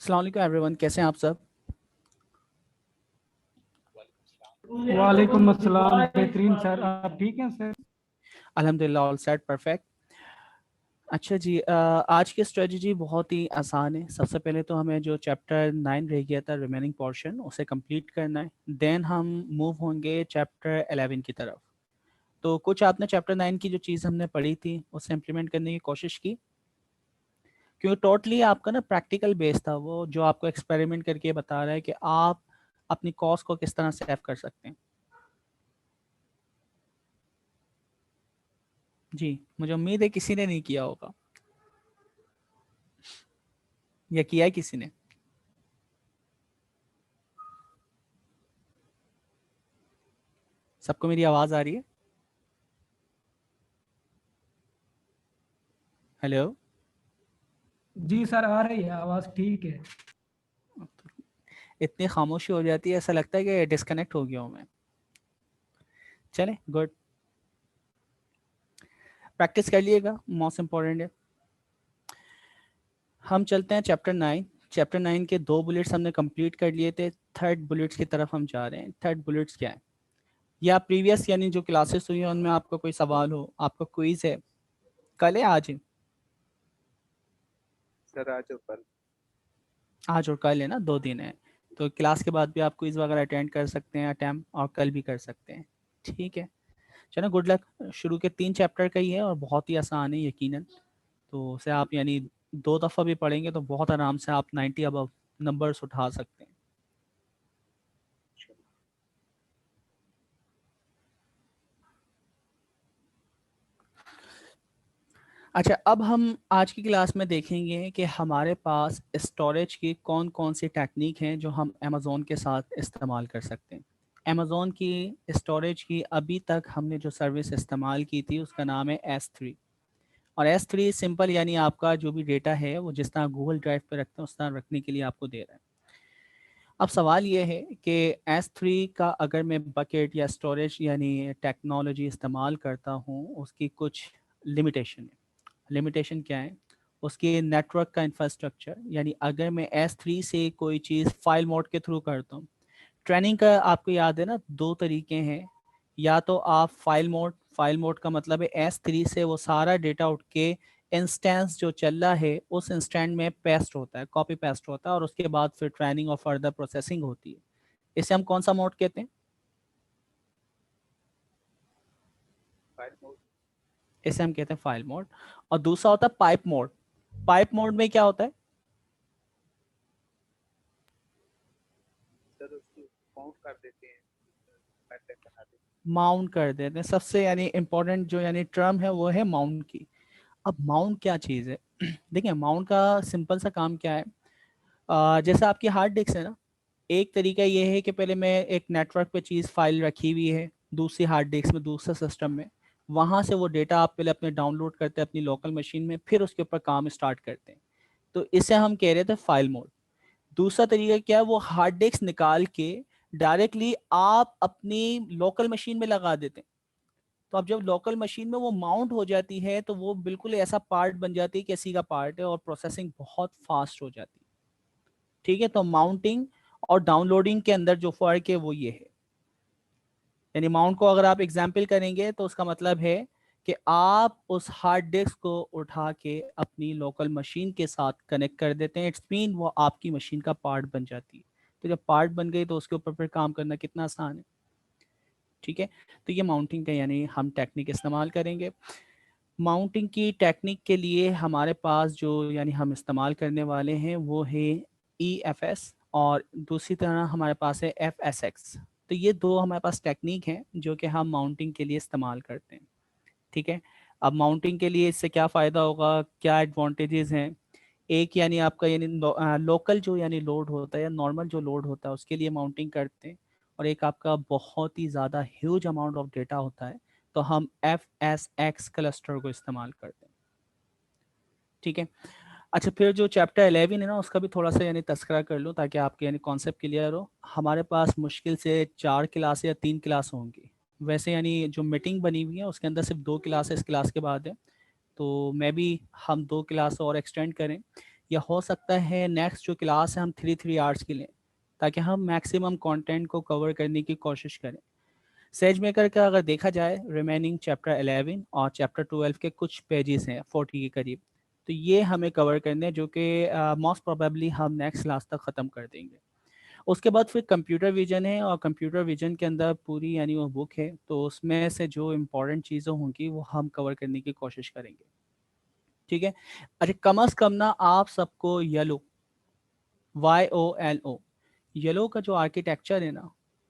अस्सलाम वालेकुम एवरीवन, कैसे हैं आप सब? वालेकुम अस्सलाम। बेहतरीन सर, आप ठीक हैं सर? अल्हम्दुलिल्लाह, ऑल सेट, परफेक्ट। अच्छा जी, आज की स्ट्रेटजी बहुत ही आसान है। सबसे पहले तो हमें जो चैप्टर 9 रह गया था, रिमेनिंग पोर्शन, उसे कंप्लीट करना है। देन हम मूव होंगे चैप्टर 11 की तरफ। तो कुछ आपने चैप्टर 9 की जो चीज़ हमने पढ़ी थी उसे इम्प्लीमेंट करने की कोशिश की, क्योंकि टोटली आपका ना प्रैक्टिकल बेस था, वो जो आपको एक्सपेरिमेंट करके बता रहा है कि आप अपनी कॉस्ट को किस तरह सेव कर सकते हैं। जी, मुझे उम्मीद है किसी ने नहीं किया होगा, या किया है किसी ने? सबको मेरी आवाज़ आ रही है? हेलो? जी सर, आ रही है आवाज़, ठीक है। इतनी खामोशी हो जाती है, ऐसा लगता है कि डिस्कनेक्ट हो गया हूँ मैं। चले, गुड। प्रैक्टिस कर लिएगा, मोस्ट इम्पोर्टेंट है। हम चलते हैं चैप्टर 9। चैप्टर 9 के 2 बुलेट्स हमने कंप्लीट कर लिए थे। थर्ड बुलेट्स की तरफ हम जा रहे हैं। थर्ड बुलेट्स क्या है? या प्रीवियस यानी जो क्लासेस हुई हैं उनमें आपका कोई सवाल हो, आपका क्विज है, कल है आज है? सर आज और कल। आज और कल है ना, 2 दिन है। तो क्लास के बाद भी आप क्विज वगैरह अटेंड कर सकते हैं, अटैम्प्ट, और कल भी कर सकते हैं। ठीक है, चलो, गुड लक। शुरू के 3 चैप्टर का ही है और बहुत ही आसान है यकीनन। तो उसे आप यानी 2 दफ़ा भी पढ़ेंगे तो बहुत आराम से आप 90 अबव नंबर्स उठा सकते हैं। अच्छा, अब हम आज की क्लास में देखेंगे कि हमारे पास स्टोरेज की कौन कौन सी टेक्निक हैं जो हम अमेज़ोन के साथ इस्तेमाल कर सकते हैं। अमेज़ोन की स्टोरेज की अभी तक हमने जो सर्विस इस्तेमाल की थी उसका नाम है S3। और S3 सिंपल यानी आपका जो भी डेटा है वो जिस तरह गूगल ड्राइव पे रखते हैं उस तरह रखने के लिए आपको दे रहा है। अब सवाल ये है कि S3 का अगर मैं बकेट या स्टोरेज यानी टेक्नोलॉजी इस्तेमाल करता हूँ, उसकी कुछ लिमिटेशन है। लिमिटेशन क्या है? उसके नेटवर्क का इंफ्रास्ट्रक्चर, यानी अगर मैं S3 से कोई चीज़ फाइल मोड के थ्रू करता हूँ। ट्रेनिंग का आपको याद है ना, 2 तरीके हैं। या तो आप फाइल मोड का मतलब है S3 से वो सारा डेटा उठ के इंस्टेंस जो चल रहा है उस इंस्टेंट में पेस्ट होता है, कॉपी पेस्ट होता है, और उसके बाद फिर ट्रेनिंग और फर्दर प्रोसेसिंग होती है। इसे हम कौन सा मोड कहते हैं? File mode. इसे हम कहते हैं फाइल मोड। और दूसरा होता है पाइप मोड। पाइप मोड में क्या होता है? सर उसको काउंट कर देते हैं, पैटर्न बना देते माउंट कर देते हैं। सबसे यानी इंपॉर्टेंट जो यानी टर्म है वो है माउंट की। अब माउंट क्या चीज़ है? देखिए, माउंट का सिंपल सा काम क्या है। जैसे आपकी हार्ड डिस्क है ना, एक तरीका ये है कि पहले मैं एक नेटवर्क पे चीज़ फाइल रखी हुई है दूसरी हार्ड डिस्क में, दूसरे सिस्टम में, वहाँ से वो डेटा आप पहले अपने डाउनलोड करते हैं अपनी लोकल मशीन में, फिर उसके ऊपर काम स्टार्ट करते हैं। तो इसे हम कह रहे थे फाइल मोड। दूसरा तरीका क्या है? वो हार्ड डिस्क निकाल के डायरेक्टली आप अपनी लोकल मशीन में लगा देते हैं। तो अब जब लोकल मशीन में वो माउंट हो जाती है तो वो बिल्कुल ऐसा पार्ट बन जाती है कि इसी का पार्ट है, और प्रोसेसिंग बहुत फास्ट हो जाती है। ठीक है, तो माउंटिंग और डाउनलोडिंग के अंदर जो फर्क है वो ये है। यानी माउंट को अगर आप एग्जाम्पल करेंगे तो उसका मतलब है कि आप उस हार्ड डिस्क को उठा के अपनी लोकल मशीन के साथ कनेक्ट कर देते हैं। इट्स मीन वो आपकी मशीन का पार्ट बन जाती है। तो जब पार्ट बन गई तो उसके ऊपर फिर काम करना कितना आसान है। ठीक है, तो ये माउंटिंग का यानी हम टेक्निक इस्तेमाल करेंगे। माउंटिंग की टेक्निक के लिए हमारे पास जो यानी हम इस्तेमाल करने वाले हैं वो है EFS, और दूसरी तरह हमारे पास है FSX। तो ये 2 हमारे पास टेक्निक हैं जो कि हम माउंटिंग के लिए इस्तेमाल करते हैं। ठीक है, अब माउंटिंग के लिए इससे क्या फ़ायदा होगा, क्या एडवांटेजेस हैं? एक यानी आपका यानी लोकल जो यानी लोड होता है या नॉर्मल जो लोड होता है उसके लिए माउंटिंग करते हैं। और एक आपका बहुत ही ज़्यादा ह्यूज अमाउंट ऑफ डेटा होता है, तो हम FSX क्लस्टर को इस्तेमाल करते हैं। ठीक है, अच्छा, फिर जो चैप्टर 11 है ना उसका भी थोड़ा सा यानी तस्करा कर लूँ ताकि आपके यानी कॉन्सेप्ट क्लियर हो। हमारे पास मुश्किल से 4 क्लास या 3 क्लास होंगी। वैसे यानी जो मीटिंग बनी हुई है उसके अंदर सिर्फ 2 क्लास इस क्लास के बाद है। तो मैं भी हम 2 क्लास और एक्सटेंड करें, या हो सकता है नेक्स्ट जो क्लास है हम 3 आवर्स की लें, ताकि हम मैक्सिमम कंटेंट को कवर करने की कोशिश करें। सेज मेकर का अगर देखा जाए रिमेनिंग चैप्टर 11 और चैप्टर 12 के कुछ पेजेस हैं 40 के करीब, तो ये हमें कवर करने हैं, जो कि मोस्ट प्रोबेबली हम नेक्स्ट क्लास तक ख़त्म कर देंगे। उसके बाद फिर कंप्यूटर विजन है, और कंप्यूटर विजन के अंदर पूरी यानी वो बुक है, तो उसमें से जो इम्पोर्टेंट चीज़ें होंगी वो हम कवर करने की कोशिश करेंगे। ठीक है। अच्छा, कम अज़ कम ना आप सबको येलो, YOLO, येलो का जो आर्किटेक्चर है ना,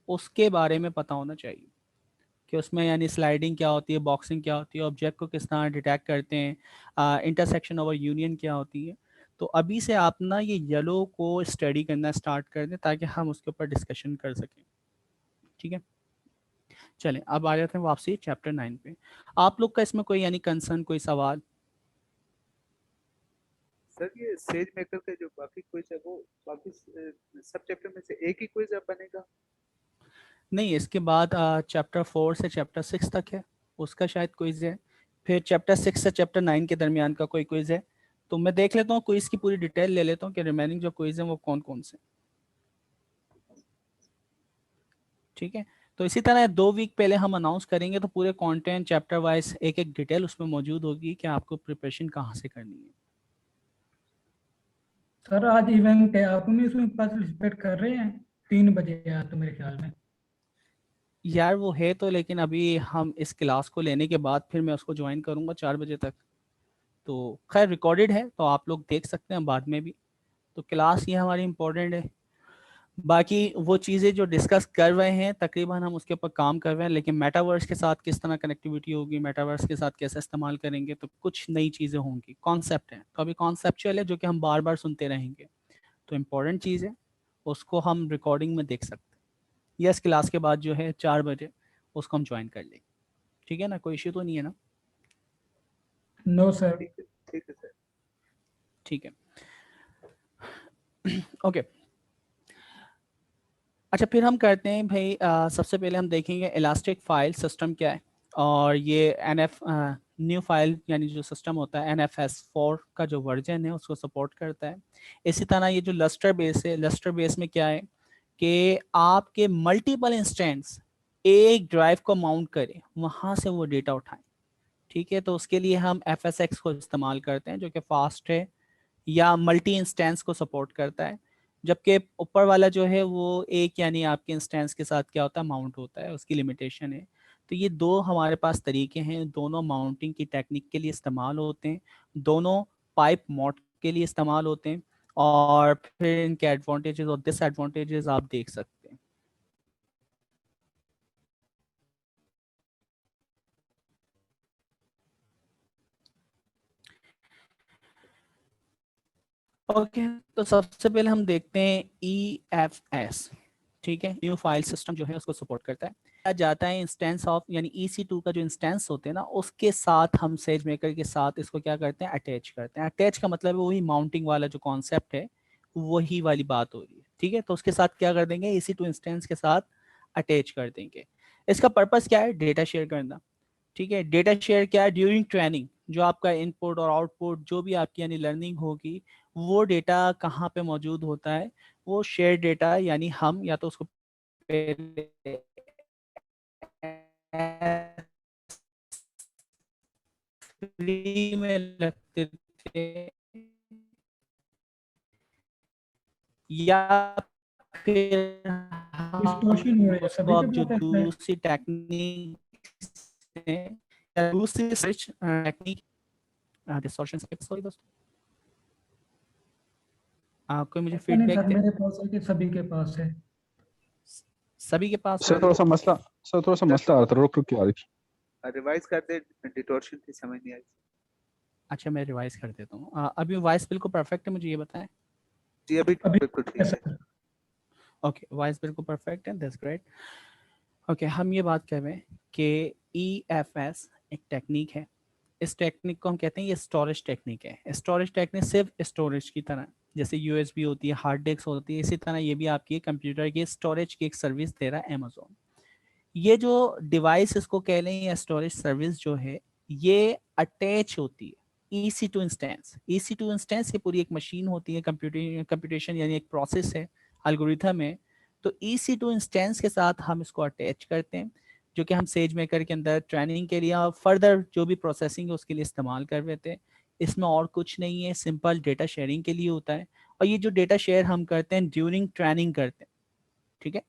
उसके बारे में पता होना चाहिए कि उसमें यानी स्लाइडिंग क्या होती है, बॉक्सिंग क्या होती है, ऑब्जेक्ट को किस तरह डिटेक्ट करते हैं, इंटरसेक्शन ओवर यूनियन क्या होती है। तो अभी से आप ना ये येलो को स्टडी करना स्टार्ट कर दें, ताकि हम उसके ऊपर डिस्कशन कर सकें। ठीक है, चलें अब आ जाते हैं वापसी चैप्टर 9 पे। आप लोग का इसमें कोई यानी कंसर्न, कोई सवाल? सर ये सेज मेकर के जो बाकी क्विज है वो बाकी सब चैप्टर में से एक ही क्विज अब बनेगा? नहीं, इसके बाद चैप्टर 4 से चैप्टर 6 तक है, उसका शायद क्विज है। फिर चैप्टर 6 से चैप्टर 9 के दरमियान का कोई क्विज है। तो मैं देख लेता हूँ, क्विज की पूरी डिटेल ले लेता हूँ कि रिमेनिंग जो क्विज हैं वो कौन कौन से। ठीक है, तो इसी तरह 2 वीक पहले हम अनाउंस करेंगे, तो पूरे कंटेंट चैप्टर वाइज एक एक डिटेल उसमें मौजूद होगी कि आपको प्रिपरेशन कहाँ से करनी है। सर आज इवेंट है, आप में इसमें पार्टिसिपेट कर रहे हैं? 3 बजे यार, तो मेरे ख्याल में। यार वो है तो, लेकिन अभी हम इस क्लास को लेने के बाद फिर मैं उसको ज्वाइन करूँगा 4 बजे तक। तो खैर रिकॉर्डेड है, तो आप लोग देख सकते हैं बाद में भी। तो क्लास ये हमारी इम्पोर्टेंट है। बाकी वो चीज़ें जो डिस्कस कर रहे हैं तकरीबन हम उसके ऊपर काम कर रहे हैं, लेकिन मेटावर्स के साथ किस तरह कनेक्टिविटी होगी, मेटावर्स के साथ कैसे इस्तेमाल करेंगे, तो कुछ नई चीज़ें होंगी। कॉन्सेप्ट है तो अभी कॉन्सेप्चुअल है, जो कि हम बार बार सुनते रहेंगे। तो इम्पोर्टेंट चीज़ है, उसको हम रिकॉर्डिंग में देख सकते हैं, या इस क्लास के बाद जो है 4 बजे उसको हम ज्वाइन कर लेंगे। ठीक है ना, कोई इश्यू तो नहीं है ना? No sir. ठीक है सर। ठीक है। ओके। अच्छा, फिर हम करते हैं भाई, सबसे पहले हम देखेंगे इलास्टिक फाइल सिस्टम क्या है। और ये NF न्यू फाइल यानी जो सिस्टम होता है NFS4 का जो वर्जन है उसको सपोर्ट करता है। इसी तरह ये जो लस्टर बेस है, लस्टर बेस में क्या है कि आपके मल्टीपल इंस्टेंस एक ड्राइव को माउंट करें, वहाँ से वो डेटा उठाएं। ठीक है, तो उसके लिए हम FSX को इस्तेमाल करते हैं, जो कि फास्ट है या मल्टी इंस्टेंस को सपोर्ट करता है। जबकि ऊपर वाला जो है वो एक यानी आपके इंस्टेंस के साथ क्या होता है, माउंट होता है, उसकी लिमिटेशन है। तो ये दो हमारे पास तरीके हैं, दोनों माउंटिंग की टेक्निक के लिए इस्तेमाल होते हैं, दोनों पाइप मोड के लिए इस्तेमाल होते हैं। और फिर इनके एडवांटेजेस और डिसएडवांटेजेस आप देख सकते हैं। ओके, तो सबसे पहले हम देखते हैं EFS। ठीक है, न्यू फाइल सिस्टम जो है उसको सपोर्ट करता है। आ जाता है इंस्टेंस ऑफ यानी EC2 का जो इंस्टेंस होते हैं ना, उसके साथ हम सेज मेकर के साथ इसको क्या करते हैं, अटैच करते हैं। अटैच का मतलब है वही माउंटिंग वाला जो कॉन्सेप्ट है, वही वाली बात हो रही है। ठीक है, तो उसके साथ क्या कर देंगे, EC2 इंस्टेंस के साथ अटैच कर देंगे। इसका पर्पस क्या है, डेटा शेयर करना। ठीक है, डेटा शेयर क्या है, ड्यूरिंग ट्रेनिंग जो आपका इनपुट और आउटपुट जो भी आपकी यानी लर्निंग होगी, वो डेटा कहाँ पे मौजूद होता है, वो शेयर डेटा, यानी हम या तो उसको पहले फ्री में लगते थे, या फिर डिस्टॉर्शन हो हम रही है उसको सभी के अब जो पास है। दूसरी टेक्निक या दूसरी सर्च टेक्निक, डिस्टॉर्शन सॉरी दोस्तों, कोई मुझे ऐसा नहीं फीडबैक सर, दे। मेरे पास है कि सभी के पास है। सभी के पास है? सर थोड़ा सा मसला सर थोड़ा सा मसला आ रहा था, रुक रुक के आ रही थी। रिवाइज कर दे, डिटोर्शन थी समझ नहीं आई। अच्छा, मैं रिवाइज कर देता हूँ। अभी वॉइस बिल्कुल परफेक्ट है, मुझे ये बताएं। जी अभी अभी बिल्कुल ठीक है। सर। ओके, वॉइस बिल्कुल परफेक्ट है, दैट्स ग्रेट। ओके, हम ये बात कर रहे हैं कि EFS एक टेक्निक है। इस टेक्निक को हम कहते हैं ये स्टोरेज टेक्निक है। स्टोरेज टेक्निक सिर्फ स्टोरेज की तरह, जैसे USB होती है, हार्ड डिस्क होती है, इसी तरह ये भी आपकी कंप्यूटर की स्टोरेज की एक सर्विस दे रहा है अमेजोन। ये जो डिवाइस इसको कह लें या स्टोरेज सर्विस जो है, ये अटैच होती है EC2 इंस्टेंस। EC2 इंस्टेंस ये पूरी एक मशीन होती है, कंप्यूटेशन यानी एक प्रोसेस है, एल्गोरिथम है। तो EC2 इंस्टेंस के साथ हम इसको अटैच करते हैं, जो कि हम सेज मेकर के अंदर ट्रेनिंग के लिए और फर्दर जो भी प्रोसेसिंग है उसके लिए इस्तेमाल कर लेते हैं। इसमें और कुछ नहीं है, सिंपल डेटा शेयरिंग के लिए होता है। और ये जो डेटा शेयर हम करते हैं ड्यूरिंग ट्रेनिंग करते हैं, ठीक है।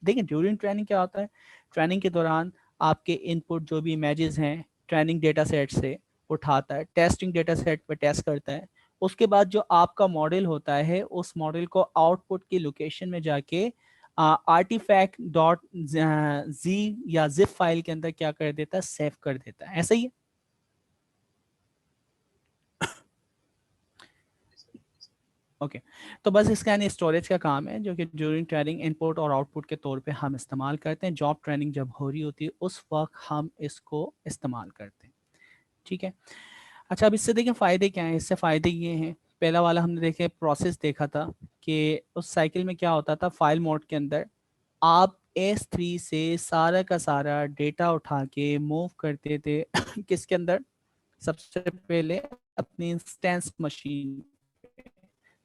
देखिए ड्यूरिंग ट्रेनिंग क्या होता है, ट्रेनिंग के दौरान आपके इनपुट जो भी इमेजेस हैं ट्रेनिंग डेटा सेट से उठाता है, टेस्टिंग डेटा सेट पर टेस्ट करता है। उसके बाद जो आपका मॉडल होता है उस मॉडल को आउटपुट की लोकेशन में जाके आर्टिफैक्ट डॉट जी या जिप फाइल के अंदर क्या कर देता है, सेव कर देता है। ऐसा ही है। ओके तो बस इसका यानी स्टोरेज का काम है, जो कि ड्यूरिंग ट्रेनिंग इनपुट और आउटपुट के तौर पे हम इस्तेमाल करते हैं। जॉब ट्रेनिंग जब हो रही होती है उस वक्त हम इसको इस्तेमाल करते हैं, ठीक है। अच्छा अब इससे देखें फ़ायदे क्या हैं। इससे फ़ायदे ये हैं, पहला वाला हमने देखे प्रोसेस देखा था कि उस साइकिल में क्या होता था, फाइल मोड के अंदर आप S3 से सारा का सारा डेटा उठा के मूव करते थे किसके अंदर, सबसे पहले अपनी इंस्टेंस मशीन।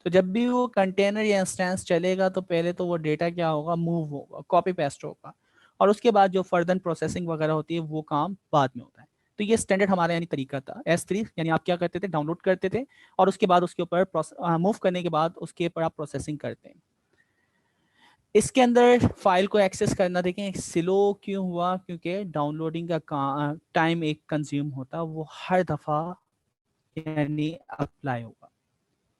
तो जब भी वो कंटेनर या इंस्टेंस चलेगा तो पहले तो वो डेटा क्या होगा, मूव होगा, कॉपी पेस्ट होगा, और उसके बाद जो फर्दर प्रोसेसिंग वगैरह होती है वो काम बाद में होता है। तो ये स्टैंडर्ड हमारा यानी तरीका था S3, यानी आप क्या करते थे, डाउनलोड करते थे और उसके बाद उसके ऊपर मूव करने के बाद उसके ऊपर आप प्रोसेसिंग करते हैं। इसके अंदर फाइल को एक्सेस करना देखें स्लो क्यों हुआ, क्योंकि डाउनलोडिंग का टाइम एक कंज्यूम होता, वो हर दफ़ा यानी अप्लाई होगा,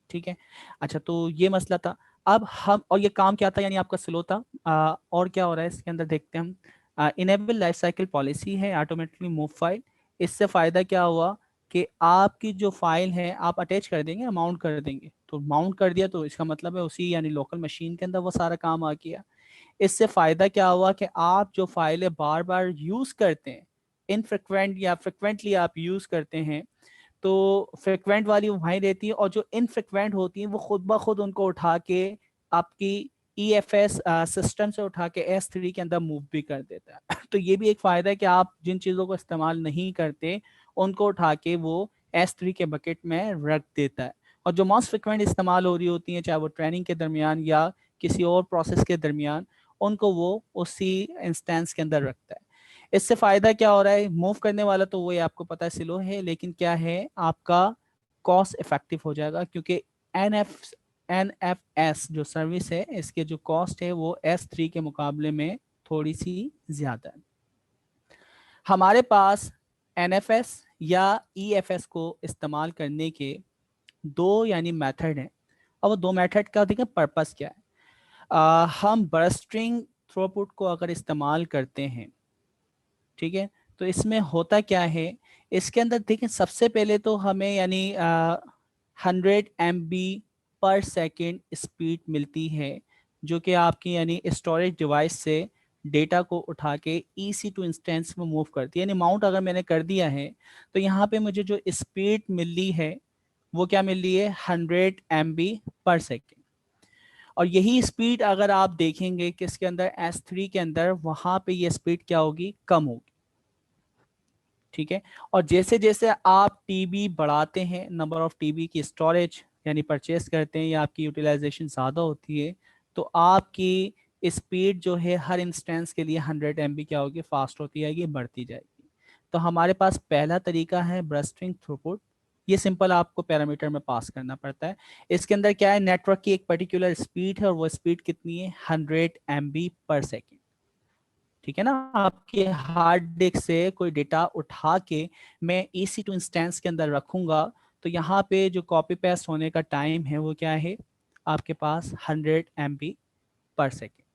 ठीक है। अच्छा तो ये मसला था। अब हम, और ये काम क्या था, यानी आपका स्लो था। और क्या हो रहा है इसके अंदर देखते हैं हम। इनेबल लाइफ साइकिल पॉलिसी है ऑटोमेटिकली मूव फाइल। इससे फ़ायदा क्या हुआ कि आपकी जो फाइल है आप अटैच कर देंगे, माउंट कर देंगे, तो माउंट कर दिया तो इसका मतलब है उसी यानी लोकल मशीन के अंदर वो सारा काम आ गया। इससे फ़ायदा क्या हुआ कि आप जो फाइलें बार बार यूज़ करते हैं, इनफ्रिक्वेंट या फ्रिक्वेंटली आप यूज़ करते हैं, तो फ्रिक्वेंट वाली वहीं रहती है, और जो इनफ्रिक्वेंट होती हैं वो खुद ब खुद उनको उठा के आपकी EFS सिस्टम से उठा के S3 के अंदर मूव भी कर देता है। तो ये भी एक फ़ायदा है कि आप जिन चीज़ों को इस्तेमाल नहीं करते उनको उठा के वो S3 के बकेट में रख देता है, और जो मोस्ट फ्रिक्वेंट इस्तेमाल हो रही होती हैं चाहे वो ट्रेनिंग के दरमियान या किसी और प्रोसेस के दरमियान, उनको वो उसी इंस्टेंस के अंदर रखता है। इससे फ़ायदा क्या हो रहा है, मूव करने वाला तो वही आपको पता है स्लो है, लेकिन क्या है आपका कॉस्ट इफेक्टिव हो जाएगा, क्योंकि NFS जो सर्विस है इसके जो कॉस्ट है वो S3 के मुकाबले में थोड़ी सी ज़्यादा है। हमारे पास NFS या EFS को इस्तेमाल करने के दो यानी मेथड हैं, और वो दो मेथड का देखें पर्पस क्या है। हम बर्स्टिंग थ्रूपुट को अगर इस्तेमाल करते हैं, ठीक है, तो इसमें होता क्या है, इसके अंदर देखें सबसे पहले तो हमें यानी 100 MB पर सेकेंड स्पीड मिलती है, जो कि आपकी यानी स्टोरेज डिवाइस से डेटा को उठा के EC2 इंस्टेंस में मूव करती है। यानी माउंट अगर मैंने कर दिया है तो यहाँ पे मुझे जो स्पीड मिल रही है वो क्या मिल रही है, 100 MB पर सेकेंड। और यही स्पीड अगर आप देखेंगे किसके अंदर, S3 के अंदर, वहाँ पे ये स्पीड क्या होगी, कम होगी, ठीक है। और जैसे जैसे आप TB बढ़ाते हैं, नंबर ऑफ TB की स्टोरेज यानी परचेस करते हैं या आपकी यूटिलाइजेशन ज़्यादा होती है, तो आपकी स्पीड जो है हर इंस्टेंस के लिए 100 MB क्या होगी, फास्ट होती जाएगी, बढ़ती जाएगी। तो हमारे पास पहला तरीका है बर्स्टिंग थ्रूपुट। ये सिंपल आपको पैरामीटर में पास करना पड़ता है। इसके अंदर क्या है, नेटवर्क की एक पर्टिकुलर स्पीड है और वो स्पीड कितनी है, 100 MB पर सेकेंड, ठीक है ना। आपके हार्ड डिस्क से कोई डेटा उठा के मैं EC2 इंस्टेंस के अंदर रखूंगा, तो यहाँ पे जो कॉपी पेस्ट होने का टाइम है वो क्या है आपके पास, 100 MB पर सेकेंड,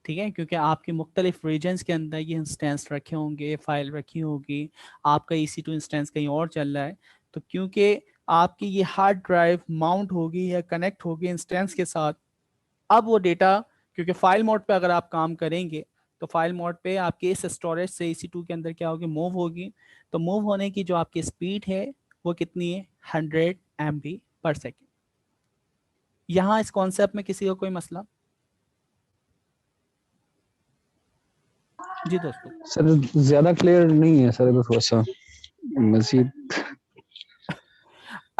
ठीक है। क्योंकि आपके मुख्तलिफ रीजन्स के अंदर ये इंस्टेंस रखे होंगे, फाइल रखी होगी, आपका EC2 इंस्टेंस कहीं और चल रहा है, तो क्योंकि आपकी ये हार्ड ड्राइव माउंट होगी या कनेक्ट होगी इंस्टेंस के साथ, अब वो डेटा, क्योंकि फाइल मोड पे अगर आप काम करेंगे तो फाइल मोड पे आपके इस स्टोरेज से EC2 के अंदर क्या होगी, मूव होगी। तो मूव होने की जो आपकी स्पीड है वो कितनी है, 100 MB पर सेकेंड। यहाँ इस कॉन्सेप्ट में किसी को कोई मसला? जी दोस्तों। सर ज्यादा क्लियर नहीं है सर, तो थोड़ा सा मजीद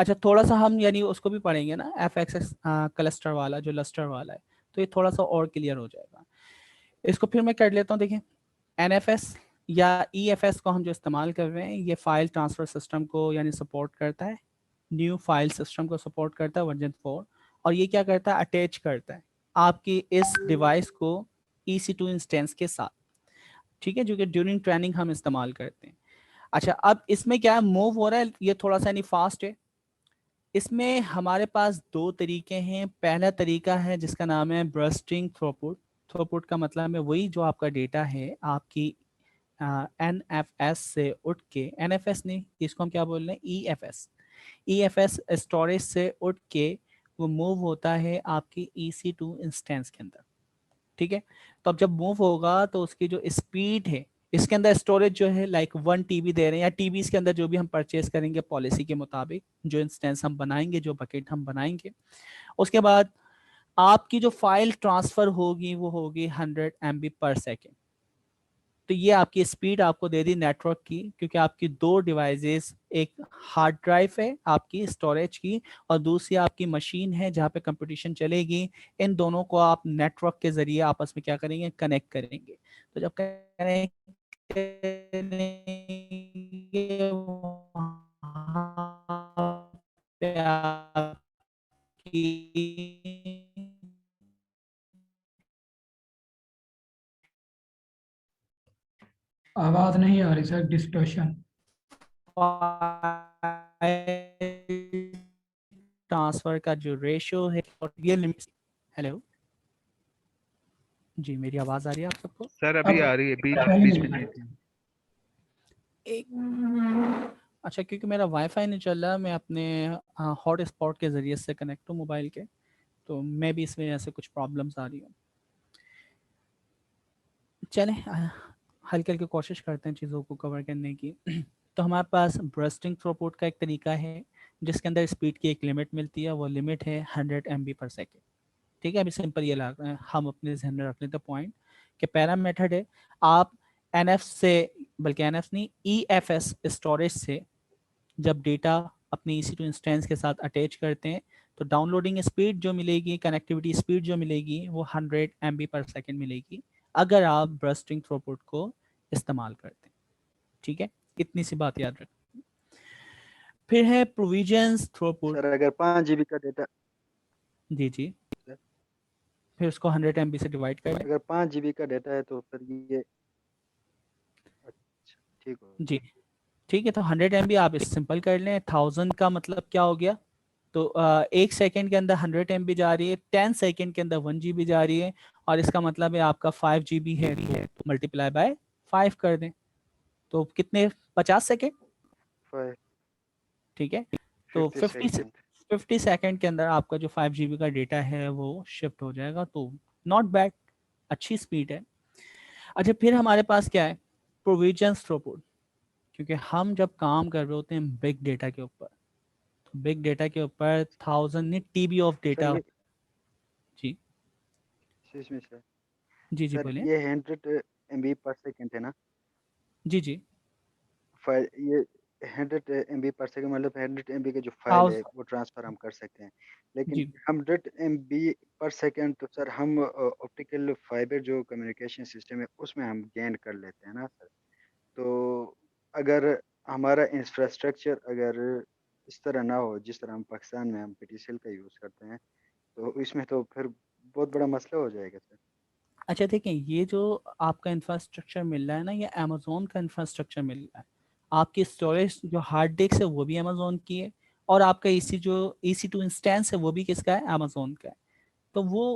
अच्छा थोड़ा सा हम यानी उसको भी पढ़ेंगे ना, एफ एक्स क्लस्टर वाला जो लस्टर वाला है, तो ये थोड़ा सा और क्लियर हो जाएगा। इसको फिर मैं कर लेता हूँ। देखिए NFS या EFS को हम जो इस्तेमाल कर रहे हैं, ये फाइल ट्रांसफ़र सिस्टम को यानी सपोर्ट करता है, न्यू फाइल सिस्टम को सपोर्ट करता है वर्जन 4। और ये क्या करता है, अटैच करता है आपकी इस डिवाइस को EC2 इंस्टेंस के साथ, ठीक है, जो कि ड्यूरिंग ट्रेनिंग हम इस्तेमाल करते हैं। अच्छा अब इसमें क्या मूव हो रहा है, ये थोड़ा सा यानी फास्ट है। इसमें हमारे पास दो तरीके हैं। पहला तरीका है जिसका नाम है बर्स्टिंग थ्रूपुट। थ्रूपुट का मतलब है वही जो आपका डेटा है आपकी NFS से उठ के, NFS नहीं, इसको हम क्या बोल रहे हैं, EFS स्टोरेज से उठ के वो मूव होता है आपकी EC2 इंस्टेंस के अंदर, ठीक है। तो अब जब मूव होगा तो उसकी जो स्पीड है, इसके अंदर स्टोरेज जो है लाइक 1 TB दे रहे हैं, या TB के अंदर जो भी हम परचेज करेंगे पॉलिसी के मुताबिक, जो इंस्टेंस हम बनाएंगे, जो बकेट हम बनाएंगे, उसके बाद आपकी जो फाइल ट्रांसफर होगी वो होगी 100 MB पर सेकेंड। तो ये आपकी स्पीड आपको दे दी नेटवर्क की, क्योंकि आपकी दो डिवाइसेस, एक हार्ड ड्राइव है आपकी स्टोरेज की और दूसरी आपकी मशीन है जहाँ पे कंप्यूटेशन चलेगी। इन दोनों को आप नेटवर्क के जरिए आपस में क्या करेंगे, कनेक्ट करेंगे। तो जब कनेक्ट करेंगे वहाँ पे आपकी आवाज नहीं आ रही सर, डिस्टॉर्शन। ट्रांसफर का जो रेशियो है और ये लिमिट। हेलो जी, मेरी आवाज आ रही है आप सबको? सर अभी अब आ रही है, बीच पहले बीच नहीं में आ नहीं रही। थी। एक अच्छा, क्योंकि मेरा वाईफाई नहीं चल रहा, मैं अपने हॉट स्पॉट के ज़रिए से कनेक्ट हूँ मोबाइल के, तो मैं भी इस वजह से कुछ प्रॉब्लम्स आ रही हूँ। चलें हल्के हल्के कोशिश करते हैं चीज़ों को कवर करने की। तो हमारे पास ब्रस्टिंग थ्रूपुट का एक तरीका है जिसके अंदर स्पीड की एक लिमिट मिलती है, वो लिमिट है 100 MB पर सेकेंड, ठीक है। अभी सिंपल ये लग रहा है, हम अपने जहन में रख लेते हैं पॉइंट कि पहला मेथड है आप NF से, बल्कि NF नहीं, EFS स्टोरेज से जब डेटा अपनी EC2 इंस्टेंस के साथ अटैच करते हैं तो डाउनलोडिंग स्पीड जो मिलेगी, कनेक्टिविटी स्पीड जो मिलेगी, वो 100 MB पर सेकेंड मिलेगी अगर आप ब्रस्टिंग थ्रूपुट को इस्तेमाल करते हैं, ठीक है। इतनी सी बात याद रखें। फिर है प्रोविजंस थ्रूपुट। सर अगर 5 GB का डेटा, जी जी, फिर उसको 100 MB से डिवाइड करें। अगर 5 GB का डेटा है तो फिर ये अच्छा ठीक हो। जी ठीक है, तो 100 MB आप इस सिंपल कर लें। 1000 का मतलब क्या हो गया, तो 1 सेकेंड के अंदर 100 MB जा रही है, 10 सेकेंड के अंदर 1 GB जा रही है, और इसका मतलब है आपका 5 GB है, तो मल्टीप्लाई बाय 5 कर दें, तो कितने, 50 सेकेंड, 5 ठीक है। तो 50 50 सेकेंड। 50 सेकेंड के अंदर आपका जो 5 GB का डेटा है वो शिफ्ट हो जाएगा, तो नॉट बैड, अच्छी स्पीड है। अच्छा फिर हमारे पास क्या है, प्रोविजंस थ्रूपुट, क्योंकि हम जब काम कर रहे होते हैं बिग डेटा के ऊपर, तो बिग डेटा के ऊपर 1000 नहीं, TB ऑफ सर डेटा। ये जी इसमें सर, जी जी सर बोलिए। ये 100 MB पर सेकेंड है ना। जी जी, फाइल ये 100 MB पर सेकेंड मतलब 100 MB की जो फाइल है थाउज वो ट्रांसफर हम कर सकते हैं, लेकिन जी 100 MB पर सेकेंड तो सर हम ऑप्टिकल फाइबर जो कम्युनिकेशन सिस्टम है उसमें हम गेन कर लेते हैं ना सर। तो अगर हमारा इंफ्रास्ट्रक्चर अगर इस तरह ना हो जिस तरह हम पाकिस्तान में हम PTCL का यूज़ करते हैं, तो इसमें तो फिर बहुत बड़ा मसला हो जाएगा सर। अच्छा देखें, ये जो आपका इंफ्रास्ट्रक्चर मिल रहा है ना, ये अमेजोन का इंफ्रास्ट्रक्चर मिल रहा है। आपकी अच्छा स्टोरेज जो हार्ड डिस्क है वो भी अमेजोन की है, और आपका जो EC2 इंस्टेंस है वो भी किसका है, अमेजोन का है। तो वो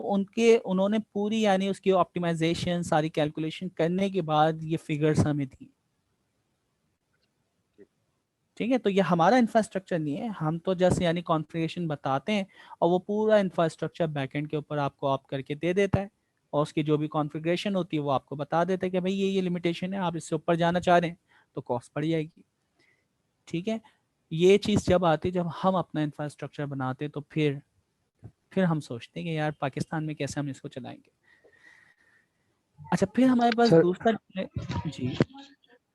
उन्होंने पूरी यानी उसकी ऑप्टिमाइजेशन सारी कैलकुलेशन करने के बाद ये फिगर्स हमें दी, ठीक। ठीक है। तो ये हमारा इंफ्रास्ट्रक्चर नहीं है, हम तो जस्ट यानी कॉन्फ़िगरेशन बताते हैं और वो पूरा इंफ्रास्ट्रक्चर बैकएंड के ऊपर आपको ऑप्ट करके दे देता है, और उसकी जो भी कॉन्फ़िगरेशन होती है वो आपको बता देता है कि भाई ये लिमिटेशन है, आप इससे ऊपर जाना चाह रहे हैं तो कॉस्ट बढ़ जाएगी, ठीक है। ये चीज़ जब आती है, जब हम अपना इंफ्रास्ट्रक्चर बनाते हैं, तो फिर हम सोचते हैं कि यार पाकिस्तान में कैसे हम इसको चलाएंगे। अच्छा फिर हमारे पास सर दूसरा जी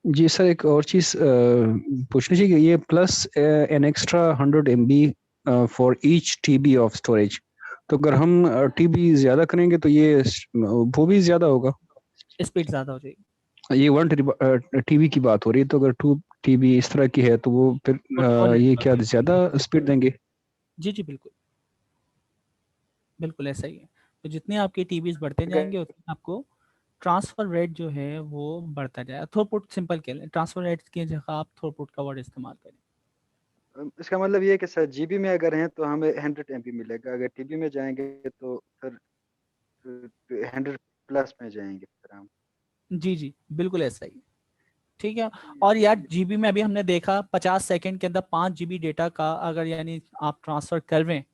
जी सर, एक और चीज़ पूछनी चाहिए कि ये plus an extra 100 MB for each TB of storage, तो अगर हम TB ज़्यादा करेंगे तो ये वो भी ज़्यादा होगा। स्पीड ज़्यादा हो जाएगी। ये 1 TB की बात हो रही है, तो अगर 2 TB इस तरह की है तो वो फिर ये क्या ज़्यादा स्पीड देंगे? जी जी बिल्कुल, बिल्कुल ऐसा ही है। तो जितने आपके टीबीज बढ़ते जाएंगे उतने आपको ट्रांसफर रेट जो है वो बढ़ता जाएगा। थ्रूपुट सिंपल कह लें, ट्रांसफर रेट की जगह आप थ्रूपुट का वर्ड इस्तेमाल करें। इसका मतलब ये है कि सर GB में अगर हैं तो हमें 100 MB मिलेगा, अगर TB में जाएंगे तो फिर 100 प्लस में जाएंगे फिर हम। जी जी बिल्कुल ऐसा ही है। ठीक है। और यार जीबी में अभी हमने देखा 50 सेकंड के अंदर 5 GB डेटा का अगर यानी आप ट्रांसफर कर रहे हैं,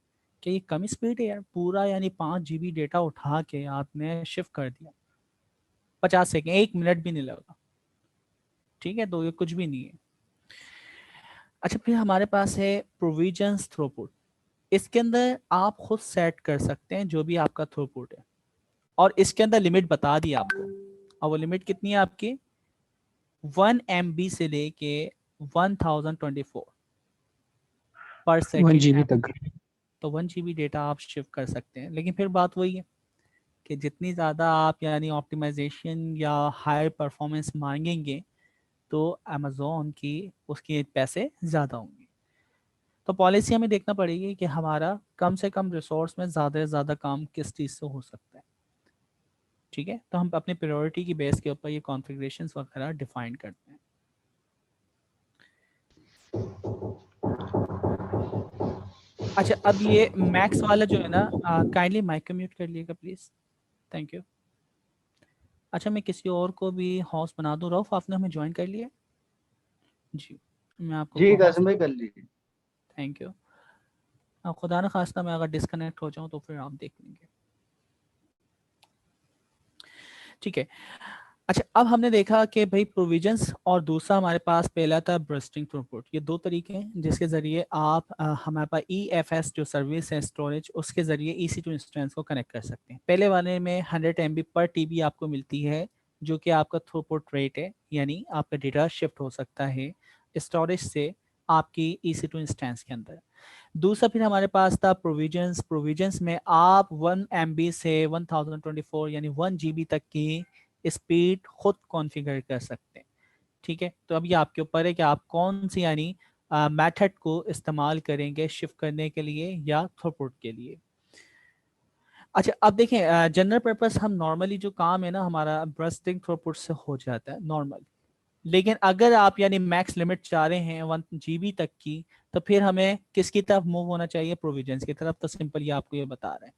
कि ये कम स्पीड है यार? पूरा यानी 5 GB डेटा उठा के आपने शिफ्ट कर दिया 50 सेकंड, 1 मिनट भी नहीं लगा। ठीक है, तो ये कुछ भी नहीं है। अच्छा, फिर हमारे पास है प्रोविजंस थ्रूपुट। इसके अंदर आप खुद सेट कर सकते हैं जो भी आपका थ्रूपुट है, और इसके अंदर लिमिट बता दी आपको। और वो लिमिट कितनी है आपकी? 1 MB से लेके 1024 पर 1 सेकेंड। GB तक। तो 1 GB डेटा आप शिफ्ट कर सकते हैं, लेकिन फिर बात वही है कि जितनी ज़्यादा आप यानी ऑप्टिमाइजेशन या हाई परफॉर्मेंस मांगेंगे तो अमेज़ोन की उसके पैसे ज़्यादा होंगे। तो पॉलिसी हमें देखना पड़ेगी कि हमारा कम से कम रिसोर्स में ज़्यादा से ज़्यादा काम किस चीज़ से हो सकता है। ठीक है, तो हम अपनी प्रायोरिटी की बेस के ऊपर ये कॉन्फ़िगरेशंस वगैरह डिफाइन करते हैं। अच्छा, अब ये मैक्स वाला जो है ना, काइंडली माइक को म्यूट कर लीजिएगा प्लीज़, थैंक यू। अच्छा, मैं किसी और को भी हॉस्ट बना दूँ? रऊफ, आपने हमें ज्वाइन कर लिया? जी, मैं आपको जी हॉस्ट, कासिम भाई कर लीजिए। Thank you. खुदा न खास्ता मैं अगर डिस्कनेक्ट हो जाऊँ तो फिर आप देख लेंगे। ठीक है। अच्छा, अब हमने देखा कि भाई प्रोविजंस, और दूसरा हमारे पास पहला था बर्स्टिंग थ्रूपुट। ये दो तरीके हैं जिसके ज़रिए आप हमारे पास EFS जो सर्विस है स्टोरेज, उसके ज़रिए EC2 इंस्टेंस को कनेक्ट कर सकते हैं। पहले वाले में 100 MB पर TB आपको मिलती है, जो कि आपका थ्रूपुट रेट है, यानी आपका डेटा शिफ्ट हो सकता है स्टोरेज से आपकी EC2 इंस्टेंस के अंदर। दूसरा फिर हमारे पास था प्रोविजंस। प्रोविजंस में आप 1 MB से 1024 यानी 1 GB तक की स्पीड खुद कॉन्फ़िगर कर सकते हैं। ठीक है, तो अब ये आपके ऊपर है कि आप कौन सी यानी मेथड को इस्तेमाल करेंगे शिफ्ट करने के लिए या थ्रूपुट के लिए। अच्छा, अब देखें जनरल पर्पस हम नॉर्मली जो काम है ना हमारा बर्स्टिंग थ्रूपुट से हो जाता है नॉर्मल, लेकिन अगर आप यानी मैक्स लिमिट चाह रहे हैं 1 GB तक की, तो फिर हमें किसकी तरफ मूव होना चाहिए? प्रोविजंस की तरफ। तो सिंपल ये आपको ये बता रहे हैं।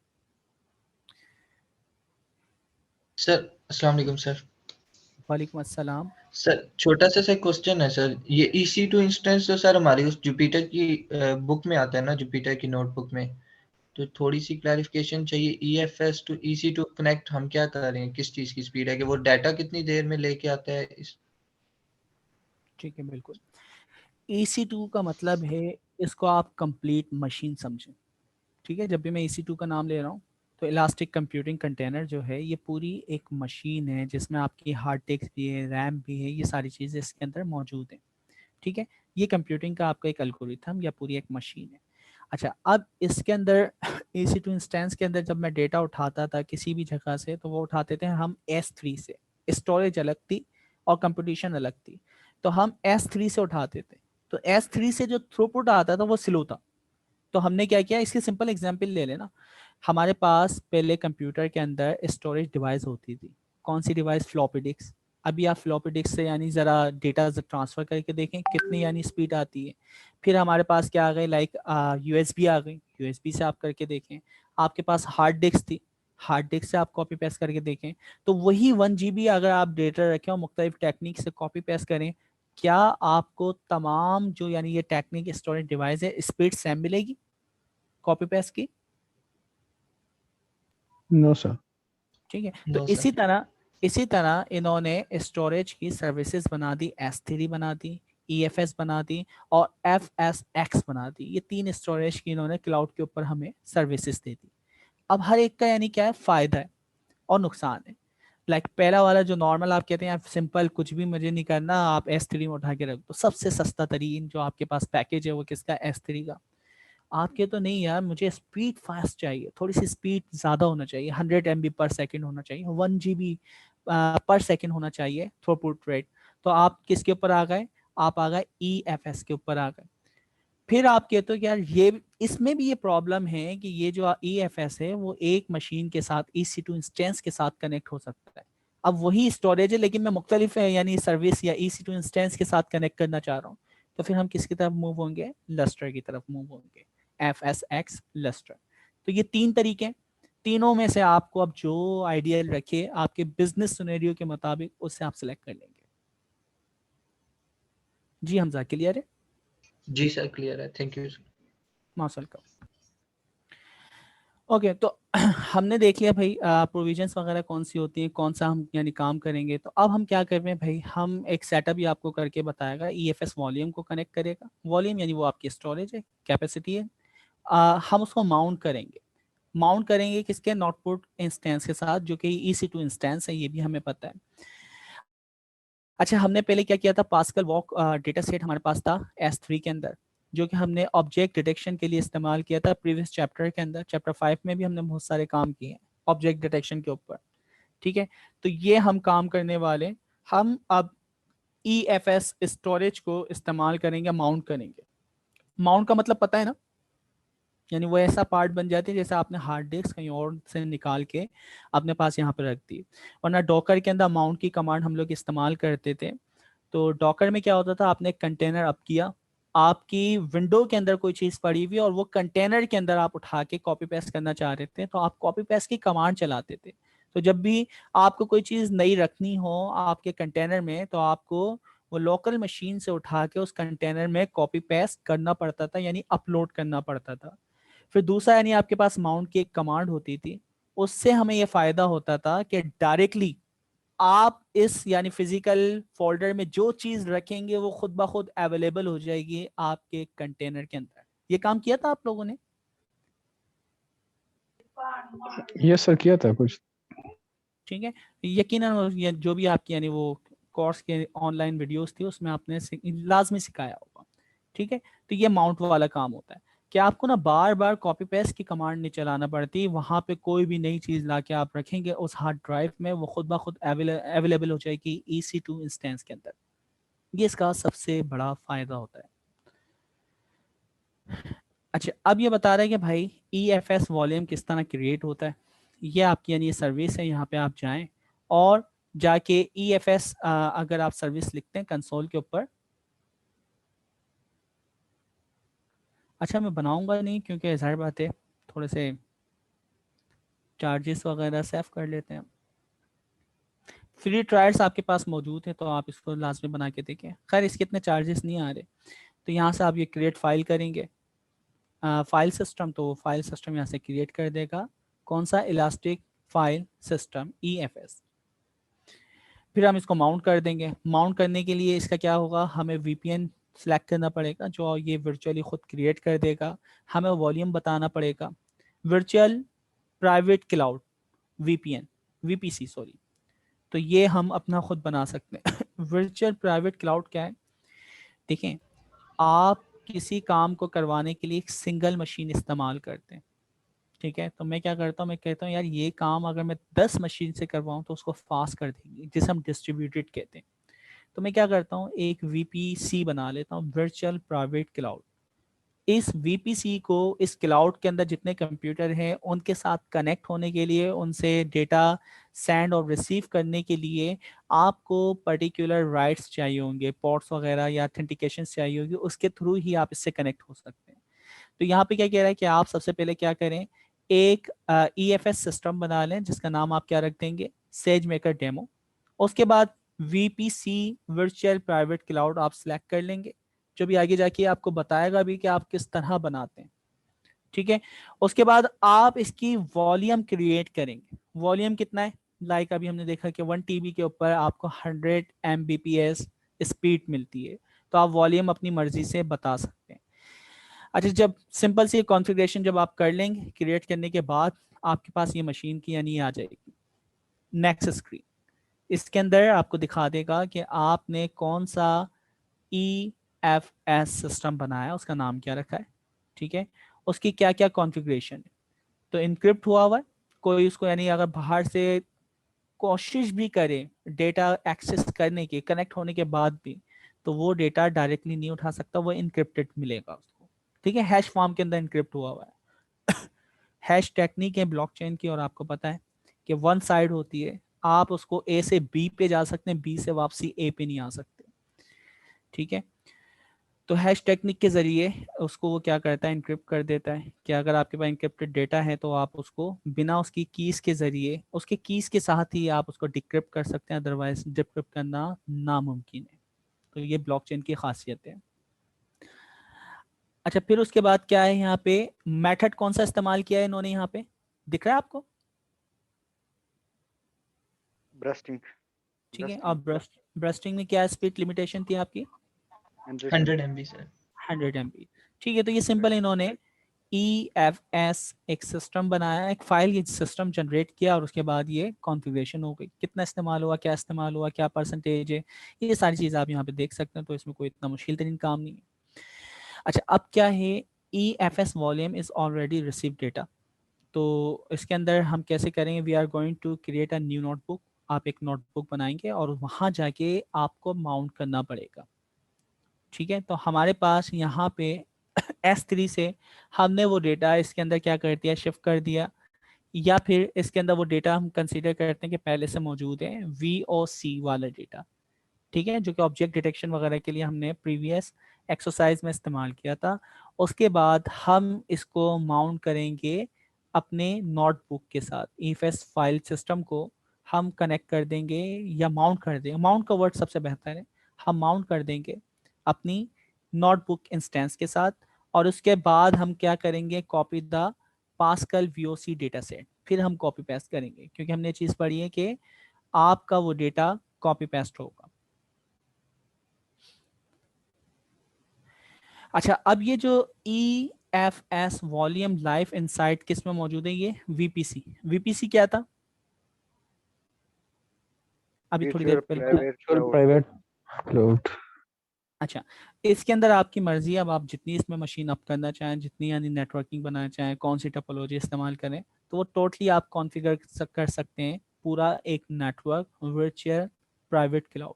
सर अस्सलाम वालेकुम सर। वालेकुम अस्सलाम। सर छोटा सा क्वेश्चन है सर, ये EC2 इंस्टेंस तो सर हमारी उस जुपिटर की बुक में आता है ना, जुपिटर की नोटबुक में, तो थोड़ी सी क्लैरिफिकेशन चाहिए। EFS टू EC2 कनेक्ट हम क्या कर रहे हैं, किस चीज़ की स्पीड है कि वो डाटा कितनी देर में लेके आता है इस। ठीक है, बिल्कुल। EC2 का मतलब है, इसको आप कंप्लीट मशीन समझें। ठीक है, जब भी मैं EC2 का नाम ले रहा हूँ तो इलास्टिक कंप्यूटिंग कंटेनर जो है ये पूरी एक मशीन है जिसमें आपकी हार्ड डिस्क भी है, रैम भी है, ये सारी चीज़ें इसके अंदर मौजूद हैं। ठीक है, ये कंप्यूटिंग का आपका एक एल्गोरिथम या पूरी एक मशीन है। अच्छा, अब इसके अंदर EC2 इंस्टेंस के अंदर जब मैं डेटा उठाता था किसी भी जगह से, तो वो उठाते थे हम S3 से। स्टोरेज अलग थी और कंप्यूटेशन अलग थी, तो हम S3 से उठाते थे। तो S3 से जो थ्रूपुट आता था वो स्लो था। तो हमने क्या किया, इसकी सिंपल एग्जांपल ले लेना। हमारे पास पहले कंप्यूटर के अंदर स्टोरेज डिवाइस होती थी। कौन सी डिवाइस? Floppy disk. अभी आप फ्लॉपी डिस्क से यानी ज़रा डेटा ट्रांसफ़र करके देखें कितनी यानी स्पीड आती है। फिर हमारे पास क्या आ गई, लाइक USB आ गई, USB से आप करके देखें। आपके पास हार्ड डिस्क थी, हार्ड डिस्क से आप कॉपी पेस्ट करके देखें। तो वही 1 GB अगर आप डेटा रखें और मुख्तलिफ टेक्निक से कॉपी पेस्ट करें, क्या आपको तमाम जो यानी ये टेक्निक स्टोरेज डिवाइस है स्पीड सेम मिलेगी कॉपी पेस्ट की? No sir. ठीक है, तो नो इसी सर। तरह इन्होंने स्टोरेज की सर्विसेज बना दी, S3 बना दी, EFS बना दी और FSX बना दी। ये 3 स्टोरेज की इन्होंने क्लाउड के ऊपर हमें सर्विसेज दे दी। अब हर एक का यानी क्या है, फायदा है और नुकसान है। लाइक पहला वाला जो नॉर्मल आप कहते हैं आप सिंपल कुछ भी मुझे नहीं करना, आप S3 में उठा के रख दो, सबसे सस्ता तरीन जो आपके पास पैकेज है वो किसका, S3 का। आपके तो नहीं यार, मुझे स्पीड फास्ट चाहिए, थोड़ी सी स्पीड ज़्यादा होना चाहिए, 100 MB पर सेकेंड होना चाहिए, 1 GB पर सेकेंड होना चाहिए थ्रूपुट रेट। तो आप किसके ऊपर आ गए, आप आ गए EFS के ऊपर आ गए। फिर आप कहते हो कि यार ये इसमें भी ये प्रॉब्लम है कि ये जो EFS है वो एक मशीन के साथ EC2 इंस्टेंस के साथ कनेक्ट हो सकता है। अब वही स्टोरेज है लेकिन मैं मुख्तलिफ है यानी सर्विस या EC2 इंस्टेंस के साथ कनेक्ट करना चाह रहा हूँ, तो फिर हम किसकी तरफ मूव होंगे, लस्टर की तरफ मूव होंगे, FSX लस्टर। तो ये 3 तरीके हैं, तीनों में से आपको अब जो आइडियल रखे आपके बिजनेस सिनेरियो के मुताबिक उससे आप सिलेक्ट कर लेंगे। जी हमजा क्लियर है? जी सर क्लियर है, थैंक यू सर। माशा अल्लाह। ओके तो हमने देख लिया भाई प्रोविजंस वगैरह कौन सी होती हैं, कौन सा हम यानी काम करेंगे। तो अब हम क्या कर रहे हैं भाई, हम एक सेटअप ही आपको करके बताएगा। EFS वॉल्यूम को कनेक्ट करेगा, वॉल्यूम यानी वो आपकी स्टोरेज है, कैपेसिटी है। हम उसको माउंट करेंगे, माउंट करेंगे किसके, नोटपुट इंस्टेंस के साथ जो कि EC2 इंस्टेंस है, ये भी हमें पता है। अच्छा हमने पहले क्या किया था, पास्कल वॉक डेटा सेट हमारे पास था S3 के अंदर, जो कि हमने ऑब्जेक्ट डिटेक्शन के लिए इस्तेमाल किया था प्रीवियस चैप्टर के अंदर। चैप्टर 5 में भी हमने बहुत सारे काम किए हैं ऑब्जेक्ट डिटेक्शन के ऊपर, ठीक है। तो ये हम काम करने वाले, हम अब EFS स्टोरेज को इस्तेमाल करेंगे, माउंट करेंगे। माउंट का मतलब पता है ना, यानी वो ऐसा पार्ट बन जाती है जैसे आपने हार्ड डिस्क कहीं और से निकाल के अपने पास यहाँ पर रख दी। वरना डॉकर के अंदर माउंट की कमांड हम लोग इस्तेमाल करते थे। तो डॉकर में क्या होता था, आपने एक कंटेनर अप किया, आपकी विंडो के अंदर कोई चीज़ पड़ी हुई और वो कंटेनर के अंदर आप उठा के कॉपी पेस्ट करना चाह रहे थे, तो आप कॉपी पेस्ट की कमांड चलाते थे। तो जब भी आपको कोई चीज़ नई रखनी हो आपके कंटेनर में, तो आपको वो लोकल मशीन से उठा के उस कंटेनर में कॉपी पेस्ट करना पड़ता था, यानी अपलोड करना पड़ता था। फिर दूसरा यानी आपके पास माउंट की एक कमांड होती थी, उससे हमें ये फ़ायदा होता था कि डायरेक्टली आप इस यानी फिजिकल फोल्डर में जो चीज रखेंगे वो खुद ब खुद अवेलेबल हो जाएगी आपके कंटेनर के अंदर। ये काम किया था आप लोगों ने? यस सर किया था कुछ। ठीक है, यकीनन ये जो भी आपकी यानी वो कोर्स के ऑनलाइन वीडियोस थी उसमें आपने लाजमी सिखाया होगा, ठीक है। तो ये माउंट वाला काम होता है कि आपको ना बार बार कॉपी पेस्ट की कमांड नहीं चलाना पड़ती, वहाँ पे कोई भी नई चीज़ ला के आप रखेंगे उस हार्ड ड्राइव में, वो खुद ब खुद अवेलेबल हो जाएगी EC2 इंस्टेंस के अंदर। ये इसका सबसे बड़ा फायदा होता है। अच्छा अब ये बता रहा है कि भाई EFS वॉल्यूम किस तरह क्रिएट होता है। ये आपकी यानी सर्विस है, यहाँ पे आप जाएं और जाके EFS अगर आप सर्विस लिखते हैं कंसोल के ऊपर। अच्छा मैं बनाऊंगा नहीं क्योंकि ज़ाहिर बात है थोड़े से चार्जेस वगैरह सेव कर लेते हैं। फ्री ट्रायल्स आपके पास मौजूद है तो आप इसको लाजमी बना के देखें। खैर इसके इतने चार्जेस नहीं आ रहे। तो यहाँ से आप ये क्रिएट फाइल करेंगे, फाइल सिस्टम, तो फाइल सिस्टम यहाँ से क्रिएट कर देगा। कौन सा, इलास्टिक फाइल सिस्टम EFS। फिर हम इसको माउंट कर देंगे। माउंट करने के लिए इसका क्या होगा, हमें VPN सेलेक्ट करना पड़ेगा जो ये वर्चुअली खुद क्रिएट कर देगा। हमें वॉल्यूम बताना पड़ेगा, virtual private cloud VPC sorry. तो ये हम अपना खुद बना सकते हैं। वर्चुअल प्राइवेट क्लाउड क्या है, देखें आप किसी काम को करवाने के लिए एक सिंगल मशीन इस्तेमाल करते हैं, ठीक है। तो मैं क्या करता हूँ, मैं कहता हूँ यार ये काम अगर मैं 10 मशीन से करवाऊँ तो उसको फास्ट कर देंगे, जिसे हम डिस्ट्रीब्यूटेड कहते हैं। तो मैं क्या करता हूँ, एक VPC बना लेता हूँ, वर्चुअल प्राइवेट क्लाउड। इस VPC को इस क्लाउड के अंदर जितने कंप्यूटर हैं उनके साथ कनेक्ट होने के लिए, उनसे डेटा सेंड और रिसीव करने के लिए आपको पर्टिकुलर राइट्स चाहिए होंगे, पोर्ट्स वगैरह या ऑथेंटिकेशन चाहिए होगी, उसके थ्रू ही आप इससे कनेक्ट हो सकते हैं। तो यहाँ पे क्या कह रहा है कि आप सबसे पहले क्या करें, एक EFS सिस्टम बना लें जिसका नाम आप क्या रख देंगे, सेजमेकर डेमो। उसके बाद VPC वर्चुअल प्राइवेट क्लाउड आप सिलेक्ट कर लेंगे, जो भी आगे जाके आपको बताएगा भी कि आप किस तरह बनाते हैं, ठीक है। उसके बाद आप इसकी वॉल्यूम क्रिएट करेंगे। वॉल्यूम कितना है, लाइक अभी हमने देखा कि 1 TB के ऊपर आपको 100 Mbps स्पीड मिलती है, तो आप वॉल्यूम अपनी मर्जी से बता सकते हैं। अच्छा जब सिंपल सी कॉन्फ़िगरेशन जब आप कर लेंगे क्रिएट करने के बाद, आपके पास ये मशीन की यानी आ जाएगी नेक्स्ट स्क्रीन। इसके अंदर आपको दिखा देगा कि आपने कौन सा EFS सिस्टम बनाया, उसका नाम क्या रखा है, ठीक है, उसकी क्या क्या कॉन्फ़िगरेशन है। तो इनक्रिप्ट हुआ है, कोई उसको यानी अगर बाहर से कोशिश भी करे डेटा एक्सेस करने की, कनेक्ट होने के बाद भी, तो वो डेटा डायरेक्टली नहीं उठा सकता, वो इनक्रिप्टेड मिलेगा उसको, ठीक है, हैश फॉर्म के अंदर इनक्रिप्ट हुआ है। हैश टेक्निक है ब्लॉकचेन की, और आपको पता है कि वन साइड होती है, आप उसको ए से बी पे जा सकते हैं, बी से वापसी ए पे नहीं आ सकते, ठीक है। तो हैश टेक्निक के जरिए उसको वो क्या करता है, इनक्रिप्ट कर देता है कि अगर आपके पास इनक्रिप्टेड डेटा है तो आप उसको बिना उसकी कीज के जरिए, उसके कीज के साथ ही आप उसको डिक्रिप्ट कर सकते हैं, अदरवाइज डिक्रिप्ट करना नामुमकिन है। तो ये ब्लॉकचेन की खासियत है। अच्छा, फिर उसके बाद क्या है यहाँ पे, मेथड कौन सा इस्तेमाल किया है इन्होंने, यहाँ पे दिख रहा है आपको, ब्रस्टिंग ठीक है। और ब्रस्टिंग में क्या स्पीड लिमिटेशन थी आपकी, 100 MB सर। 100 MB, ठीक है। तो ये सिंपल इन्होंने EFS एक सिस्टम बनाया, एक फाइल ये सिस्टम जनरेट किया, और उसके बाद ये कॉन्फ़िगरेशन हो गई, कितना इस्तेमाल हुआ, क्या इस्तेमाल हुआ, क्या परसेंटेज है, ये सारी चीज़ आप यहाँ पे देख सकते हैं। तो इसमें कोई इतना मुश्किल तरीन काम नहीं है। अच्छा, अब क्या है, EFS volume is already receive data. तो इसके अंदर हम कैसे करेंगे, we are going to create a new notebook. आप एक नोटबुक बनाएंगे और वहाँ जाके आपको माउंट करना पड़ेगा, ठीक है। तो हमारे पास यहाँ पे S3 से हमने वो डेटा इसके अंदर क्या कर दिया, शिफ्ट कर दिया, या फिर इसके अंदर वो डेटा हम कंसीडर करते हैं कि पहले से मौजूद है, VOC वाला डेटा, ठीक है, जो कि ऑब्जेक्ट डिटेक्शन वगैरह के लिए हमने प्रीवियस एक्सरसाइज में इस्तेमाल किया था। उसके बाद हम इसको माउंट करेंगे अपने नोटबुक के साथ, EFS फाइल सिस्टम को हम कनेक्ट कर देंगे, या माउंट कर देंगे, माउंट का वर्ड सबसे बेहतर है, हम माउंट कर देंगे अपनी नोटबुक इंस्टेंस के साथ। और उसके बाद हम क्या करेंगे, copy the pascal VOC data set, फिर हम कॉपी पेस्ट करेंगे, क्योंकि हमने चीज़ पढ़ी है कि आपका वो डेटा कॉपी पेस्ट होगा। अच्छा, अब ये जो EFS वॉल्यूम लाइफ इनसाइट किस में मौजूद है, ये VPC क्या था, अभी थोड़ी देर फ्यूचर पहले। Private cloud. Private cloud. अच्छा, इसके अंदर आपकी मर्जी है, अब आप जितनी इसमें मशीन अप करना चाहें, जितनी यानी नेटवर्किंग बनाना चाहें, कौन सी टोपोलॉजी इस्तेमाल करें, तो वो टोटली आप कॉन्फ़िगर कर सकते हैं, पूरा एक नेटवर्क वर्चुअल प्राइवेट क्लाउड।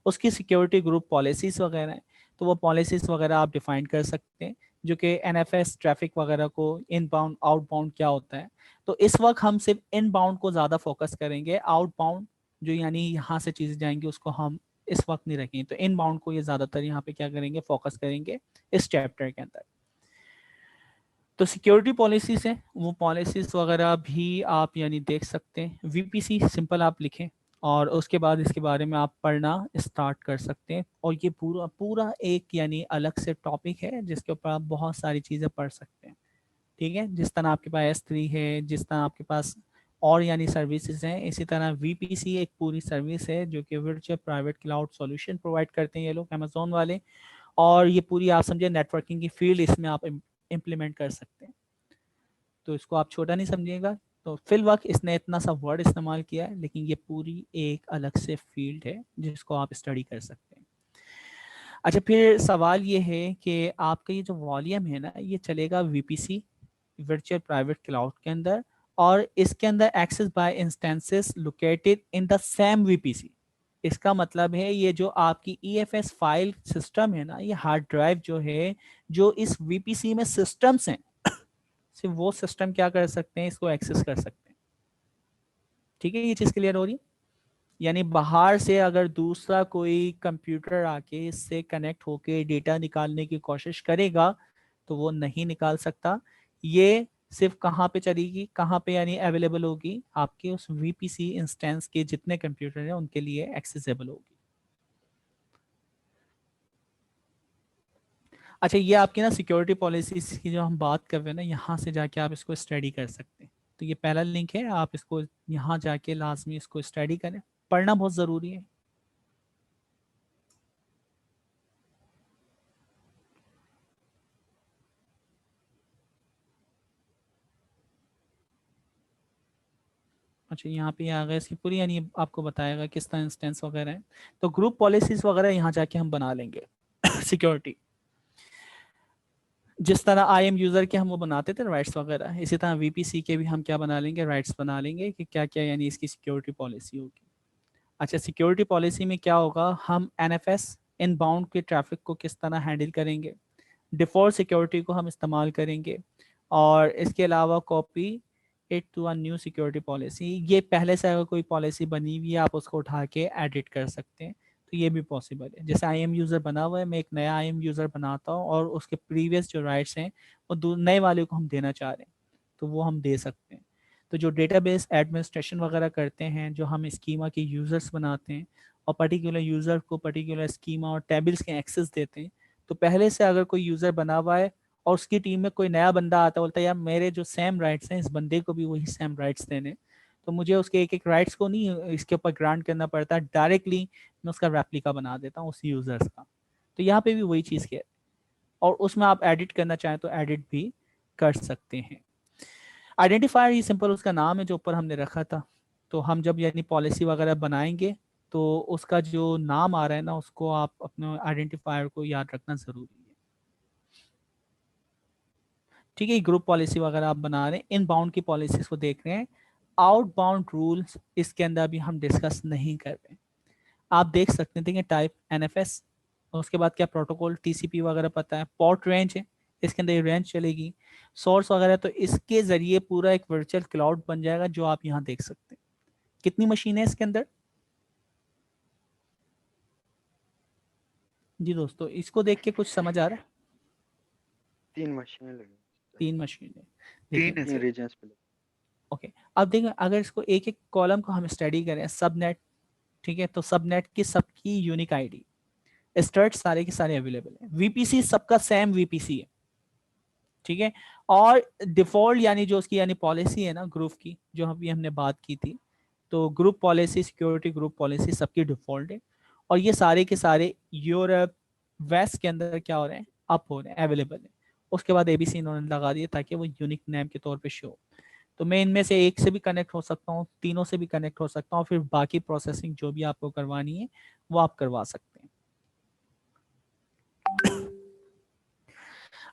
उसकी सिक्योरिटी ग्रुप पॉलिसीज़ वगैरह हैं, तो वो पॉलिसीज़ वगैरह आप डिफाइन कर सकते हैं, जो कि NFS ट्रैफिक वगैरह को, इनबाउंड आउटबाउंड क्या होता है। तो इस वक्त हम सिर्फ इनबाउंड को ज़्यादा फोकस करेंगे, आउटबाउंड जो यानी यहाँ से चीज़ें जाएंगी उसको हम इस वक्त नहीं रखेंगे। तो इनबाउंड को ये ज़्यादातर यहाँ पे क्या करेंगे, फोकस करेंगे इस चैप्टर के अंदर। तो सिक्योरिटी पॉलिसीज है, वो पॉलिसीज वगैरह भी आप यानी देख सकते हैं। VPC सिंपल आप लिखें और उसके बाद इसके बारे में आप पढ़ना स्टार्ट कर सकते हैं। और ये पूरा पूरा एक यानी अलग से टॉपिक है जिसके ऊपर आप बहुत सारी चीज़ें पढ़ सकते हैं, ठीक है। जिस तरह आपके पास S3 है, जिस तरह आपके पास और यानी सर्विसेज हैं, इसी तरह VPC एक पूरी सर्विस है जो कि virtual private cloud solution provide करते हैं ये लोग, अमेजोन वाले। और ये पूरी आप समझे नेटवर्किंग की फील्ड इसमें आप इम्प्लीमेंट कर सकते हैं। तो इसको आप छोटा नहीं समझिएगा। तो फिल वक्त इसने इतना सा वर्ड इस्तेमाल किया है, लेकिन ये पूरी एक अलग से फील्ड है जिसको आप स्टडी कर सकते हैं। अच्छा, फिर सवाल ये है कि आपका ये जो वॉल्यूम है ना, ये चलेगा VPC वर्चुअल प्राइवेट क्लाउड के अंदर, और इसके अंदर access by instances located in the same VPC। इसका मतलब है ये जो आपकी EFS फाइल सिस्टम है ना, ये हार्ड ड्राइव जो है, जो इस VPC में सिस्टम्स हैं, सिर्फ वो सिस्टम क्या कर सकते हैं, इसको एक्सेस कर सकते हैं, ठीक है। ये चीज़ क्लियर हो रही है, यानी बाहर से अगर दूसरा कोई कंप्यूटर आके इससे कनेक्ट होके डेटा निकालने की कोशिश करेगा तो वो नहीं निकाल सकता। ये सिर्फ कहाँ पे चलेगी, कहाँ पे यानी अवेलेबल होगी, आपके उस VPC इंस्टेंस के जितने कंप्यूटर हैं उनके लिए एक्सेसिबल होगी। अच्छा, ये आपकी ना सिक्योरिटी पॉलिसीज की जो हम बात कर रहे हैं ना, यहाँ से जाके आप इसको स्टडी कर सकते हैं। तो ये पहला लिंक है, आप इसको यहाँ जाके लाजमी इसको स्टडी करें, पढ़ना बहुत ज़रूरी है। अच्छा यहाँ पे आ गया, इसकी पूरी यानी आपको बताएगा किस तरह इंस्टेंस वगैरह है। तो ग्रुप पॉलिसीज वगैरह यहाँ जाके हम बना लेंगे सिक्योरिटी, जिस तरह आई एम यूजर के हम वो बनाते थे राइट्स वगैरह, इसी तरह वीपीसी के भी हम क्या बना लेंगे, राइट्स बना लेंगे कि क्या क्या यानी इसकी सिक्योरिटी पॉलिसी होगी। अच्छा सिक्योरिटी पॉलिसी में क्या होगा, हम एनएफएस इनबाउंड के ट्रैफिक को किस तरह हैंडल करेंगे, डिफॉल्ट सिक्योरिटी को हम इस्तेमाल करेंगे, और इसके अलावा copy it to a new security policy. ये पहले से अगर कोई पॉलिसी बनी हुई है आप उसको उठा के एडिट कर सकते हैं, तो ये भी पॉसिबल है। जैसे आई एम यूज़र बना हुआ है, मैं एक नया आई एम यूज़र बनाता हूँ और उसके प्रीवियस जो राइट्स हैं वो नए वाले को हम देना चाह रहे हैं तो वो हम दे सकते हैं। तो जो डेटाबेस एडमिनिस्ट्रेशन वगैरह करते हैं, जो हम स्कीमा के यूज़र्स बनाते हैं और पर्टिकुलर यूज़र को पर्टिकुलर स्कीमा और टेबल्स के एक्सेस देते हैं, तो पहले से अगर कोई यूज़र बना हुआ है और उसकी टीम में कोई नया बंदा आता है, बोलता है यार मेरे जो सेम राइट्स हैं इस बंदे को भी वही सेम राइट्स देने, तो मुझे उसके एक एक राइट्स को नहीं इसके ऊपर ग्रांट करना पड़ता, डायरेक्टली मैं उसका रेप्लिका बना देता हूँ उस यूज़र्स का। तो यहाँ पे भी वही चीज़ है, और उसमें आप एडिट करना चाहें तो एडिट भी कर सकते हैं। आइडेंटिफायर ये सिंपल उसका नाम है जो ऊपर हमने रखा था, तो हम जब यानी पॉलिसी वगैरह बनाएंगे तो उसका जो नाम आ रहा है ना उसको आप अपने आइडेंटिफायर को याद रखना ज़रूरी है। ठीक है, ग्रुप पॉलिसी वगैरह आप बना रहे हैं, इनबाउंड की पॉलिसीज को देख रहे हैं, आउटबाउंड रूल्स इसके अंदर अभी हम डिस्कस नहीं कर रहे हैं। आप देख सकते थे कि टाइप एनएफएस, उसके बाद क्या प्रोटोकॉल टीसीपी वगैरह पता है, पोर्ट रेंज है इसके अंदर रेंज चलेगी, सोर्स वगैरह, तो इसके जरिए पूरा एक वर्चुअल क्लाउड बन जाएगा जो आप यहाँ देख सकते हैं। कितनी मशीन है इसके अंदर जी दोस्तों, इसको देख के कुछ समझ आ रहा है? 3 मशीनें लगी 3 मशीन है, तीन है 3 सर। रीजन्स पे लगी। ओके। अब देखें अगर इसको एक एक कॉलम को हम स्टडी करें, सबनेट, ठीक है, तो सबनेट की सबकी यूनिक आईडी स्टर्ट सारे के सारे अवेलेबल है, वीपीसी सबका सेम वीपीसी है, ठीक है, और डिफॉल्ट यानी जो उसकी यानी पॉलिसी है ना ग्रुप की जो अभी हमने बात की थी, तो group policy security group policy सबकी डिफॉल्ट है, और ये सारे के सारे यूरोप वेस्ट के अंदर क्या हो रहे हैं, अप हो रहे हैं, अवेलेबल है। उसके बाद एबीसी इन्होंने लगा दिया ताकि वो यूनिक नेम के तौर पे शो हो। तो मैं इनमें से एक से भी कनेक्ट हो सकता हूँ, तीनों से भी कनेक्ट हो सकता हूँ, फिर बाकी प्रोसेसिंग जो भी आपको करवानी है वो आप करवा सकते हैं।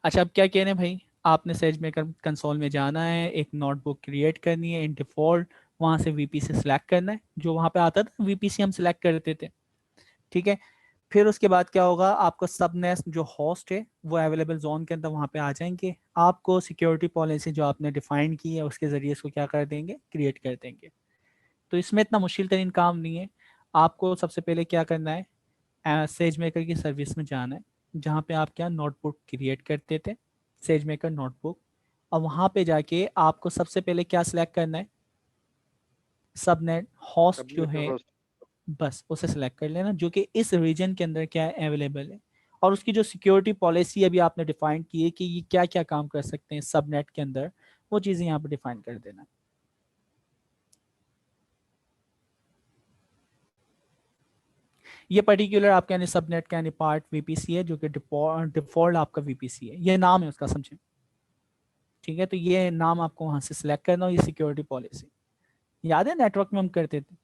अच्छा अब क्या कह रहे हैं भाई, आपने सेजमेकर कंसोल में जाना है, एक नोटबुक क्रिएट करनी है इन डिफॉल्ट, वहां से वीपीसी सिलेक्ट करना है, जो वहां पे आता था वीपीसी हम सिलेक्ट करते थे, ठीक है। फिर उसके बाद क्या होगा, आपका सबनेट जो होस्ट है वो अवेलेबल जोन के अंदर वहां पे आ जाएंगे, आपको सिक्योरिटी पॉलिसी जो आपने डिफाइन की है उसके जरिए इसको क्या कर देंगे, क्रिएट कर देंगे। तो इसमें इतना मुश्किल तरीन काम नहीं है, आपको सबसे पहले क्या करना है, सेज मेकर की सर्विस में जाना है, जहाँ पे आप क्या नोटबुक क्रिएट करते थे, सेज मेकर नोटबुक, और वहाँ पे जाके आपको सबसे पहले क्या सिलेक्ट करना है, सबनेट होस्ट जो सबनेट है, होस्ट बस उसे सिलेक्ट कर लेना जो कि इस रीजन के अंदर क्या है अवेलेबल है, और उसकी जो सिक्योरिटी पॉलिसी अभी आपने डिफाइन की है कि ये क्या क्या काम कर सकते हैं सबनेट के अंदर, वो चीज़ें यहाँ पे डिफाइन कर देना। ये पर्टिकुलर आपका यानी सबनेट का यानी पार्ट वीपीसी है जो कि डिफॉल्ट आपका वीपीसी है, ये नाम है उसका, समझे, ठीक है। तो ये नाम आपको वहां से सिलेक्ट करना, और ये सिक्योरिटी पॉलिसी याद है नेटवर्क में हम करते थे।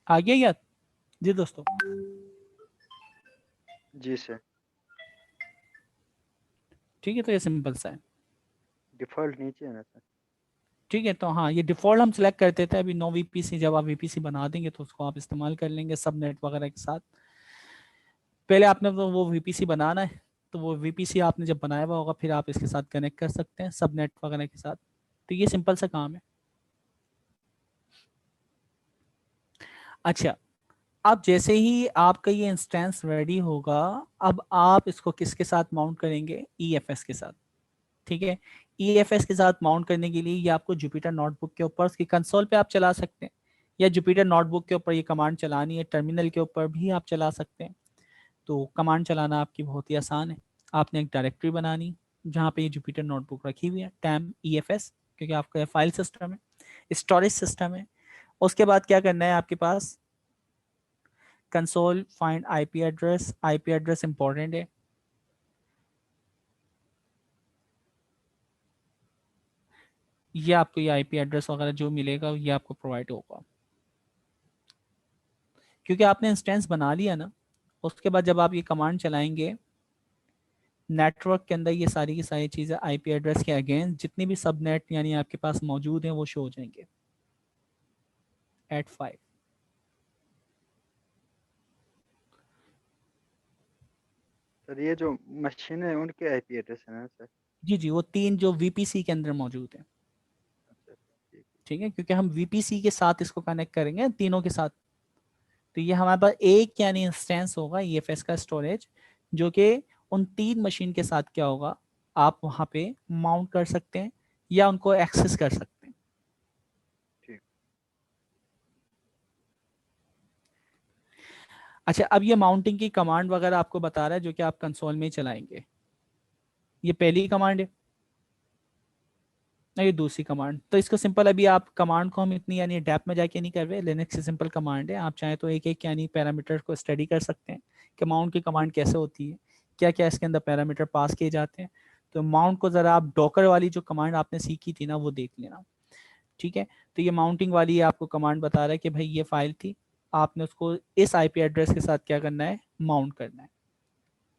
आ गया याद जी दोस्तों? जी सर। ठीक है, तो ये सिंपल सा है, डिफॉल्ट नीचे है ना सर? ठीक है। तो हाँ ये डिफॉल्ट हम सिलेक्ट करते थे, अभी नो वीपीसी जब आप वीपीसी बना देंगे तो उसको आप इस्तेमाल कर लेंगे सबनेट वगैरह के साथ। पहले आपने तो वो वीपीसी बनाना है, तो वो वीपीसी आपने जब बनाया हुआ होगा फिर आप इसके साथ कनेक्ट कर सकते हैं सबनेट वगैरह के साथ। तो ये सिंपल सा काम है। अच्छा, अब जैसे ही आपका ये इंस्टेंस रेडी होगा, अब आप इसको किसके साथ माउंट करेंगे, ईएफएस के साथ, ठीक है। EFS के साथ माउंट करने के लिए ये आपको जुपिटर नोटबुक के ऊपर उसकी कंसोल पे आप चला सकते हैं, या जुपिटर नोटबुक के ऊपर ये कमांड चलानी है टर्मिनल के ऊपर भी आप चला सकते हैं। तो कमांड चलाना आपकी बहुत ही आसान है। आपने एक डायरेक्टरी बनानी जहाँ पे ये जुपिटर नोटबुक रखी हुई है, टैम EFS, क्योंकि आपका फाइल सिस्टम है, स्टोरेज सिस्टम है। उसके बाद क्या करना है, आपके पास console find IP address, IP address important है। ये आपको ये IP एड्रेस वगैरह जो मिलेगा ये आपको प्रोवाइड होगा, क्योंकि आपने इंस्टेंस बना लिया ना। उसके बाद जब आप ये कमांड चलाएंगे नेटवर्क के अंदर, ये सारी की सारी चीज़ें IP एड्रेस के अगेंस्ट जितनी भी सब नेट यानी आपके पास मौजूद हैं वो शो हो जाएंगे। @5 सर ये जो मशीन है उनके IP एड्रेस है ना सर? जी जी, वो 3 जो VPC के अंदर मौजूद हैं। अच्छा, ठीक है। ठीक है, क्योंकि हम VPC के साथ इसको कनेक्ट करेंगे तीनों के साथ। तो ये हमारे पास एक यानी इंस्टेंस होगा EFS का स्टोरेज, जो कि उन 3 मशीन के साथ क्या होगा, आप वहां पे माउंट कर सकते हैं या उनको एक्सेस कर सकते हैं। ठीक। अच्छा, अब ये माउंटिंग की कमांड वगैरह आपको बता रहा है जो कि आप कंसोल में ही चलाएंगे। ये पहली कमांड है, ये दूसरी कमांड। तो इसको सिंपल, अभी आप कमांड को हम इतनी यानी डेप्थ में जाके नहीं कर रहे, लिनक्स से सिंपल कमांड है। आप चाहे तो एक एक यानी पैरामीटर को स्टडी कर सकते हैं कि माउंट की कमांड कैसे होती है, क्या क्या इसके अंदर पैरामीटर पास किए जाते हैं। तो माउंट को ज़रा आप डॉकर वाली जो कमांड आपने सीखी थी ना वो देख लेना। ठीक है, तो ये माउंटिंग वाली आपको कमांड बता रहा है कि भाई ये फाइल थी, आपने उसको इस IP एड्रेस के साथ क्या करना है, माउंट करना है।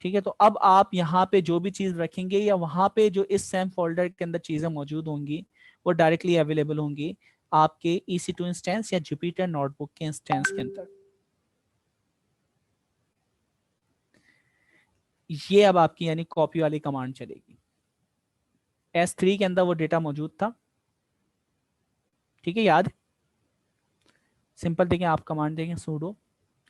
ठीक है, तो अब आप यहाँ पे जो भी चीज़ रखेंगे या वहाँ पे जो इस सेम फोल्डर के अंदर चीज़ें मौजूद होंगी वो डायरेक्टली अवेलेबल होंगी आपके EC2 इंस्टेंस या जुपिटर नोटबुक के इंस्टेंस के अंदर। ये अब आपकी यानी कॉपी वाली कमांड चलेगी। S3 के अंदर वो डेटा मौजूद था। ठीक है, याद सिंपल देखिए, आप कमांड देखें sudo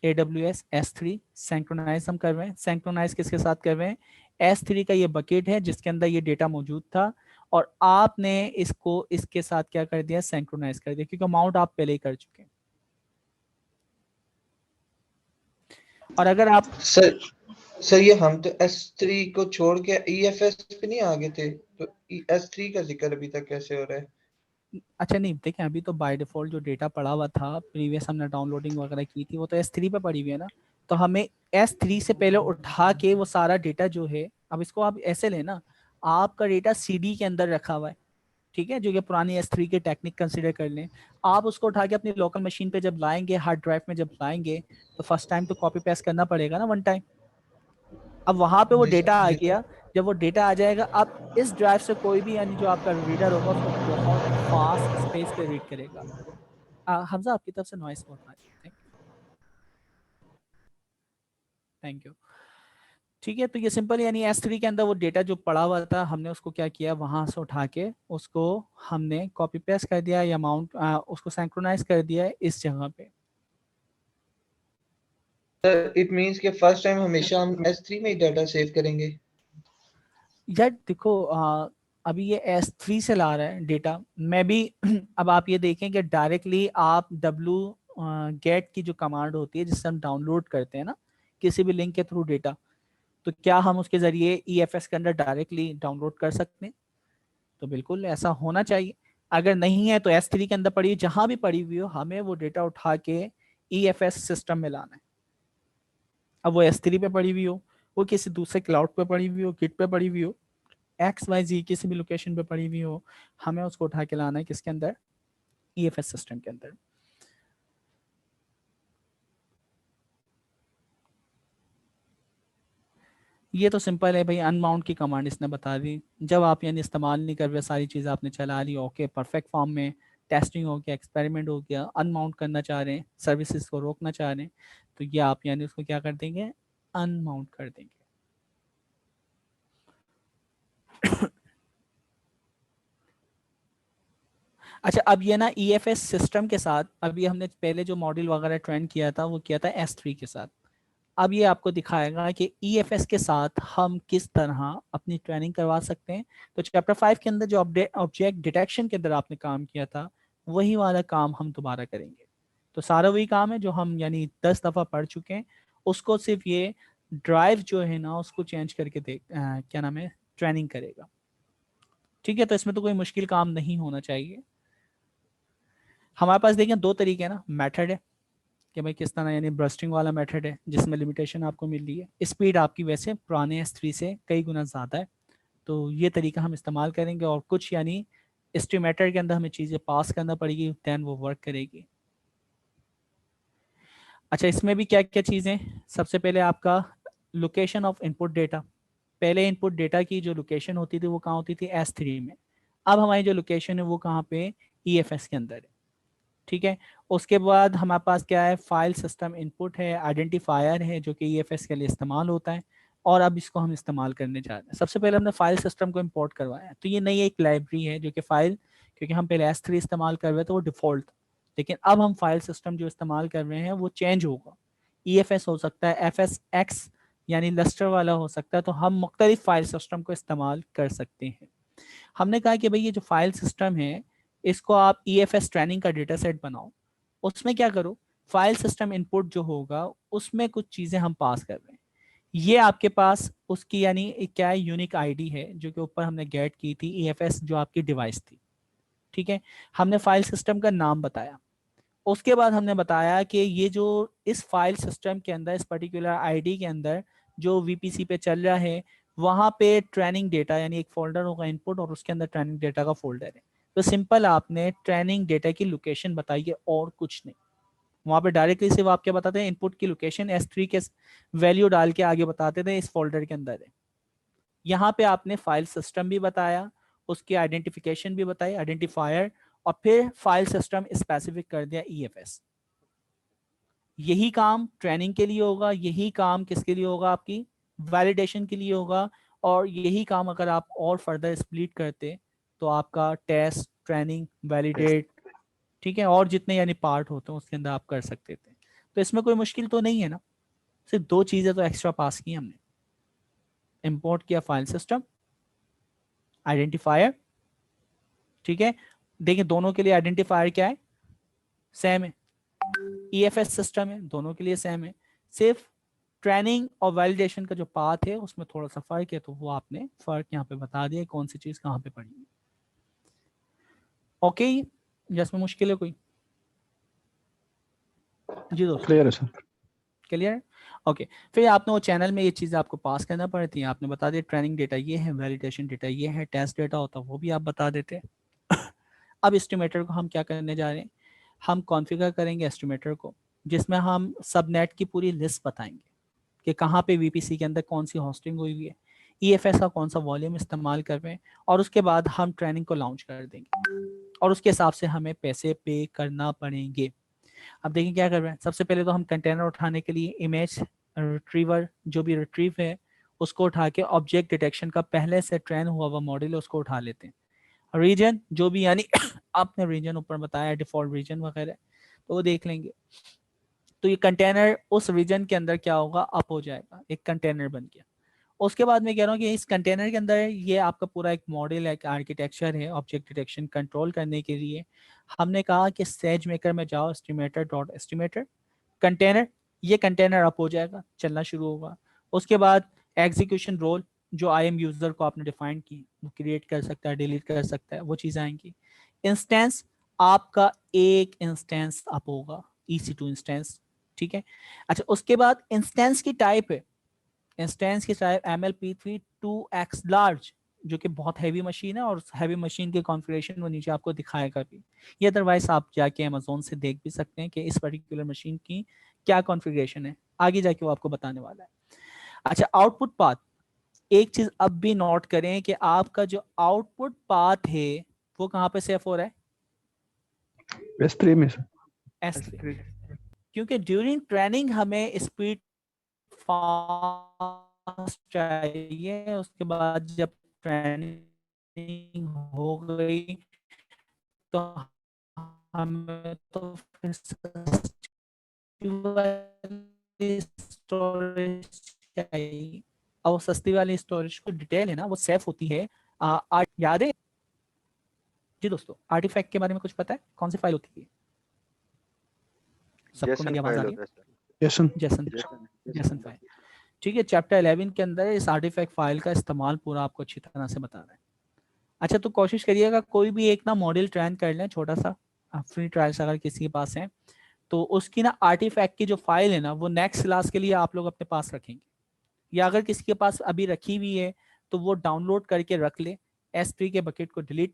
AWS S3 सिंक्रोनाइज हम कर रहे हैं। सिंक्रोनाइज किसके साथ कर रहे हैं, S3 का ये बकेट है जिसके अंदर ये डेटा मौजूद था और आपने इसको इसके साथ क्या कर दिया, सिंक्रोनाइज कर दिया, क्योंकि माउंट आप पहले ही कर चुके हैं। और अगर आप सर ये हम तो S3 को छोड़ के EFS पे नहीं आ गए थे, तो S3 का जिक्र अभी तक कैसे हो रहा है? अच्छा नहीं देखें, अभी तो बाय डिफॉल्ट जो डेटा पड़ा हुआ था प्रीवियस हमने डाउनलोडिंग वगैरह की थी वो तो S3 पे पड़ी हुई है ना। तो हमें S3 से पहले उठा के वो सारा डेटा जो है, अब इसको आप ऐसे लेना, आपका डेटा CD के अंदर रखा हुआ है। ठीक है, जो कि पुरानी S3 के टेक्निक कंसिडर कर लें। आप उसको उठा के अपनी लोकल मशीन पे जब लाएंगे, हार्ड ड्राइव में जब लाएंगे, तो फर्स्ट टाइम तो कॉपी पेस्ट करना पड़ेगा ना, वन टाइम। अब वहां पे वो जी डेटा सर, आ जी गया। जब वो डेटा आ जाएगा, अब इस ड्राइव से कोई भी यानी जो आपका रीडर होगा उसको बहुत फास्ट स्पेस पे रीड करेगा। हमजा आपकी तरफ से नॉइस बहुत आ रही है, थैंक यू। ठीक है, तो ये सिंपल यानी S3 के अंदर वो डेटा जो पड़ा हुआ था हमने उसको क्या किया, वहां से उठा के उसको हमने कॉपी पेस्ट कर दिया या माउंट उसको सिंक्रोनाइज कर दिया है इस जगह पे। सर इट मींस कि फर्स्ट टाइम हमेशा हम S3 में ही डाटा सेव करेंगे। यार देखो अभी ये S3 से ला रहा है डेटा, मैं भी अब आप ये देखें कि डायरेक्टली आप गेट की जो कमांड होती है जिससे हम डाउनलोड करते हैं ना किसी भी लिंक के थ्रू डेटा, तो क्या हम उसके जरिए EFS के अंदर डायरेक्टली डाउनलोड कर सकते हैं? तो बिल्कुल ऐसा होना चाहिए। अगर नहीं है तो S3 के अंदर पड़ी, जहां भी पड़ी हुई हो, हमें वो डेटा उठा के EFS सिस्टम में लाना है। अब वो S3 पे पड़ी हुई हो, वो किसी दूसरे क्लाउड पे पड़ी हुई हो, गिट पे पड़ी हुई हो, XYZ किसी भी लोकेशन पे पड़ी हुई हो, हमें उसको उठा के लाना है किसके अंदर, EFS सिस्टम के अंदर। ये तो सिंपल है भाई, अनमाउंट की कमांड इसने बता दी। जब आप यानी इस्तेमाल नहीं कर रहे, सारी चीज़ आपने चला ली, ओके परफेक्ट फॉर्म में, टेस्टिंग हो गया, एक्सपेरिमेंट हो गया, अनमाउंट करना चाह रहे हैं, सर्विसेज को रोकना चाह रहे हैं, तो ये आप यानी उसको क्या कर देंगे, अनमाउंट कर देंगे। अच्छा, अब ये ना EFS सिस्टम के साथ, अभी हमने पहले जो मॉड्यूल वगैरह ट्रेन किया था वो किया था S3 के साथ। अब ये आपको दिखाएगा कि EFS के साथ हम किस तरह अपनी ट्रेनिंग करवा सकते हैं। तो चैप्टर 5 के अंदर जो ऑब्जेक्ट डिटेक्शन के अंदर आपने काम किया था, वही वाला काम हम दोबारा करेंगे। तो सारा वही काम है जो हम यानी 10 दफ़ा पढ़ चुके हैं, उसको सिर्फ ये ड्राइव जो है ना उसको चेंज करके क्या नाम है, ट्रेनिंग करेगा। ठीक है, तो इसमें तो कोई मुश्किल काम नहीं होना चाहिए। हमारे पास देखें 2 तरीके हैं ना, मेथड है कि भाई किस तरह, यानी ब्रस्टिंग वाला मेथड है जिसमें लिमिटेशन आपको मिल रही है, स्पीड आपकी वैसे पुराने S3 से कई गुना ज़्यादा है, तो ये तरीका हम इस्तेमाल करेंगे। और कुछ यानी एस्टिमेटर के अंदर हमें चीज़ें पास करना पड़ेगी, दैन वो वर्क करेगी। अच्छा, इसमें भी क्या क्या चीज़ें, सबसे पहले आपका लोकेशन ऑफ इनपुट डेटा। पहले इनपुट डेटा की जो लोकेशन होती थी वो कहाँ होती थी, S3 में। अब हमारी जो लोकेशन है वो कहाँ पे, EFS के अंदर है। ठीक है, उसके बाद हमारे पास क्या है, फाइल सिस्टम इनपुट है, आइडेंटिफायर है जो कि EFS के लिए इस्तेमाल होता है, और अब इसको हम इस्तेमाल करने जा रहे हैं। सबसे पहले हमने फाइल सिस्टम को इंपोर्ट करवाया है, तो ये नई एक लाइब्रेरी है जो कि फाइल, क्योंकि हम पहले S3 इस्तेमाल कर रहे थे वो डिफ़ॉल्ट, लेकिन अब हम फाइल सिस्टम जो इस्तेमाल कर रहे हैं वो चेंज होगा। EFS हो सकता है, FSX यानी लस्टर वाला हो सकता है, तो हम मुख्तलिफ फाइल सिस्टम को इस्तेमाल कर सकते हैं। हमने कहा कि भाई ये जो फाइल सिस्टम है इसको आप EFS ट्रेनिंग का डेटा सेट बनाओ, उसमें क्या करो, फाइल सिस्टम इनपुट जो होगा उसमें कुछ चीज़ें हम पास कर रहे हैं, ये आपके पास उसकी यानी एक क्या है, यूनिक आईडी है जो कि ऊपर हमने गेट की थी, EFS जो आपकी डिवाइस थी। ठीक है, हमने फाइल सिस्टम का नाम बताया, उसके बाद हमने बताया कि ये जो इस फाइल सिस्टम के अंदर, इस पर्टिकुलर आईडी के अंदर जो VPC पे चल रहा है, वहाँ पे ट्रेनिंग डेटा यानी एक फोल्डर होगा इनपुट, और उसके अंदर ट्रेनिंग डेटा का फोल्डर है। तो सिंपल आपने ट्रेनिंग डेटा की लोकेशन बताई है और कुछ नहीं, वहाँ पे डायरेक्टली सिर्फ आप क्या बताते हैं, इनपुट की लोकेशन S3 के वैल्यू डाल के आगे बताते थे इस फोल्डर के अंदर है। यहाँ पे आपने फाइल सिस्टम भी बताया, उसकी आइडेंटिफिकेशन भी बताई, आइडेंटिफायर, और फिर फाइल सिस्टम स्पेसिफिक कर दिया EFS। यही काम ट्रेनिंग के लिए होगा, यही काम किसके लिए होगा, आपकी वैलिडेशन के लिए होगा, और यही काम अगर आप और फर्दर स्प्लिट करते तो आपका टेस्ट, ट्रेनिंग, वैलिडेट, ठीक है, और जितने यानी पार्ट होते हैं उसके अंदर आप कर सकते थे। तो इसमें कोई मुश्किल तो नहीं है ना, सिर्फ 2 चीज़ें तो एक्स्ट्रा पास की हमने, इंपोर्ट किया फाइल सिस्टम, आइडेंटिफायर। ठीक है, देखिए दोनों के लिए आइडेंटिफायर क्या है, सेम है, EFS सिस्टम है, दोनों के लिए सेम है, सिर्फ ट्रेनिंग और वैलिडेशन का जो पाथ है उसमें थोड़ा सा फर्क है, तो वो आपने फर्क यहाँ पे बता दिया कौन सी चीज कहाँ पे पड़ी। ओके, जिसमें मुश्किल है कोई? जी दोस्तों, क्लियर है सर। क्लियर है? ओके, फिर आपने वो चैनल में ये चीज़ आपको पास करना पड़ती है, आपने बता दिया ट्रेनिंग डेटा ये है, वैलिडेशन डेटा ये है, टेस्ट डेटा होता वो भी आप बता देते। अब एस्टिमेटर को हम क्या करने जा रहे हैं, हम कॉन्फ़िगर करेंगे एस्टिमेटर को, जिसमें हम सबनेट की पूरी लिस्ट बताएंगे कि कहाँ पे VPC के अंदर कौन सी होस्टिंग हुई हुई है, EFS का कौन सा वॉल्यूम इस्तेमाल कर रहे हैं, और उसके बाद हम ट्रेनिंग को लॉन्च कर देंगे, और उसके हिसाब से हमें पैसे पे करना पड़ेंगे। अब देखिए क्या कर रहे हैं, सबसे पहले तो हम कंटेनर उठाने के लिए इमेज रिट्रीवर जो भी रिट्रीव है उसको उठा के ऑब्जेक्ट डिटेक्शन का पहले से ट्रेन हुआ हुआ मॉडल है उसको उठा लेते हैं। रीजन जो भी यानी आपने रीजन ऊपर बताया डिफॉल्ट रीजन वगैरह, तो वो देख लेंगे। तो ये कंटेनर उस रीजन के अंदर क्या होगा, अप हो जाएगा, एक कंटेनर बन गया। उसके बाद मैं कह रहा हूँ कि इस कंटेनर के अंदर ये आपका पूरा एक मॉडल है, एक आर्किटेक्चर है ऑब्जेक्ट डिटेक्शन कंट्रोल करने के लिए। हमने कहा कि सेज मेकर में जाओ, एस्टिमेटर डॉट एस्टिमेटर कंटेनर, ये कंटेनर अप हो जाएगा, चलना शुरू होगा। उसके बाद एग्जीक्यूशन रोल जो IAM यूजर को आपने डिफाइन की, वो क्रिएट कर सकता है, डिलीट कर सकता है, वो चीज़ आएंगी। इंस्टेंस, आपका एक इंस्टेंस अप होगा, EC2 इंस्टेंस। ठीक है, अच्छा उसके बाद इंस्टेंस की टाइप है, इंस्टेंस की टाइप MLP3 2x लार्ज, जो कि बहुत हैवी मशीन है, और हैवी मशीन के कॉन्फ़िगरेशन वो नीचे आपको दिखाएगा भी। ये अदरवाइज आप जाके अमेजोन से देख भी सकते हैं कि इस पर्टिकुलर मशीन की क्या कॉन्फ़िगरेशन है, आगे जाके वो आपको बताने वाला है। अच्छा, आउटपुट पाथ, एक चीज अब भी नोट करें कि आपका जो आउटपुट पाथ है वो कहाँ पे सेव हो रहा है, S3 में सर। S3, क्योंकि ड्यूरिंग ट्रेनिंग हमें स्पीड फास्ट चाहिए, उसके बाद जब ट्रेनिंग हो गई तो हमें तो फिर स्टोरेज चाहिए, और वो सस्ती वाली स्टोरेज को डिटेल है ना वो सेफ होती है। याद है जी दोस्तों, आर्टिफैक्ट के बारे में कुछ पता है, कौन सी फाइल होती है? सबको जेसन मेरी आवाज आ फाइल रही होता है? है सर, जैसन जेसन, जेसन जेसन फाइल, ठीक है। चैप्टर 11 के अंदर इस आर्टिफैक्ट फाइल का इस्तेमाल पूरा आपको अच्छी तरह से बता रहा है। अच्छा, तो कोशिश करिएगा कोई भी एक ना मॉडल ट्रायल कर लें, छोटा सा फ्री ट्रायल्स अगर किसी के पास है, तो उसकी ना आर्टिफैक्ट की जो फाइल है ना वो नेक्स्ट क्लास के लिए आप लोग अपने पास रखेंगे, या अगर किसी के पास अभी रखी हुई है तो वो डाउनलोड करके रख ले, S3 के बकेट को डिलीट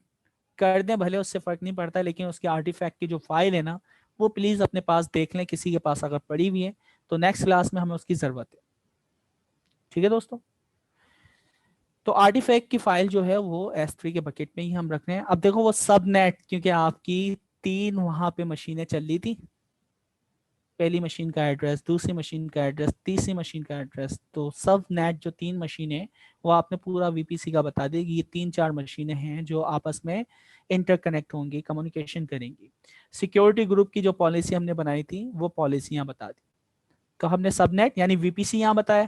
कर दें, भले उससे फर्क नहीं पड़ता, लेकिन उसकी आर्टिफैक्ट की जो फाइल है ना वो प्लीज अपने पास देख लें, किसी के पास अगर पड़ी हुई है तो नेक्स्ट क्लास में हमें उसकी जरूरत है। ठीक है दोस्तों, तो आर्टिफैक्ट की फाइल जो है वो S3 के बकेट में ही हम रख रहे हैं। अब देखो वो सब नेट, क्योंकि आपकी 3 वहां पे मशीनें चल रही थी, पहली मशीन का एड्रेस, दूसरी मशीन का एड्रेस, तीसरी मशीन का एड्रेस, तो सब नेट जो 3 मशीनें वो आपने पूरा VPC का बता देगी। ये 3-4 मशीनें हैं जो आपस में इंटरकनेक्ट होंगी, कम्युनिकेशन करेंगी। सिक्योरिटी ग्रुप की जो पॉलिसी हमने बनाई थी वो पॉलिसी यहाँ बता दी। तो हमने सबनेट यानी VPC यहाँ बताया,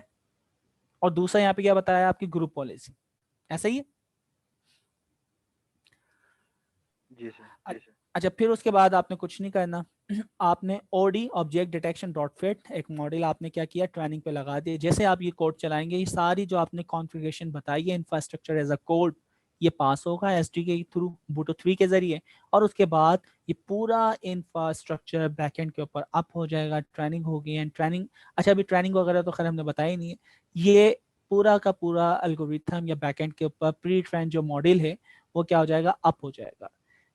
और दूसरा यहाँ पे क्या बताया, आपकी ग्रुप पॉलिसी। ऐसा ही है? जी सर। अच्छा, फिर उसके बाद आपने कुछ नहीं करना, आपने OD object detection dot fit एक मॉडल आपने क्या किया, ट्रेनिंग पे लगा दिया। जैसे आप ये कोड चलाएंगे, ये सारी जो आपने कॉन्फ़िगरेशन बताई है इंफ्रास्ट्रक्चर एज अ कोड, ये पास होगा SDK के थ्रू बूटो 3 के जरिए, और उसके बाद ये पूरा इंफ्रास्ट्रक्चर बैकएंड के ऊपर अप हो जाएगा। ट्रेनिंग होगी एंड ट्रेनिंग, अच्छा अभी ट्रेनिंग वगैरह तो खैर हमने बताया ही नहीं है। ये पूरा का पूरा एल्गोरिथम या बैकएंड के ऊपर प्री ट्रेन जो मॉडल है वो क्या हो जाएगा, अप हो जाएगा।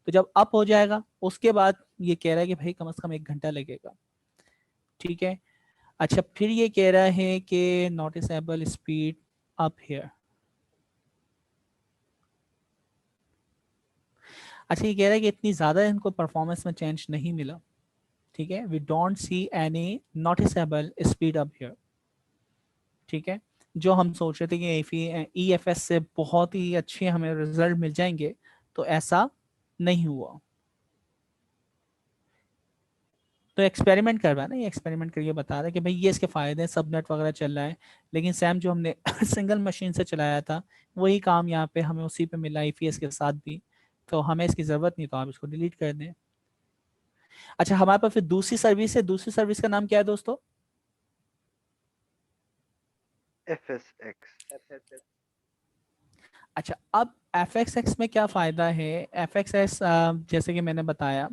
तो जब अप हो जाएगा उसके बाद ये कह रहा है कि भाई कम से कम 1 घंटा लगेगा। ठीक है, अच्छा फिर ये कह रहा है कि नोटिसेबल स्पीड अप हियर। अच्छा, ये कह रहा है कि इतनी ज़्यादा इनको परफॉर्मेंस में चेंज नहीं मिला। ठीक है, we don't see any noticeable speed up here. ठीक है, जो हम सोच रहे थे कि EFS से बहुत ही अच्छे हमें रिजल्ट मिल जाएंगे, तो ऐसा नहीं हुआ। तो एक्सपेरिमेंट कर रहा है ना, ये एक्सपेरिमेंट करके बता रहा है कि भाई ये इसके फायदे हैं, सब नेट वगैरह चल रहा है, लेकिन सैम जो हमने सिंगल मशीन से चलाया था वही काम यहाँ पे हमें उसी पे मिला EFS के साथ भी, तो हमें इसकी ज़रूरत नहीं, तो आप इसको डिलीट कर दें। अच्छा, हमारे पास फिर दूसरी सर्विस है, दूसरी सर्विस का नाम क्या है दोस्तों? FSX। अच्छा, अब FXX में क्या फ़ायदा है? FXX जैसे कि मैंने बताया,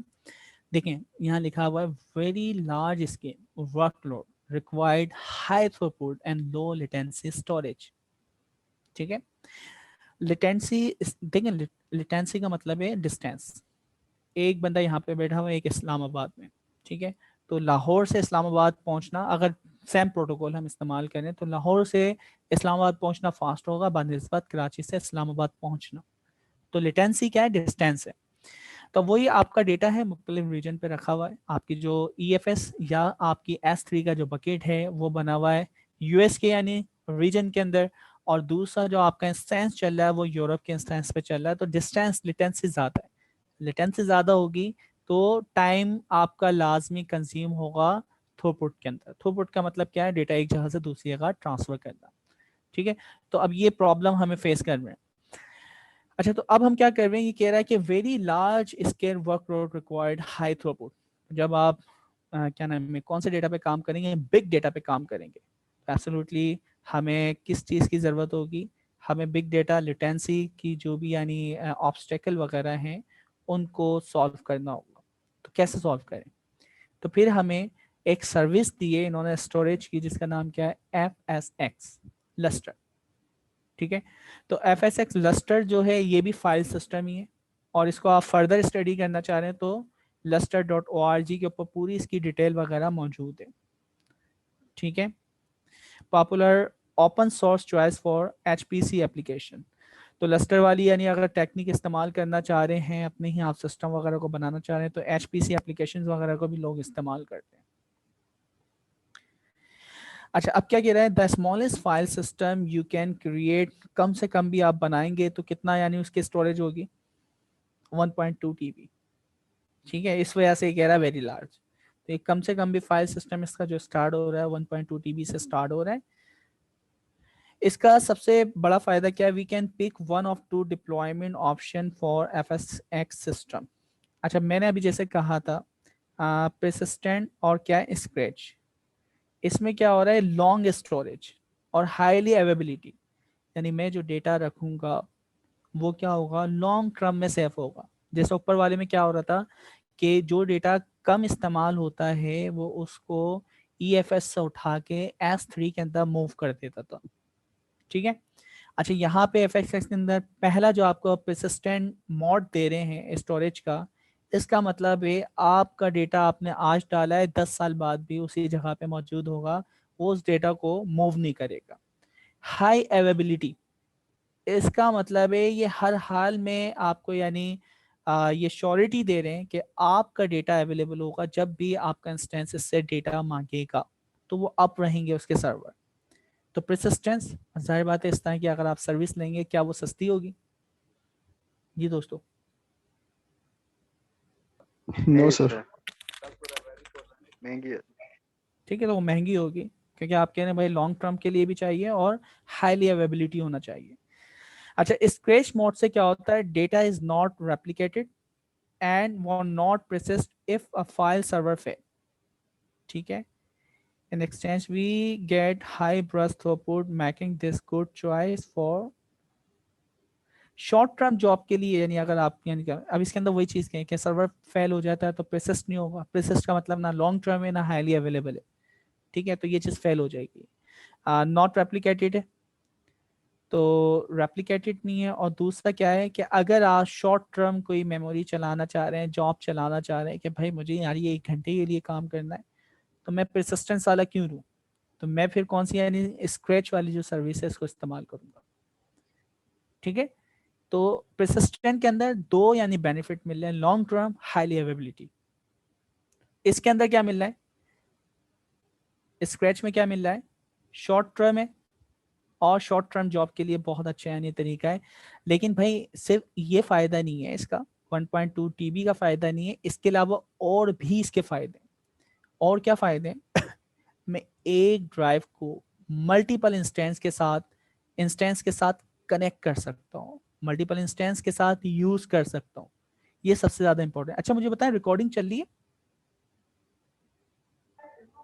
देखें यहाँ लिखा हुआ है very large scale workload required high throughput and low latency storage. ठीक है, लेटेंसी, देखें लेटेंसी का मतलब है डिस्टेंस। एक बंदा यहाँ पे बैठा हुआ है एक इस्लामाबाद में, ठीक है, तो लाहौर से इस्लामाबाद पहुंचना, अगर सेम प्रोटोकॉल हम इस्तेमाल करें तो लाहौर से इस्लामाबाद पहुंचना फास्ट होगा बनिस्बत कराची से इस्लामाबाद पहुंचना। तो लेटेंसी क्या है, डिस्टेंस है। तो वही आपका डेटा है मुख्तलिफ रीजन पे रखा हुआ है। आपकी जो EFS या आपकी S3 का जो बकेट है वो बना हुआ है US के यानी रीजन के अंदर, और दूसरा जो आपका इंस्टेंस चल रहा है वो यूरोप के इंस्टेंस पे चल रहा है। तो डिस्टेंस लेटेंसी ज़्यादा है, लेटेंसी ज़्यादा होगी तो टाइम आपका लाजमी कंज्यूम होगा थ्रूपुट के अंदर। थ्रूपुट का मतलब क्या है, डेटा एक जगह से दूसरी जगह ट्रांसफर करना। ठीक है, तो अब ये प्रॉब्लम हमें फेस कर रहे हैं। अच्छा, तो अब हम क्या कर रहे हैं, ये कह रहा है कि very large scale workload required high throughput. जब आप क्या नाम है, कौन से डेटा पे काम करेंगे, बिग डेटा पे काम करेंगे, एब्सोल्युटली हमें किस चीज़ की ज़रूरत होगी, हमें बिग डेटा लेटेंसी की जो भी यानी ऑब्स्टेकल वगैरह हैं उनको सॉल्व करना होगा। तो कैसे सॉल्व करें, तो फिर हमें एक सर्विस दी है इन्होंने स्टोरेज की जिसका नाम क्या है, FSX लस्टर। ठीक है, तो FSX लस्टर जो है ये भी फाइल सिस्टम ही है, और इसको आप फर्दर स्टडी करना चाह रहे हैं तो luster.org के ऊपर पूरी इसकी डिटेल वगैरह मौजूद है। ठीक है, popular open source choice for HPC application. तो लस्टर वाली यानी अगर टेक्निक इस्तेमाल करना चाह रहे हैं, अपने ही आप सिस्टम वगैरह को बनाना चाह रहे हैं, तो HPC एप्लीकेशन वगैरह को भी लोग इस्तेमाल करते हैं। अच्छा, अब क्या कह रहा है, the smallest file system you can create, कम से कम भी आप बनाएंगे तो कितना यानी उसकी स्टोरेज होगी 1.2 TB। ठीक है, इस वजह से कह रहा है वेरी लार्ज। तो एक कम से कम भी फाइल सिस्टम इसका जो स्टार्ट हो रहा है 1.2 TB से स्टार्ट हो रहा है। इसका सबसे बड़ा फायदा क्या है, we can pick one of two deployment option for FSX system. अच्छा, मैंने अभी जैसे कहा था persistent और क्या है स्क्रैच, इसमें क्या हो रहा है लॉन्ग स्टोरेज और हाईली अवेबिलिटी, यानी मैं जो डेटा रखूंगा वो क्या होगा लॉन्ग टर्म में सेफ होगा। जैसे ऊपर वाले में क्या हो रहा था कि जो डेटा कम इस्तेमाल होता है वो उसको EFS से उठा के S3 के अंदर मूव कर देता था, ठीक है। अच्छा, यहाँ पे FSX के अंदर पहला जो आपको परसिस्टेंट मोड दे रहे हैं स्टोरेज का, इसका मतलब है आपका डेटा आपने आज डाला है 10 साल बाद भी उसी जगह पे मौजूद होगा, वो उस डेटा को मूव नहीं करेगा। हाई अवेबिलिटी, इसका मतलब है ये हर हाल में आपको यानी ये श्योरिटी दे रहे हैं कि आपका डेटा अवेलेबल होगा, जब भी आपका इंस्टेंस इससे डेटा मांगेगा तो वो अप रहेंगे उसके सर्वर। तो परसिस्टेंस, जाहिर बात है इस तरह की अगर आप सर्विस लेंगे क्या वो सस्ती होगी? जी दोस्तों, नो नहीं सर। सर, महंगी है। ठीक है, तो वो महंगी होगी क्योंकि आप कह रहे हैं भाई लॉन्ग टर्म के लिए भी चाहिए और हाईली अवेबिलिटी होना चाहिए। अच्छा, स्क्रैच मोड से क्या होता है, data is not replicated and वो not persist if a file server fail, ठीक है। In exchange we get high burst throughput making this good choice for short term job के लिए। यानी अगर आप यानी अब इसके अंदर वही चीज़ कहें कि सर्वर फेल हो जाता है तो persist नहीं होगा, persist का मतलब ना लॉन्ग टर्म है ना हाईली अवेलेबल है, ठीक है, तो ये चीज़ फेल हो जाएगी। नॉट रेप्लिकेटेड है तो रेप्लिकेटेड नहीं है। और दूसरा क्या है कि अगर आप शॉर्ट टर्म कोई मेमोरी चलाना चाह रहे हैं, जॉब चलाना चाह रहे हैं कि भाई मुझे यार ये 1 घंटे के लिए काम करना है, तो मैं परसिस्टेंस वाला क्यों लूँ, तो मैं फिर कौन सी यानी स्क्रैच वाली जो सर्विस है इसको इस्तेमाल करूंगा, ठीक है। तो परसिस्टेंट के अंदर दो यानी बेनिफिट मिल रहे हैं, लॉन्ग टर्म हाईली अवेबिलिटी। इसके अंदर क्या मिल रहा है, स्क्रैच में क्या मिल रहा है, शॉर्ट टर्म है और शॉर्ट टर्म जॉब के लिए बहुत अच्छा यानी तरीका है। लेकिन भाई सिर्फ ये फायदा नहीं है इसका, 1.2 TB का फायदा नहीं है, इसके अलावा और भी इसके फायदे। और क्या फायदे हैं मैं एक ड्राइव को मल्टीपल इंस्टेंस के साथ कनेक्ट कर सकता हूँ, मल्टीपल इंस्टेंस के साथ यूज कर सकता हूँ, ये सबसे ज्यादा इंपॉर्टेंट। अच्छा मुझे बताएं रिकॉर्डिंग चल रही है?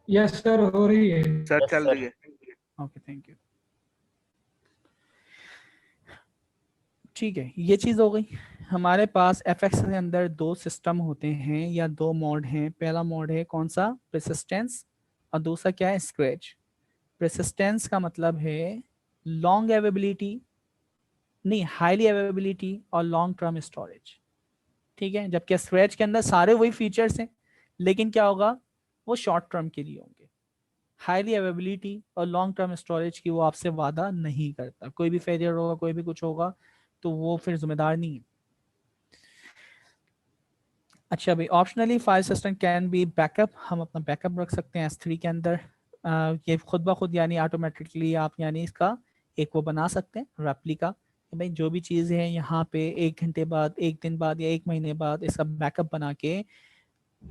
यस सर, हो रही है। सर चल रही है। Okay, thank you. ठीक है, ये चीज़ हो गई। हमारे पास FX के अंदर दो सिस्टम होते हैं या दो मोड हैं। पहला मोड है कौन सा, परसिस्टेंस, और दूसरा क्या है स्क्रैच। परसिस्टेंस का मतलब है लॉन्ग अवेबिलिटी नहीं, हाईली अवेबिलिटी और लॉन्ग टर्म स्टोरेज, ठीक है। जबकि स्क्रैच के अंदर सारे वही फीचर्स हैं, लेकिन क्या होगा वो शॉर्ट टर्म के लिए होंगे। हाईली अवेबिलिटी और लॉन्ग टर्म स्टोरेज की वो आपसे वादा नहीं करता, कोई भी फेलियर होगा कोई भी कुछ होगा तो वो फिर जिम्मेदार नहीं है। अच्छा भाई, optionally file system can be backup, हम अपना बैकअप रख सकते हैं S3 के अंदर। ये खुद ब खुद यानी ऑटोमेटिकली आप यानी इसका एक वो बना सकते हैं रेप्लिका, भाई जो भी चीज़ है यहाँ पे 1 घंटे बाद, 1 दिन बाद या 1 महीने बाद इसका बैकअप बना के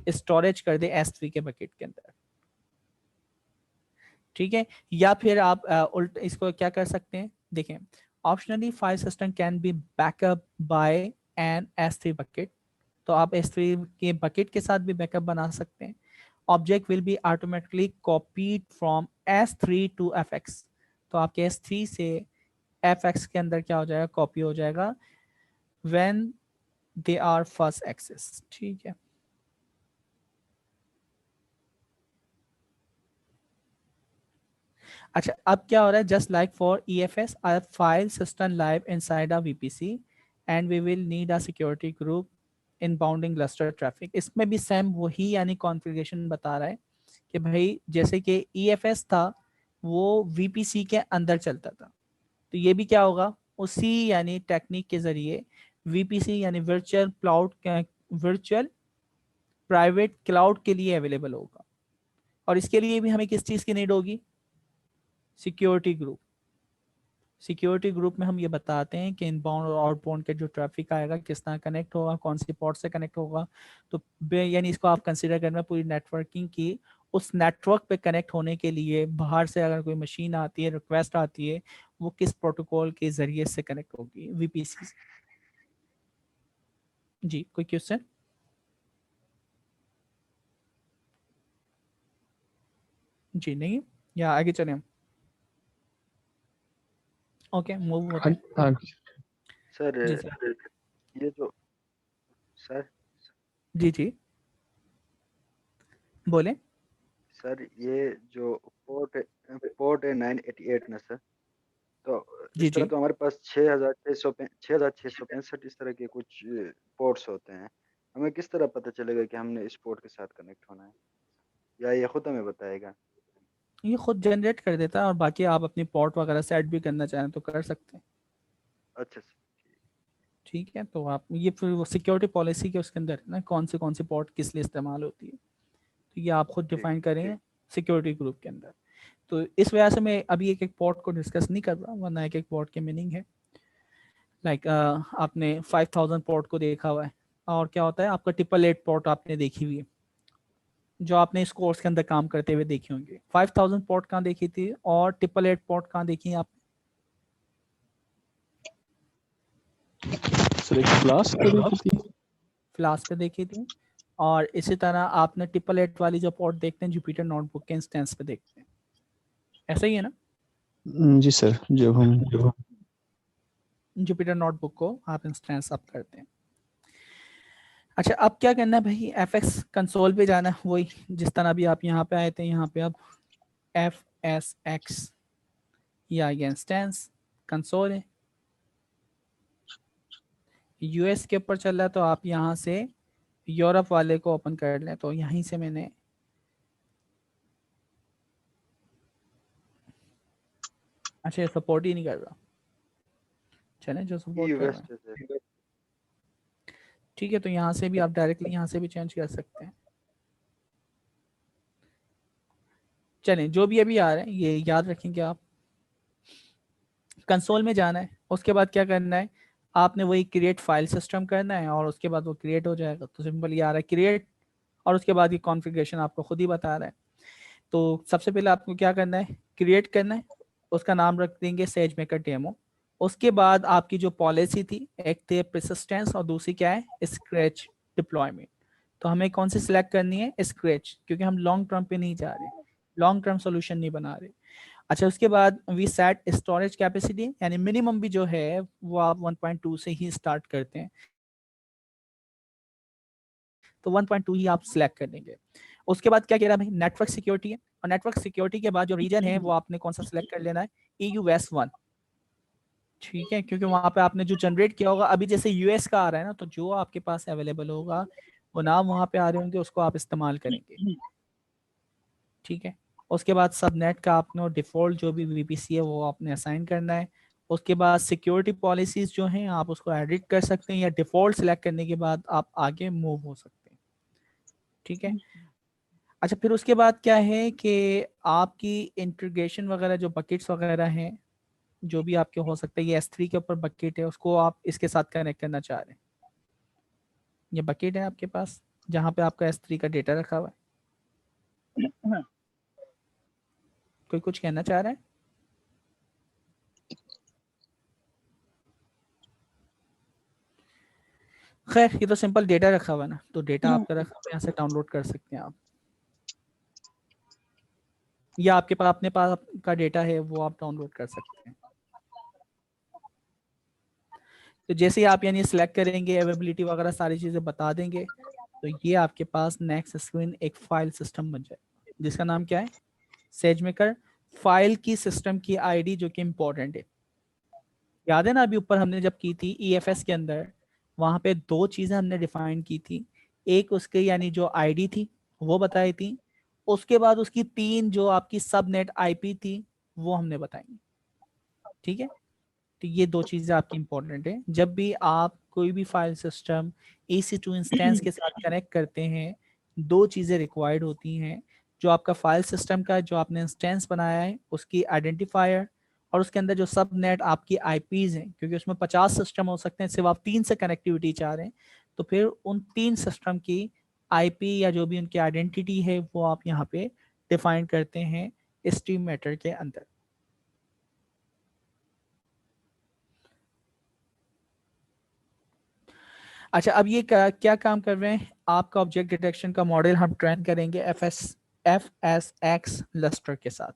स्टोरेज कर दे S3 के बकेट के अंदर, ठीक है। या फिर आप उल्ट इसको क्या कर सकते हैं, देखें, optionally file system can be backup by an S3 bucket, तो आप S3 के बकेट के साथ भी बैकअप बना सकते हैं। Object will be automatically copied from S3 to FX, तो आपके S3 से FX के अंदर क्या हो जाएगा, कॉपी हो जाएगा when they are first access, ठीक है। अच्छा, अब क्या हो रहा है, just like for EFS a file system live inside a VPC and we will need a security group in bounding cluster traffic. इसमें भी सेम वही यानी कॉन्फ़िगरेशन बता रहा है कि भाई जैसे कि EFS था वो VPC के अंदर चलता था, तो ये भी क्या होगा उसी यानी टेक्निक के जरिए VPC यानी वर्चुअल प्राइवेट क्लाउड के लिए अवेलेबल होगा। और इसके लिए भी हमें किस चीज़ की नीड होगी, सिक्योरिटी ग्रुप, सिक्योरिटी ग्रुप में हम ये बताते हैं कि इनबाउंड और आउटबाउंड के जो ट्रैफिक आएगा किस तरह कनेक्ट होगा, कौन सी पोर्ट से कनेक्ट होगा। तो यानी इसको आप कंसिडर करना पूरी नेटवर्किंग की, उस नेटवर्क पे कनेक्ट होने के लिए बाहर से अगर कोई मशीन आती है, रिक्वेस्ट आती है, वो किस प्रोटोकॉल के जरिए से कनेक्ट होगी, वीपीसी से। जी कोई क्वेश्चन? जी नहीं, या आगे चलें हम? ओके मूव होते हैं। हाँ सर जी सर। ये जो सर जी जी बोले। सर ये जो पोर्ट है 988 ना सर, तो जी इस तरह जी तो हमारे पास 6665 इस तरह के कुछ पोर्ट्स होते हैं। हमें किस तरह पता चलेगा कि हमने इस पोर्ट के साथ कनेक्ट होना है, या ये खुद हमें बताएगा? ये खुद जनरेट कर देता है, और बाकी आप अपनी पोर्ट वगैरह सेट भी करना चाहें तो कर सकते हैं। अच्छा सर। ठीक है, तो आप ये फिर वो सिक्योरिटी पॉलिसी के उसके अंदर है ना, कौन से पोर्ट किस लिए इस्तेमाल होती है, तो ये आप खुद ठीक डिफाइन करेंगे सिक्योरिटी ग्रुप के अंदर। तो इस वजह से मैं अभी एक एक पोर्ट को डिस्कस नहीं कर रहा, वरना एक एक पोर्ट के मीनिंग है। लाइक आपने 5000 पोर्ट को देखा हुआ है, और क्या होता है आपका 888 पोर्ट आपने देखी हुई है, जो आपने इस कोर्स के अंदर काम करते हुए देखी होंगी। 5000 पोर्ट कहाँ देखी थी, और 888 पोर्ट कहाँ देखी है आप? सर एक क्लास पे देखी थी। फ्लास्क पे देखी थी, और इसी तरह आपने 888 वाली जो पोर्ट देखते हैं जुपिटर नोटबुक के इंस्टेंस पे देखते हैं, ऐसा ही है ना? जी सर, जब हम जुपिटर नोटबुक को आप इंस्टेंस अप करते हैं। अच्छा, अब क्या करना है भाई, एफ एक्स कंसोल पे जाना है, वही जिस तरह भी आप यहाँ पे आए थे, यहाँ पे अब एफ एस एक्स, या ये इंस्टेंस कंसोल है, यूएस के ऊपर चल रहा है, तो आप यहाँ से यूरोप वाले को ओपन कर लें। तो यहीं से मैंने अच्छा, ये सपोर्ट ही नहीं कर रहा, चलें जो सपोर्ट कर रहा है। सर ठीक है, तो यहाँ से भी आप डायरेक्टली यहाँ से भी चेंज कर सकते हैं। चलें जो भी अभी आ रहे हैं ये याद रखेंगे आप। कंसोल में जाना है, उसके बाद क्या करना है, आपने वही क्रिएट फाइल सिस्टम करना है, और उसके बाद वो क्रिएट हो जाएगा। तो सिंपल ये आ रहा है क्रिएट, और उसके बाद ये कॉन्फ़िगरेशन आपको खुद ही बता रहा है। तो सबसे पहले आपको क्या करना है, क्रिएट करना है, उसका नाम रख देंगे सेज मेकर डेमो। उसके बाद आपकी जो पॉलिसी थी, एक थे परसिस्टेंस और दूसरी क्या है, स्क्रैच डिप्लॉयमेंट। तो हमें कौन सी सिलेक्ट करनी है, स्क्रैच, क्योंकि हम लॉन्ग टर्म पे नहीं जा रहे, लॉन्ग टर्म सोल्यूशन नहीं बना रहे। अच्छा, उसके बाद वी सेट स्टोरेज कैपेसिटी, यानी मिनिमम भी जो है वो आप 1.2 से ही स्टार्ट करते हैं, तो 1.2 ही आप सिलेक्ट कर देंगे। उसके बाद क्या कह रहा है भाई, नेटवर्क सिक्योरिटी है, और नेटवर्क सिक्योरिटी के बाद जो रीजन है वो आपने कौन सा सिलेक्ट कर लेना है, EUS1। ठीक है, क्योंकि वहां पे आपने जो जनरेट किया होगा, अभी जैसे यूएस का आ रहा है ना, तो जो आपके पास अवेलेबल होगा वो नाम वहां पे आ रहे होंगे, उसको आप इस्तेमाल करेंगे। ठीक है, उसके बाद सबनेट का आपने डिफॉल्ट जो भी VPC है वो आपने असाइन करना है। उसके बाद सिक्योरिटी पॉलिसीज जो हैं आप उसको एडिट कर सकते हैं, या डिफॉल्ट सेलेक्ट करने के बाद आप आगे मूव हो सकते हैं। ठीक है, अच्छा फिर उसके बाद क्या है कि आपकी इंटीग्रेशन वगैरह जो बकेट्स वगैरह हैं, जो भी आपके हो सकते हैं, ये S3 के ऊपर बकेट है, उसको आप इसके साथ कनेक्ट करना चाह रहे हैं। ये बकेट है आपके पास जहाँ पे आपका S3 का डेटा रखा हुआ है। कोई कुछ कहना चाह रहा है? खैर ये तो सिंपल डेटा रखा हुआ है ना, तो डेटा आपका रखा हुआ है, यहाँ से डाउनलोड कर सकते हैं आप, या आपके पास अपने पास का डेटा है वो आप डाउनलोड कर सकते हैं। तो जैसे ही आप यानी सिलेक्ट करेंगे, अवेलेबिलिटी वगैरह सारी चीज़ें बता देंगे, तो ये आपके पास नेक्स्ट स्क्रीन एक फाइल सिस्टम बन जाए, जिसका नाम क्या है, सेजमेकर। फाइल की सिस्टम की आईडी जो कि इम्पोर्टेंट है, याद है ना अभी ऊपर हमने जब की थी EFS के अंदर, वहां पे दो चीजें हमने डिफाइन की थी, एक उसके यानी जो आईडी थी वो बताई थी, उसके बाद उसकी तीन जो आपकी सबनेट IP थी वो हमने बताई। ठीक है, तो ये दो चीजें आपकी इंपॉर्टेंट है, जब भी आप कोई भी फाइल सिस्टम EC2 इंस्टेंस के साथ कनेक्ट करते हैं, दो चीजें रिक्वायर्ड होती हैं, जो आपका फाइल सिस्टम का जो आपने इंस्टेंस बनाया है उसकी आइडेंटिफायर, और उसके अंदर जो सब नेट आपकी आईपीज हैं, क्योंकि उसमें 50 सिस्टम हो सकते हैं, सिर्फ आप 3 से कनेक्टिविटी चाह रहे हैं, तो फिर उन 3 सिस्टम की आईपी या जो भी उनकी आइडेंटिटी है वो आप यहाँ पे डिफाइन करते हैं स्ट्रीम मैटर के अंदर। अच्छा, अब ये क्या काम कर रहे हैं, आपका ऑब्जेक्ट डिटेक्शन का मॉडल हम ट्रेन करेंगे FSX लस्टर के साथ,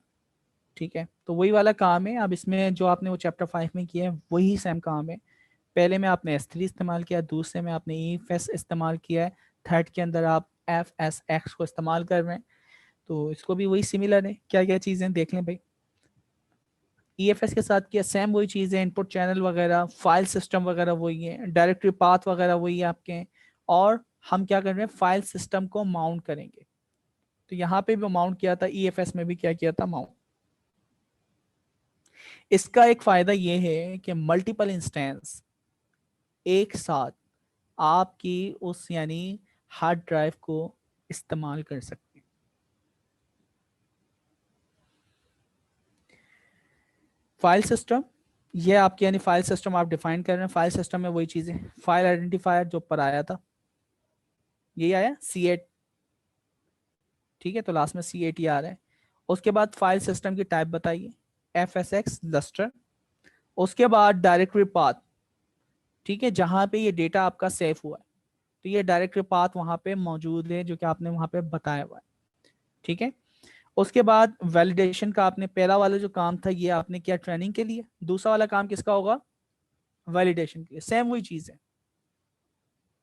ठीक है। तो वही वाला काम है। अब इसमें जो आपने वो चैप्टर 5 में किया है वही सेम काम है। पहले में आपने S3 इस्तेमाल किया, दूसरे में आपने EFS इस्तेमाल किया है, थर्ड के अंदर आप FSX को इस्तेमाल कर रहे हैं। तो इसको भी वही सिमिलर है। क्या क्या चीज़ें देख लें भाई। EFS के साथ किया सेम वही चीज़ है, इनपुट चैनल वगैरह, फाइल सिस्टम वगैरह वही है, डायरेक्टरी पाथ वगैरह वही है आपके। और हम क्या कर रहे हैं, फाइल सिस्टम को माउंट करेंगे। तो यहाँ पे भी माउंट किया था, EFS में भी क्या किया था, माउंट। इसका एक फायदा ये है कि मल्टीपल इंस्टेंस एक साथ आपकी उस यानी हार्ड ड्राइव को इस्तेमाल कर सकते हैं। फाइल सिस्टम, ये आपकी यानी फाइल सिस्टम आप डिफाइन कर रहे हैं। फाइल सिस्टम में वही चीजें, फाइल आइडेंटिफायर जो ऊपर आया था, यही आया C8, ठीक है। तो लास्ट में C8 आ रहा है। उसके बाद फाइल सिस्टम की टाइप बताइए, FSX लस्टर। उसके बाद डायरेक्टरी पाथ, ठीक है, जहां पे ये डेटा आपका सेव हुआ है, तो ये डायरेक्टरी पाथ वहां पे मौजूद है जो कि आपने वहां पे बताया हुआ है, ठीक है। उसके बाद वैलिडेशन का आपने पहला वाला जो काम था ये आपने किया ट्रेनिंग के लिए, दूसरा वाला काम किसका होगा, वैलिडेशन के लिए। सेम वही चीज है,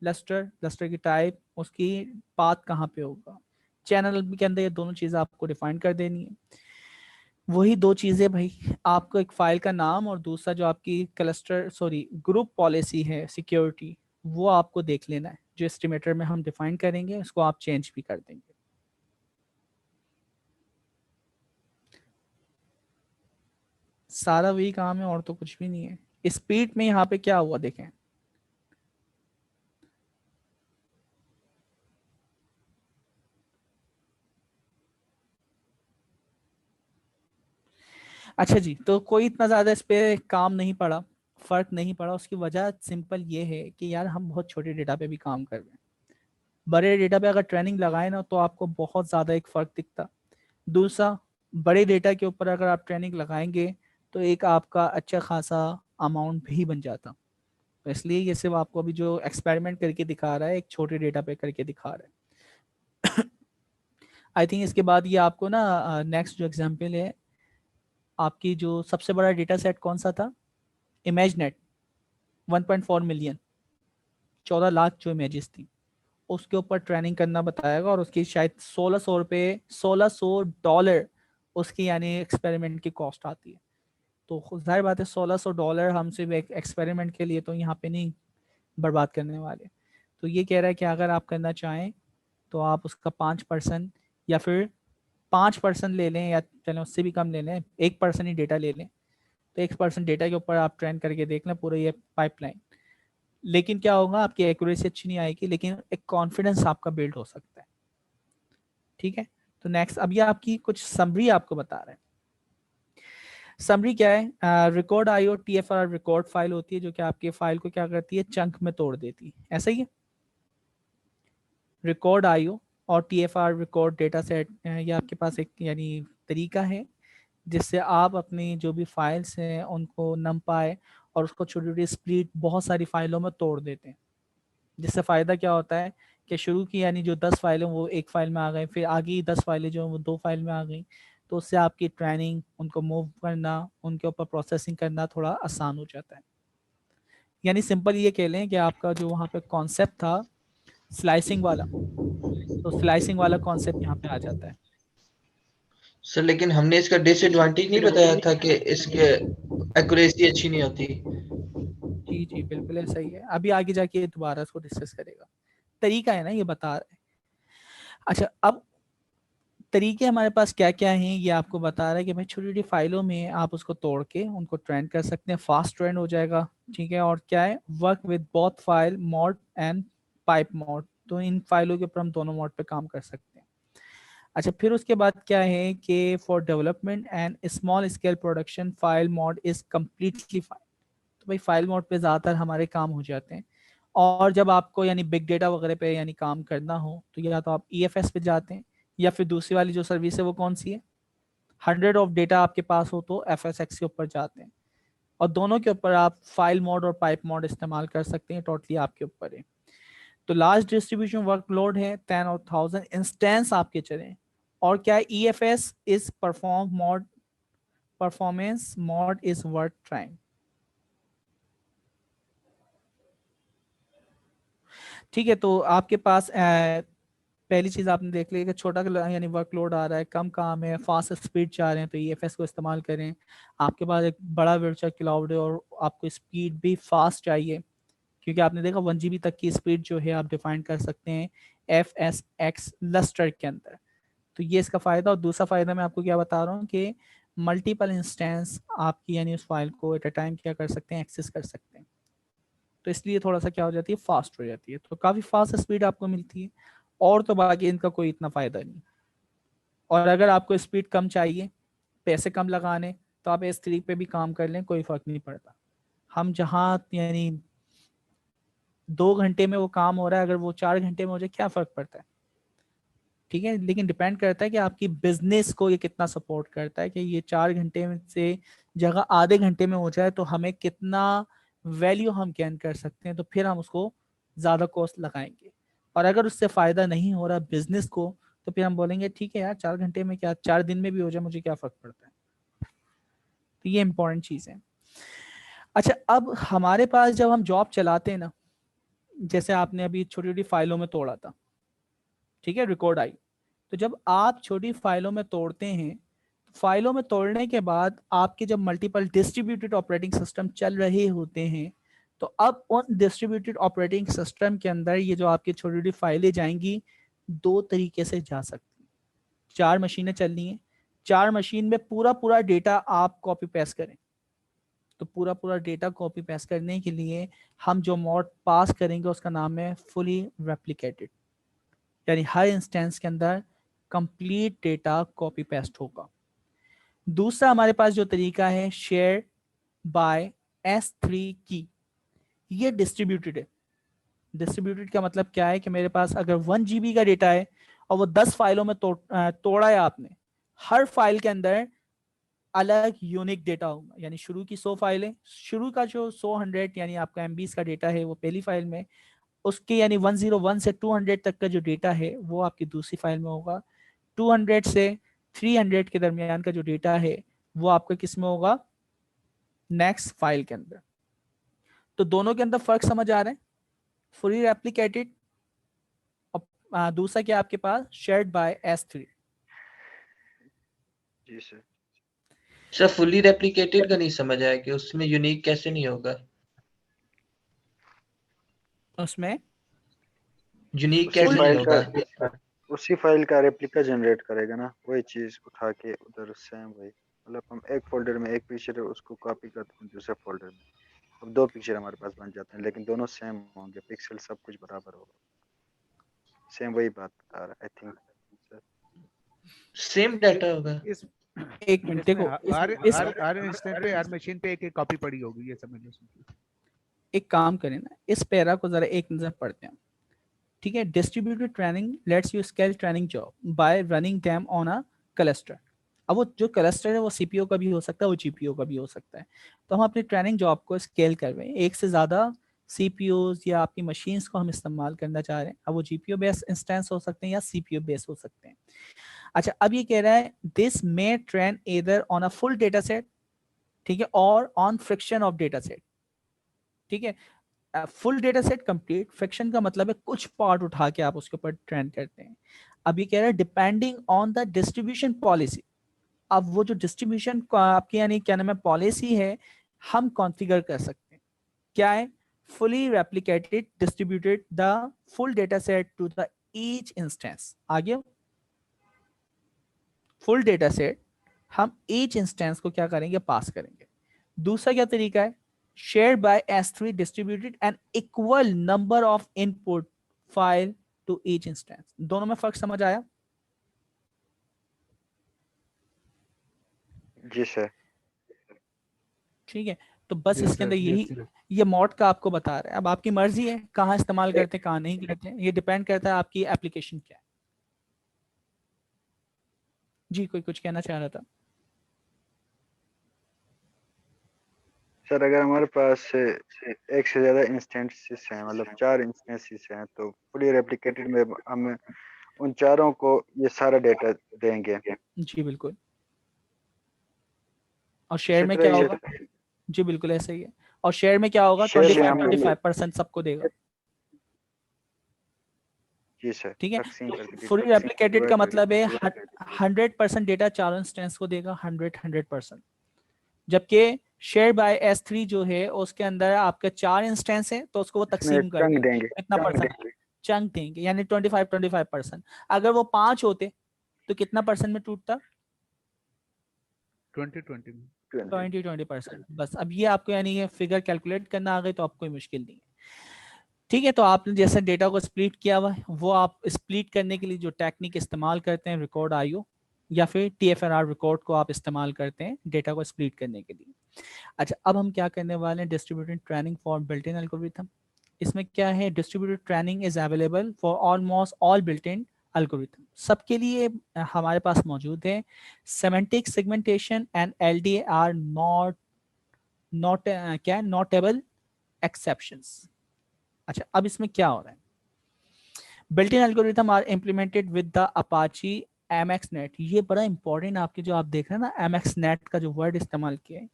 लस्टर की टाइप, उसकी पाथ कहाँ पे होगा, चैनल के अंदर ये दोनों चीजें आपको डिफाइन कर देनी है। वही दो चीजें भाई, आपको एक फाइल का नाम और दूसरा जो आपकी ग्रुप पॉलिसी है सिक्योरिटी, वो आपको देख लेना है। जो एस्टिमेटर में हम डिफाइन करेंगे उसको आप चेंज भी कर देंगे। सारा वही काम है और तो कुछ भी नहीं है। स्पीड में यहाँ पे क्या हुआ देखें, अच्छा जी, तो कोई इतना ज़्यादा इस पे काम नहीं पड़ा, फ़र्क नहीं पड़ा। उसकी वजह सिंपल ये है कि यार हम बहुत छोटे डेटा पे भी काम कर रहे हैं। बड़े डेटा पे अगर ट्रेनिंग लगाए ना तो आपको बहुत ज़्यादा एक फ़र्क दिखता। दूसरा, बड़े डेटा के ऊपर अगर आप ट्रेनिंग लगाएंगे तो एक आपका अच्छा खासा अमाउंट भी बन जाता। तो इसलिए ये सिर्फ आपको अभी जो एक्सपेरिमेंट करके दिखा रहा है, एक छोटे डेटा पे करके दिखा रहा है। आई थिंक इसके बाद ये आपको ना नेक्स्ट जो एग्जाम्पल है, आपकी जो सबसे बड़ा डेटा सेट कौन सा था, इमेजनेट 1.4 मिलियन, 14 लाख जो इमेजेस थी, उसके ऊपर ट्रेनिंग करना बताएगा। और उसकी शायद $1600 उसकी यानी एक्सपेरिमेंट की कॉस्ट आती है। तो जाहिर बात है $1600 हम सिर्फ एक एक्सपेरिमेंट के लिए तो यहाँ पे नहीं बर्बाद करने वाले। तो ये कह रहा है कि अगर आप करना चाहें तो आप उसका 5% या फिर 5% ले लें, या चलें उससे भी कम ले लें, 1% ही डेटा ले लें। तो 1% डेटा के ऊपर आप ट्रेन करके देख लें पूरा ये पाइपलाइन। लेकिन क्या होगा, आपकी एक्यूरेसी अच्छी नहीं आएगी, लेकिन एक कॉन्फिडेंस आपका बिल्ड हो सकता है, ठीक है। तो नेक्स्ट, अब ये आपकी कुछ समरी आपको बता रहे हैं। समरी क्या है, record IO TFR record file होती है जो कि आपके फाइल को क्या करती है, चंक में तोड़ देती है, ऐसा ही है। रिकॉर्ड IO और TFR रिकॉर्ड डेटा सेट, ये आपके पास एक यानी तरीका है जिससे आप अपनी जो भी फाइल्स हैं उनको numpy और उसको छोटी छोटी स्प्लिट बहुत सारी फाइलों में तोड़ देते हैं। जिससे फ़ायदा क्या होता है कि शुरू की यानी जो 10 फाइलें वो एक फाइल में आ गई, फिर आगे 10 फाइलें जो वो 2 फाइल में आ गई। तो उससे आपकी ट्रेनिंग, उनको मूव करना, उनके ऊपर प्रोसेसिंग करना थोड़ा आसान हो जाता है। यानी सिंपल ये कह लें कि आपका जो वहाँ पे कॉन्सेप्ट था स्लाइसिंग वाला, तो स्लाइसिंग वाला कॉन्सेप्ट यहाँ पे आ जाता है। सर लेकिन हमने इसका डिसएडवांटेज नहीं बताया था कि इसके एक्यूरेसी अच्छी नहीं होती। जी जी बिल्कुल ऐसा ही है। अभी आगे जाके दोबारा इसको डिस्कस करेगा। तरीका है ना ये बता रहे हैं। अच्छा, अब तरीके हमारे पास क्या क्या हैं ये आपको बता रहा है कि भाई छोटी छोटी फाइलों में आप उसको तोड़ के उनको ट्रेंड कर सकते हैं, फास्ट ट्रेंड हो जाएगा, ठीक है। और क्या है, work with both file mode and pipe mode, तो इन फाइलों के ऊपर हम दोनों मोड पे काम कर सकते हैं। अच्छा, फिर उसके बाद क्या है कि for development and small scale production file mode is completely fine. तो भाई फाइल मोड पे ज़्यादातर हमारे काम हो जाते हैं। और जब आपको यानी बिग डेटा वगैरह पे यानी काम करना हो तो या तो आप EFS पे जाते हैं, या फिर दूसरी वाली जो सर्विस है वो कौन सी है, 100 ऑफ डेटा आपके पास हो तो FSX के ऊपर जाते हैं। और दोनों के ऊपर आप फाइल मोड और पाइप मोड इस्तेमाल कर सकते हैं, टोटली आपके ऊपर है। तो लार्ज डिस्ट्रीब्यूशन वर्कलोड है 10 और 1000 इंस्टेंस आपके चले। और क्या है, EFS is performance mode is worth trying. ठीक है, तो आपके पास पहली चीज आपने देख ली कि छोटा यानी वर्कलोड आ रहा है, कम काम है, फास्ट स्पीड चाह रहे हैं तो EFS को इस्तेमाल करें। आपके पास एक बड़ा वर्चुअल क्लाउड है और आपको स्पीड भी फास्ट चाहिए, क्योंकि आपने देखा 1 GB तक की स्पीड जो है आप डिफाइन कर सकते हैं FSX लस्टर के अंदर। तो ये इसका फ़ायदा। और दूसरा फ़ायदा मैं आपको क्या बता रहा हूँ कि मल्टीपल इंस्टेंस आपकी यानी उस फाइल को एट अ टाइम क्या कर सकते हैं, एक्सेस कर सकते हैं। तो इसलिए थोड़ा सा क्या हो जाती है, फास्ट हो जाती है, तो काफ़ी फास्ट स्पीड आपको मिलती है। और तो बाकी इनका कोई इतना फ़ायदा नहीं। और अगर आपको स्पीड कम चाहिए, पैसे कम लगाने, तो आप S3 पे भी काम कर लें, कोई फ़र्क नहीं पड़ता। हम जहाँ यानी 2 घंटे में वो काम हो रहा है, अगर वो 4 घंटे में हो जाए क्या फ़र्क पड़ता है। ठीक है, लेकिन डिपेंड करता है कि आपकी बिजनेस को ये कितना सपोर्ट करता है कि ये 4 घंटे से जगह आधे घंटे में हो जाए तो हमें कितना वैल्यू हम गेन कर सकते हैं, तो फिर हम उसको ज़्यादा कॉस्ट लगाएंगे। और अगर उससे फ़ायदा नहीं हो रहा बिजनेस को, तो फिर हम बोलेंगे ठीक है यार, 4 घंटे में क्या, 4 दिन में भी हो जाए, मुझे क्या फ़र्क पड़ता है। तो ये इंपॉर्टेंट चीज़ है। अच्छा, अब हमारे पास जब हम जॉब चलाते हैं ना, जैसे आपने अभी छोटी छोटी फाइलों में तोड़ा था, ठीक है, रिकॉर्ड आई। तो जब आप छोटी फाइलों में तोड़ते हैं, फाइलों में तोड़ने के बाद आपके जब मल्टीपल डिस्ट्रीब्यूटेड ऑपरेटिंग सिस्टम चल रहे होते हैं, तो अब उन डिस्ट्रीब्यूटेड ऑपरेटिंग सिस्टम के अंदर ये जो आपकी छोटी छोटी फाइलें जाएंगी, 2 तरीके से जा सकती हैं। 4 मशीनें चलनी है, 4 मशीन में पूरा पूरा डेटा आप कॉपी पेस्ट करें। तो पूरा पूरा डेटा कॉपी पेस्ट करने के लिए हम जो मोड पास करेंगे उसका नाम है फुली रेप्लिकेटेड, यानी हर इंस्टेंस के अंदर कंप्लीट डेटा कॉपी पेस्ट होगा। दूसरा हमारे पास जो तरीका है शेयर बाय S3 की, ये डिस्ट्रीब्यूटेड है। डिस्ट्रीब्यूटेड का मतलब क्या है कि मेरे पास अगर 1 GB का डेटा है और वो 10 फाइलों में तोड़ा है आपने, हर फाइल के अंदर अलग यूनिक डेटा होगा। यानी शुरू की 100 फाइलें, शुरू का जो 100 यानी आपका MBs का डेटा है वो पहली फाइल में, उसके यानी 101 से 200 तक का जो डेटा है वो आपकी दूसरी फाइल में होगा, 200 से 300 के दरमियान का जो डेटा है वो आपका किस में होगा, नेक्स्ट फाइल के अंदर। तो दोनों के अंदर फर्क समझ आ रहा है, फुली रेप्लिकेटेड और दूसरा क्या आपके पास शेयर्ड बाय S3। जी सर। सर फुली रेप्लिकेटेड का नहीं समझ आया कि उसमें यूनिक कैसे नहीं होगा, उसमें यूनिक उसी कैसे नहीं फाइल होगा। का उसी फाइल का रेप्लिका जनरेट करेगा ना, वही चीज उठा के उधर सेम वही, मतलब हम एक फोल्डर में एक पिक्चर है उसको कॉपी करते हैं दूसरे फोल्डर में, अब 2 पिक्चर हमारे पास बन जाते हैं, लेकिन दोनों सेम होंगे, पिक्सल सब कुछ बराबर होगा। सेम वही बात बता रहा I think sir. Same data होगा। इस एक मिनट इसमें देखो, हर इंस्टेंट पे हर मशीन पे एक एक कॉपी पड़ी होगी, ये समझ लो। एक काम करें ना, इस पैरा को जरा एक नजर पढ़ते हैं। ठीक है, distributed training let's you scale training job by running them on a cluster. अब वो जो क्लस्टर है वो CPU का भी हो सकता है, वो GPU का भी हो सकता है। तो हम अपनी ट्रेनिंग जॉब को स्केल कर रहे हैं, एक से ज़्यादा CPUs या आपकी मशीन्स को हम इस्तेमाल करना चाह रहे हैं। अब वो GPU बेस्ड इंस्टेंस हो सकते हैं या CPU बेस्ड हो सकते हैं। अच्छा, अब ये कह रहा है this may train either on a full data set, ठीक है, और on friction of data set. ठीक है, full data set complete, friction का मतलब है कुछ पार्ट उठा के आप उसके ऊपर ट्रेन करते हैं। अब ये कह रहा है depending on the distribution policy. अब वो जो डिस्ट्रीब्यूशन आपकी यानी क्या नाम है पॉलिसी है, हम कॉन्फ़िगर कर सकते हैं। क्या है, fully replicated distributed the full data set to the each instance. आगे फुल डेटा सेट हम ईच इंस्टेंस को क्या करेंगे, पास करेंगे। दूसरा क्या तरीका है, share by S3 distributed an equal number of input file to each instance. दोनों में फर्क समझ आया। जी सर। ठीक है, तो बस Yes, इसके sir. अंदर Yes, यही sir. ये मॉड का आपको बता रहा है। अब आपकी मर्जी है कहाँ इस्तेमाल करते हैं कहाँ नहीं करते हैं, ये डिपेंड करता है आपकी एप्लीकेशन क्या है। जी कोई कुछ कहना चाह रहा था? सर अगर हमारे पास एक से ज़्यादा इंस्टेंसेस हैं, मतलब 4 इंस्टेंसेस हैं, तो फुली रेप्लिकेटेड में हम उन चारों को ये सारा डेटा देंगे। जी बिल्कुल। और शेयर इसी में तरह क्या ये होगा? जी बिल्कुल ऐसा ही है। और शेयर में क्या होगा? शेयर भी 25-25% सबको देगा। जी सर, ठीक है, तकसीम तो करके फुली divide रेप्लिकेटेड का मतलब है करके 100% डेटा चारों इंस्टेंस को देगा, 100%। जबकि शेयर बाय S3 जो है उसके अंदर आपके 4 इंस्टेंस है, तो उसको वो इसमें तकसीम कर चंक देंगे। देंगे। कितना परसेंट? चंक देंगे, यानी 25-25%। अगर वो 5 होते तो कितना परसेंट में टूटता? 2020 में 20% बस। अब ये आपको यानी ये फिगर कैलकुलेट करना आ गई तो आपको कोई मुश्किल नहीं है। ठीक है, तो आपने जैसे डेटा को स्प्लिट किया हुआ है, वो आप स्प्लिट करने के लिए जो टेक्निक इस्तेमाल करते हैं रिकॉर्ड आईओ या फिर TFRR रिकॉर्ड को आप इस्तेमाल करते हैं डेटा को स्प्लिट करने के लिए। अच्छा, अब हम क्या करने वाले हैं? Distributed training for built in algorithm. इसमें क्या है? Distributed training is available for almost all built in algorithm, सबके लिए हमारे पास मौजूद है। Semantic segmentation and LDA are not क्या है, नोटेबल एक्सेप्शंस। अच्छा, अब इसमें क्या हो रहा है? Built in algorithm are implemented with the Apache MXNet। ये बड़ा इंपॉर्टेंट, आपके जो आप देख रहे हैं ना MXNet का जो वर्ड इस्तेमाल किया है,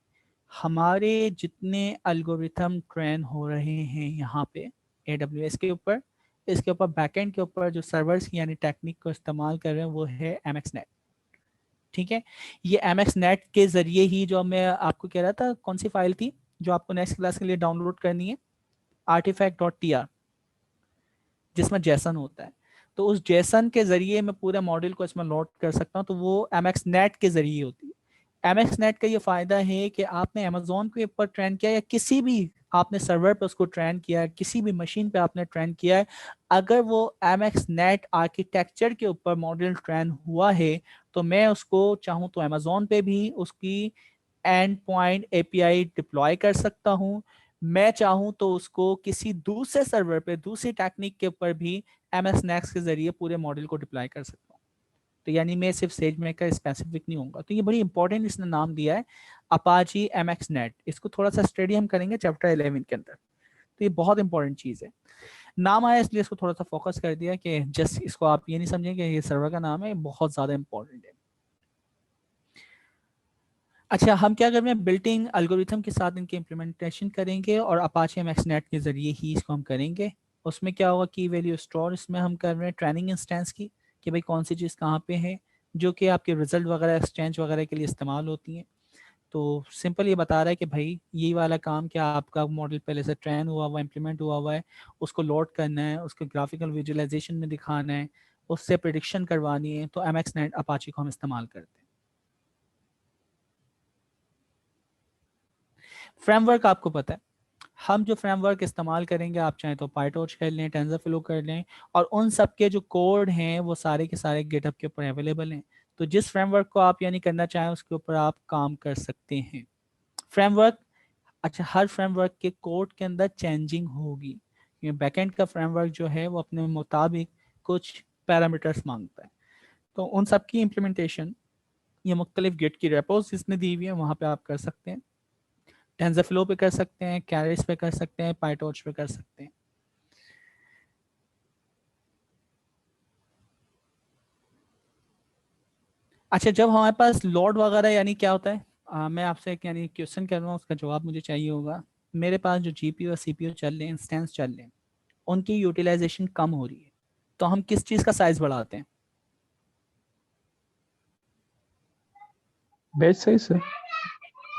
हमारे जितने एल्गोरिथम ट्रेन हो रहे हैं यहाँ पे AWS के ऊपर, इसके ऊपर बैकएंड के ऊपर जो सर्वर्स यानी टेक्निक को इस्तेमाल कर रहे हैं वो है MXNet। ठीक है, ये MXNet के जरिए ही, जो मैं आपको कह रहा था कौन सी फाइल थी जो आपको नेक्स्ट क्लास के लिए डाउनलोड करनी है, artifact.tr, जिसमें जैसन होता है। तो उस जैसन के जरिए मैं पूरे मॉडल को इसमें लोड कर सकता हूँ, तो वो MXNet के जरिए होती है। MXNet का ये फायदा है कि आपने अमेजोन के ऊपर ट्रेन किया या किसी भी आपने सर्वर पे उसको ट्रेन किया है, किसी भी मशीन पे आपने ट्रेन किया है, अगर वो MXNet आर्किटेक्चर के ऊपर मॉडल ट्रेन हुआ है, तो मैं उसको चाहूँ तो अमेजोन पे भी उसकी एंड पॉइंट API डिप्लॉय कर सकता हूँ। मैं चाहूँ तो उसको किसी दूसरे सर्वर पे दूसरी टेक्निक के ऊपर भी MXNet के जरिए पूरे मॉडल को डिप्लॉय कर सकता हूँ। तो यानी मैं सिर्फ SageMaker स्पेसिफिक नहीं होऊंगा। तो ये बड़ी इंपॉर्टेंट इसने नाम दिया है अपाची MXNet। इसको थोड़ा सा स्टडी हम करेंगे चैप्टर 11 के अंदर। तो ये बहुत इंपॉर्टेंट चीज़ है। नाम आया इसलिए इसको थोड़ा सा फोकस कर दिया कि जस्ट इसको आप ये नहीं समझें कि ये सर्वर का नाम है, बहुत ज़्यादा इंपॉर्टेंट है। अच्छा, हम क्या कर रहे हैं? बिल्ट इन एल्गोरिथम के साथ इनके इम्प्लीमेंटेशन करेंगे और अपाचे MXNet के जरिए ही इसको हम करेंगे। उसमें क्या होगा की वैल्यू स्टोर इसमें हम कर रहे हैं ट्रेनिंग इंस्टेंस की, कि भाई कौन सी चीज़ कहाँ पे है, जो कि आपके रिजल्ट वगैरह एक्सचेंज वगैरह के लिए इस्तेमाल होती हैं। तो सिंपल ये बता रहा है कि भाई यही वाला काम क्या आपका मॉडल पहले से ट्रेन हुआ हुआ इम्प्लीमेंट हुआ हुआ है, उसको लोड करना है, उसको ग्राफिकल विजुअलाइजेशन में दिखाना है, उससे प्रिडिक्शन करवानी है, तो MXNet अपाची को हम इस्तेमाल करते हैं। फ्रेमवर्क आपको पता है, हम जो फ्रेमवर्क इस्तेमाल करेंगे, आप चाहें तो पाइटॉर्च कर लें, टेंसरफ्लो कर लें, और उन सब के जो कोड हैं वो सारे के सारे गिटहब के ऊपर अवेलेबल हैं। तो जिस फ्रेमवर्क को आप यानी करना चाहें उसके ऊपर आप काम कर सकते हैं। फ्रेमवर्क, अच्छा, हर फ्रेमवर्क के कोड के अंदर चेंजिंग होगी, क्योंकि बैकएंड का फ्रेमवर्क जो है वो अपने मुताबिक कुछ पैरामीटर्स मांगता है। तो उन सब की इम्प्लीमेंटेशन ये मुख्तलिफ गिट की रेपोज इसने दी हुई है, वहाँ पे आप कर सकते हैं। टेंसरफ्लो पे कर सकते हैं, कैरिस पे कर सकते हैं, पाइटॉर्च पे कर सकते हैं। अच्छा, जब हमारे पास लोड वगैरह यानी क्या होता है, मैं आपसे एक यानी क्वेश्चन कर रहा हूँ, उसका जवाब मुझे चाहिए होगा। मेरे पास जो GPU और CPU चल रहे हैं, इंस्टेंस चल रहे हैं, उनकी यूटिलाइजेशन कम हो रही है, तो हम किस चीज़ का साइज बढ़ाते हैं? Batch size, sir.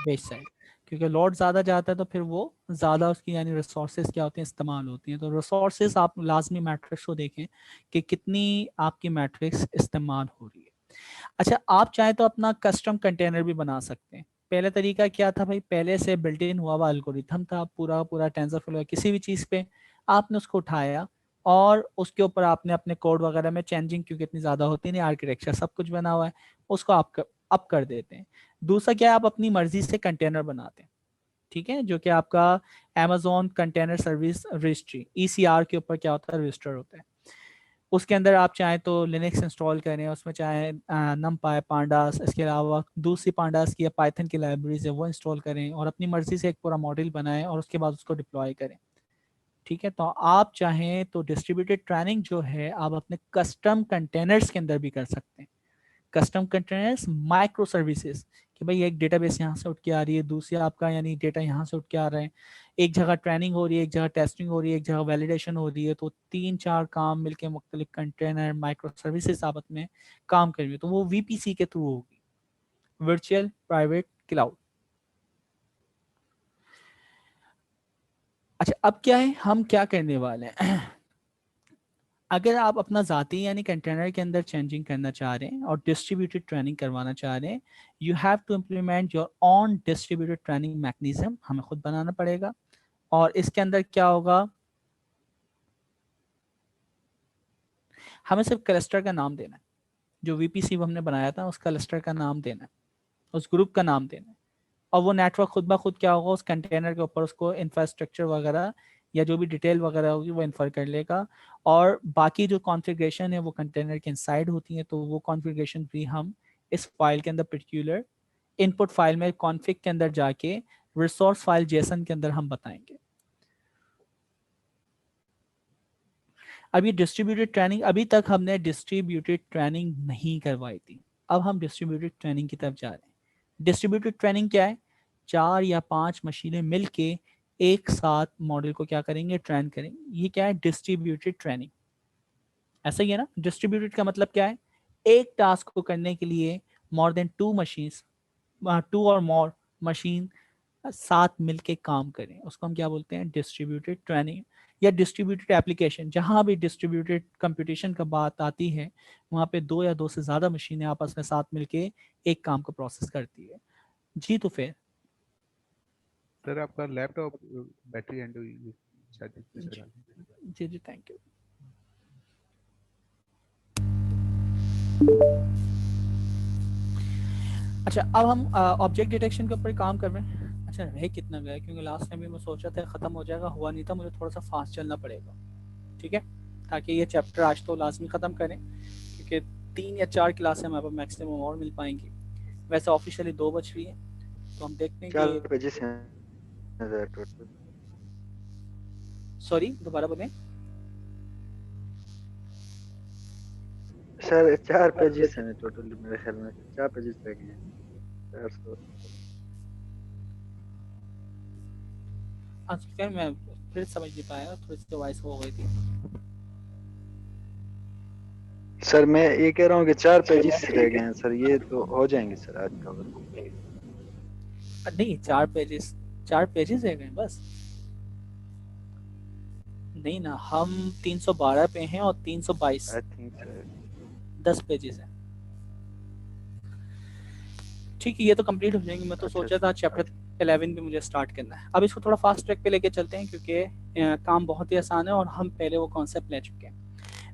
Base size, क्योंकि लोड ज़्यादा जाता है तो फिर वो ज़्यादा उसकी यानी रिसोर्सेज क्या होती हैं, इस्तेमाल होती हैं। तो रिसोर्सेज आप लाजमी मैट्रिक्स को देखें कि कितनी आपकी मैट्रिक्स इस्तेमाल हो रही है। अच्छा, आप चाहे तो अपना कस्टम कंटेनर भी बना सकते हैं। पहले तरीका क्या था भाई, पहले से बिल्ट इन हुआ हुआ एल्गोरिथम था, पूरा पूरा टेंसरफ्लो किसी भी चीज़ पे आपने उसको उठाया और उसके ऊपर आपने अपने कोड वगैरह में चेंजिंग, क्योंकि इतनी ज़्यादा होती नहीं, आर्किटेक्चर सब कुछ बना हुआ है, उसको आप अप कर देते हैं। दूसरा क्या है, आप अपनी मर्जी से कंटेनर बनाते हैं, ठीक है, जो कि आपका Amazon container service registry ECR के ऊपर क्या होता है, रजिस्टर होता है। उसके अंदर आप चाहें तो लिनक्स इंस्टॉल करें, उसमें चाहे नमपाई, पांडास, इसके अलावा दूसरी पांडास की या पाइथन की लाइब्रेरीज है वो इंस्टॉल करें और अपनी मर्जी से एक पूरा मॉडल बनाएं और उसके बाद उसको डिप्लॉय करें, ठीक है। तो आप चाहें तो डिस्ट्रीब्यूटेड ट्रेनिंग जो है आप अपने कस्टम कंटेनर्स के अंदर भी कर सकते हैं। कस्टम कंटेनर्स माइक्रो सर्विसेज, कि भाई एक डेटाबेस यहाँ से उठ के आ रही है, दूसरी आपका यानी डेटा यहाँ से उठ के आ रहे हैं, एक जगह ट्रेनिंग हो रही है, एक जगह टेस्टिंग हो रही है, एक जगह वैलिडेशन हो रही है, तो 3-4 काम मिलके मुख्तलिफ कंटेनर माइक्रो सर्विसेज आपस में काम करेंगे, तो वो VPC के थ्रू होगी, वर्चुअल प्राइवेट क्लाउड। अच्छा, अब क्या है, हम क्या करने वाले हैं अगर आप अपना ज़ाती यानी कंटेनर के अंदर चेंजिंग करना चाह रहे हैं और डिस्ट्रीब्यूटेड ट्रेनिंग करवाना चाह रहे हैं, you have to implement your own distributed training mechanism, हमें खुद बनाना पड़ेगा। और इसके अंदर क्या होगा, हमें सिर्फ क्लस्टर का नाम देना है, जो VPC हमने बनाया था उस क्लस्टर का नाम देना है, उस ग्रुप का नाम देना है, और वो नेटवर्क खुद ब खुद क्या होगा, उस कंटेनर के ऊपर उसको इंफ्रास्ट्रक्चर वगैरह या जो भी डिटेल वगैरह होगी वो इन्फर कर लेगा। और बाकी जो कॉन्फ़िगरेशन है वो कंटेनर के इनसाइड होती है, तो वो कॉन्फ़िगरेशन भी हम इस फाइल के अंदर पर्टिकुलर इनपुट फाइल में कॉन्फ़िग के अंदर जाके रिसोर्स फाइल जेसन के अंदर हम बताएंगे। अब ये डिस्ट्रीब्यूटेड ट्रेनिंग, अभी तक हमने डिस्ट्रीब्यूटेड ट्रेनिंग नहीं करवाई थी, अब हम डिस्ट्रीब्यूटेड ट्रेनिंग की तरफ जा रहे हैं। डिस्ट्रीब्यूटेड ट्रेनिंग क्या है, 4 या 5 मशीनें मिलके एक साथ मॉडल को क्या करेंगे, ट्रेन करेंगे, ये क्या है, डिस्ट्रीब्यूटेड ट्रेनिंग। ऐसा ही है ना, डिस्ट्रीब्यूटेड का मतलब क्या है, एक टास्क को करने के लिए मोर देन 2 मशीन्स, 2 और मोर मशीन साथ मिलके काम करें, उसको हम क्या बोलते हैं, डिस्ट्रीब्यूटेड ट्रेनिंग या डिस्ट्रीब्यूटेड एप्लीकेशन। जहां भी डिस्ट्रीब्यूटेड कंप्यूटेशन का बात आती है वहां पे 2 या 2 से ज्यादा मशीनें आपस में साथ मिलके एक काम को प्रोसेस करती है। जी तो फिर सर आपका लैपटॉप बैटरी एंड शायद इसमें लगा दें। जी जी थैंक यू। अच्छा, अब हम ऑब्जेक्ट डिटेक्शन के ऊपर काम कर रहे हैं। अच्छा, रह कितना गया, क्योंकि लास्ट टाइम भी मैं सोचा था खत्म हो जाएगा, हुआ नहीं था, मुझे थोड़ा सा फास्ट चलना पड़ेगा, ठीक है, ताकि ये चैप्टर आज तो लाजमी ख़त्म करें, क्योंकि 3 या 4 क्लास हमारे पास मैक्सिमम और मिल पाएंगी। वैसे ऑफिशियली 2 बज रही है, तो हम देखते हैं 4 कि पेजेस हैं सर टोटल। सॉरी दोबारा बोलें। सर 4 पेजेस हैं टोटल, मेरे ख्याल में 4 पेजेस रह गए हैं 400। खैर मैं फिर समझ नहीं पाया, थोड़ी सी वॉइस हो गई थी। सर मैं ये कह रहा हूँ कि 4 पेजेस रह गए हैं सर, ये तो हो जाएंगे सर आज कवर। नहीं, 4 पेजेस रह गए बस, नहीं ना, हम 312 पे हैं और 322 आई थिंक सर 10 पेजेस हैं, ठीक है, ये तो कंप्लीट हो जाएंगे। मैं तो अच्छा सोचा था चैप्टर 11 भी मुझे स्टार्ट करना है। अब इसको थोड़ा फास्ट ट्रैक पे लेके चलते हैं, क्योंकि काम बहुत ही आसान है और हम पहले वो कॉन्सेप्ट ले चुके हैं।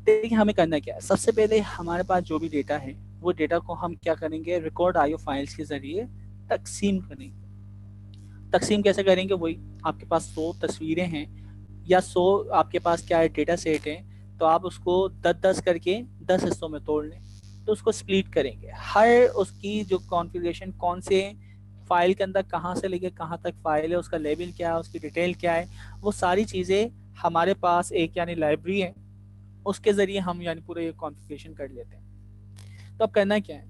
देखिए हमें करना क्या है, सबसे पहले हमारे पास जो भी डेटा है वो डेटा को हम क्या करेंगे, रिकॉर्ड IO फाइल्स के जरिए तकसीम करेंगे। तकसीम कैसे करेंगे, वही आपके पास 100 तस्वीरें हैं या 100 आपके पास क्या है डेटा सेट है, तो आप उसको 10-10 करके 10 हिस्सों में तोड़ लें, तो उसको स्प्लिट करेंगे। हर उसकी जो कॉन्फ़िगरेशन कौन से फाइल के अंदर कहाँ से लेके कहाँ तक फाइल है, उसका लेवल क्या है, उसकी डिटेल क्या है, वो सारी चीज़ें हमारे पास एक यानी लाइब्रेरी है, उसके ज़रिए हम यानी पूरे कॉन्फ़िगरेशन कर लेते हैं। तो अब करना क्या है,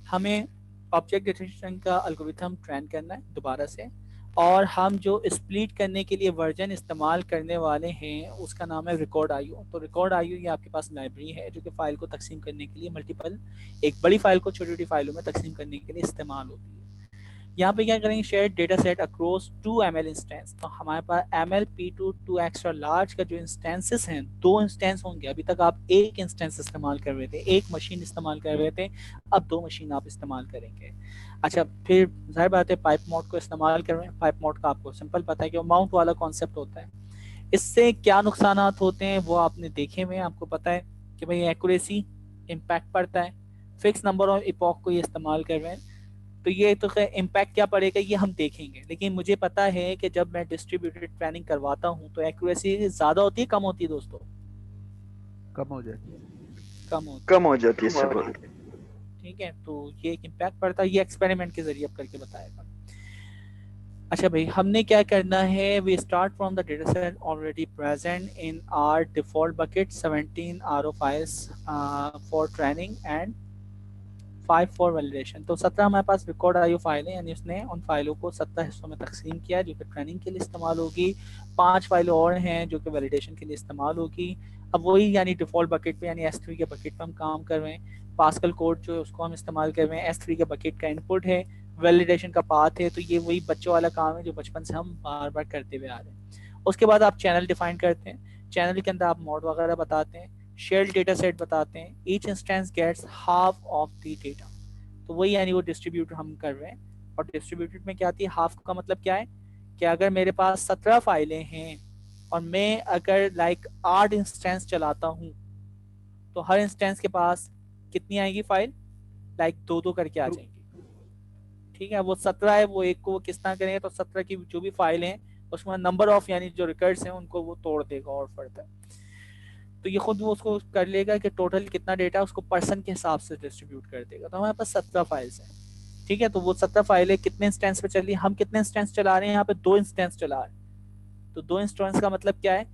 हमें ऑब्जेक्ट डिटेक्शन का एल्गोरिथम ट्रेन करना है दोबारा से, और हम जो स्प्लिट करने के लिए वर्जन इस्तेमाल करने वाले हैं उसका नाम है रिकॉर्ड IO। तो रिकॉर्ड IO ये आपके पास लाइब्रेरी है जो कि फ़ाइल को तकसीम करने के लिए मल्टीपल, एक बड़ी फाइल को छोटी छोटी फाइलों में तकसीम करने के लिए इस्तेमाल होती है। यहाँ पे क्या करेंगे, share data set across 2 ML instance. तो हमारे पास ML P2 2 एक्स्ट्रा लार्ज का जो इंस्टेंसेस हैं, 2 इंस्टेंस होंगे। अभी तक आप एक इंस्टेंस इस्तेमाल कर रहे थे, एक मशीन इस्तेमाल कर रहे थे, अब 2 मशीन आप इस्तेमाल करेंगे। अच्छा, फिर जाहिर बात है पाइप मोड को इस्तेमाल कर रहे हैं। पाइप मोड का आपको सिंपल पता है कि वो माउंट वाला कॉन्सेप्ट होता है। इससे क्या नुकसान होते हैं वो आपने देखे हुए हैं, आपको पता है कि भाई एक्यूरेसी इम्पैक्ट पड़ता है, फिक्स नंबर ऑफ इपॉक को ये इस्तेमाल कर रहे हैं। तो ये तो इम्पैक्ट क्या पड़ेगा ये हम देखेंगे, लेकिन मुझे पता है कि जब मैं डिस्ट्रीब्यूटेड प्लानिंग करवाता हूँ तो एक्यूरेसी ज़्यादा होती है कम होती है दोस्तों? कम हो जाती है। कम हो जाती है सर। ठीक है, तो ये एक इम्पैक्ट पड़ता है, ये एक्सपेरिमेंट के जरिए करके बताएगा। अच्छा भाई, हमने क्या करना है, we start from the data set already present in our default bucket 17 RO files for training and 5 for validation. तो 17 हमारे पास रिकॉर्ड IO फाइलें, यानी उसने उन फाइलों को 17 हिस्सों में तकसीम किया जो कि ट्रेनिंग के लिए इस्तेमाल होगी। 5 फाइलें और हैं जो कि वैलिडेशन के लिए इस्तेमाल होगी। अब वही यानी डिफॉल्ट बकेट पे यानी S3 के बकेट पे हम काम कर रहे हैं। पास्कल कोड जो है उसको हम इस्तेमाल कर रहे हैं, S3 के बकेट का इनपुट है, वैलिडेशन का पाथ है। तो ये वही बच्चों वाला काम है जो बचपन से हम बार बार करते हुए आ रहे हैं। उसके बाद आप चैनल डिफाइन करते हैं, चैनल के अंदर आप मोड वगैरह बताते हैं, शेयर्ड डेटा सेट बताते हैं, each instance gets half of the data. तो वही यानी वो डिस्ट्रीब्यूट हम कर रहे हैं। और डिस्ट्रीब्यूटेड में क्या आती है, हाफ का मतलब क्या है कि अगर मेरे पास 17 फाइलें हैं और मैं अगर 8 इंस्टेंस चलाता हूँ तो हर इंस्टेंस के पास कितनी आएगी फाइल, 2 करके आ जाएंगी। ठीक है, वो 17 है, वो एक को किस तरह करेंगे तो 17 की जो भी फाइल हैं उसमें नंबर ऑफ यानी जो रिकॉर्ड्स हैं उनको वो तोड़ देगा और फर्दर। तो ये खुद वो उसको कर लेगा कि टोटल कितना डेटा उसको पर्सन के हिसाब से डिस्ट्रीब्यूट कर देगा। तो हमारे पास 17 फाइल्स हैं। ठीक है, तो वो 17 फाइलें कितने इंस्टेंस पे चल रही है, हम कितने इंस्टेंस चला रहे हैं, यहाँ पे 2 इंस्टेंस चला रहे हैं। तो 2 इंस्टेंस का मतलब क्या है,